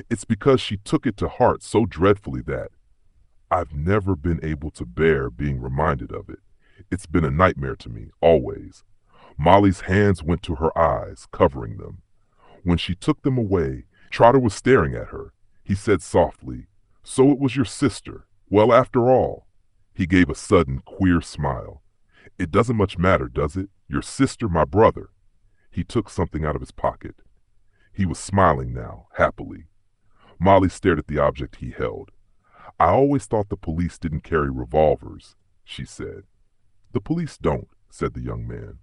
It's because she took it to heart so dreadfully that I've never been able to bear being reminded of it. It's been a nightmare to me, always." Molly's hands went to her eyes, covering them. When she took them away, Trotter was staring at her. He said softly, "So it was your sister. Well, after all." He gave a sudden, queer smile. "It doesn't much matter, does it? Your sister, my brother." He took something out of his pocket. He was smiling now, happily. Molly stared at the object he held. "I always thought the police didn't carry revolvers," she said. "The police don't," said the young man.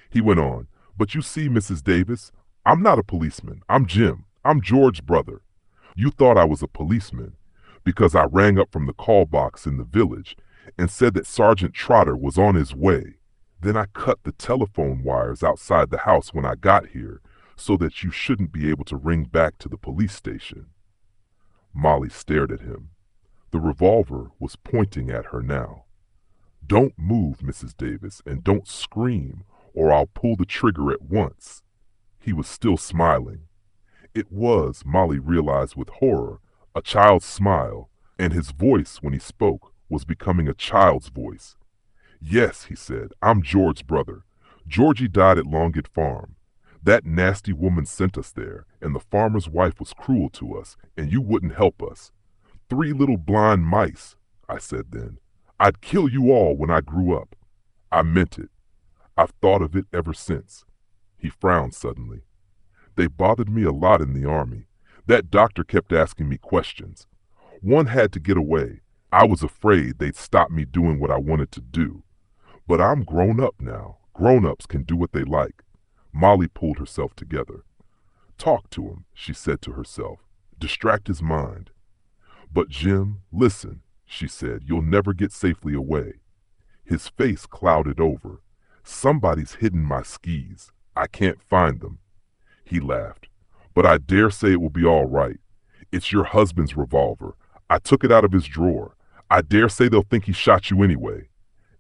He went on, "But you see, Mrs. Davis, I'm not a policeman. I'm Jim. I'm George's brother. You thought I was a policeman because I rang up from the call box in the village and said that Sergeant Trotter was on his way. Then I cut the telephone wires outside the house when I got here so that you shouldn't be able to ring back to the police station." Molly stared at him. The revolver was pointing at her now. "Don't move, Mrs. Davis, and don't scream, or I'll pull the trigger at once." He was still smiling. It was, Molly realized with horror, a child's smile, and his voice when he spoke was becoming a child's voice. Yes, he said, I'm George's brother. Georgie died at Longett Farm. That nasty woman sent us there, and the farmer's wife was cruel to us, and you wouldn't help us. 3 little blind mice, I said then. I'd kill you all when I grew up. I meant it. I've thought of it ever since. He frowned suddenly. They bothered me a lot in the army. That doctor kept asking me questions. One had to get away. I was afraid they'd stop me doing what I wanted to do. But I'm grown up now. Grown-ups can do what they like. Molly pulled herself together. Talk to him, she said to herself. Distract his mind. But Jim, listen, she said, you'll never get safely away. His face clouded over. Somebody's hidden my skis. I can't find them. He laughed. But I dare say it will be all right. It's your husband's revolver. I took it out of his drawer. I dare say they'll think he shot you anyway.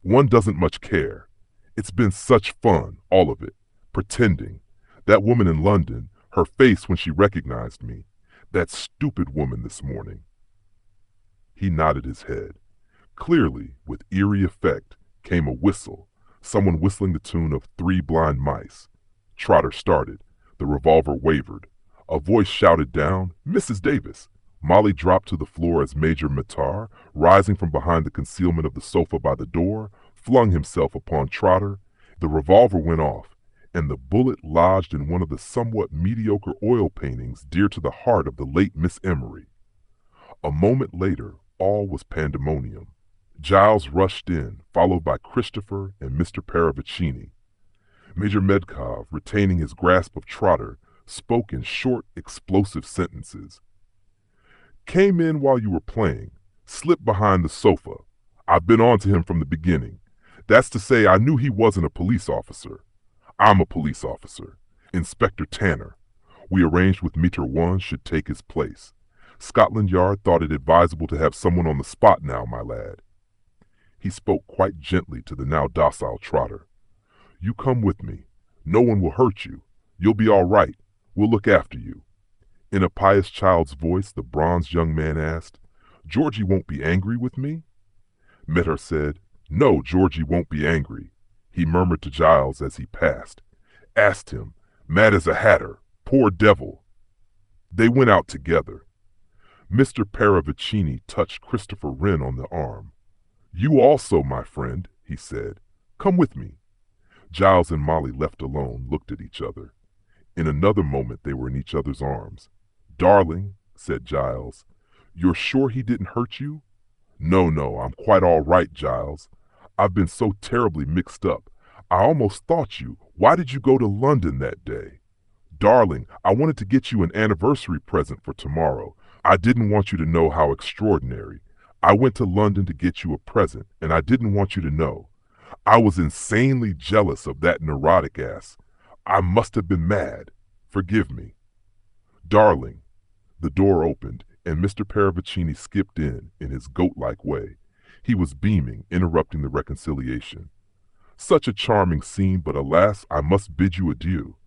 One doesn't much care. It's been such fun, all of it. Pretending. That woman in London, her face when she recognized me. That stupid woman this morning. He nodded his head. Clearly, with eerie effect, came a whistle, someone whistling the tune of 3 Blind Mice. Trotter started. The revolver wavered. A voice shouted down, Mrs. Davis. Molly dropped to the floor as Major Matar, rising from behind the concealment of the sofa by the door, flung himself upon Trotter. The revolver went off, and the bullet lodged in one of the somewhat mediocre oil paintings dear to the heart of the late Miss Emery. A moment later, all was pandemonium. Giles rushed in, followed by Christopher and Mr. Paravicini. Major Medkov, retaining his grasp of Trotter, spoke in short, explosive sentences. Came in while you were playing, slipped behind the sofa. I've been on to him from the beginning. That's to say, I knew he wasn't a police officer. I'm a police officer. Inspector Tanner. We arranged with Meter 1 should take his place. Scotland Yard thought it advisable to have someone on the spot now, my lad. He spoke quite gently to the now docile Trotter. You come with me. No one will hurt you. You'll be all right. We'll look after you. In a pious child's voice, the bronzed young man asked, Georgie won't be angry with me? Metter said, No, Georgie won't be angry. He murmured to Giles as he passed. Asked him, mad as a hatter, poor devil. They went out together. Mr. Paravicini touched Christopher Wren on the arm. You also, my friend, he said. Come with me. Giles and Molly, left alone, looked at each other. In another moment they were in each other's arms. Darling, said Giles, you're sure he didn't hurt you? No, I'm quite all right, Giles. I've been so terribly mixed up. I almost thought you. Why did you go to London that day? Darling, I wanted to get you an anniversary present for tomorrow. I didn't want you to know how extraordinary. I went to London to get you a present, and I didn't want you to know. I was insanely jealous of that neurotic ass. I must have been mad. Forgive me. Darling. The door opened, and Mr. Paravicini skipped in his goat-like way. He was beaming, interrupting the reconciliation. Such a charming scene, but alas, I must bid you adieu.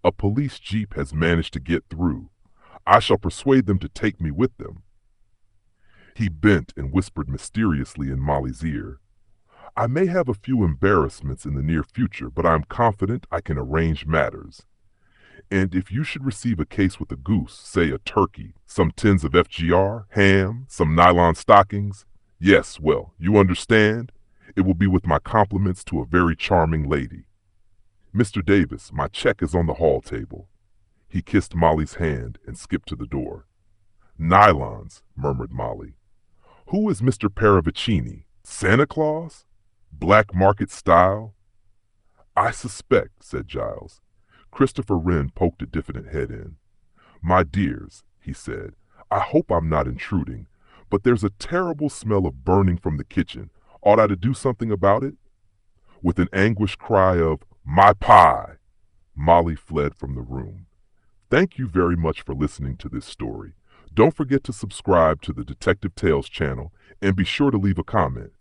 A police jeep has managed to get through. I shall persuade them to take me with them. He bent and whispered mysteriously in Molly's ear. I may have a few embarrassments in the near future, but I am confident I can arrange matters. And if you should receive a case with a goose, say a turkey, some tins of FGR, ham, some nylon stockings, yes, well, you understand? It will be with my compliments to a very charming lady. Mr. Davis, my check is on the hall table. He kissed Molly's hand and skipped to the door. Nylons, murmured Molly. Who is Mr. Paravicini? Santa Claus? Black market style? I suspect, said Giles. Christopher Wren poked a diffident head in. My dears, he said, I hope I'm not intruding, but there's a terrible smell of burning from the kitchen. Ought I to do something about it? With an anguished cry of, my pie! Molly fled from the room. Thank you very much for listening to this story. Don't forget to subscribe to the Detective Tales channel and be sure to leave a comment.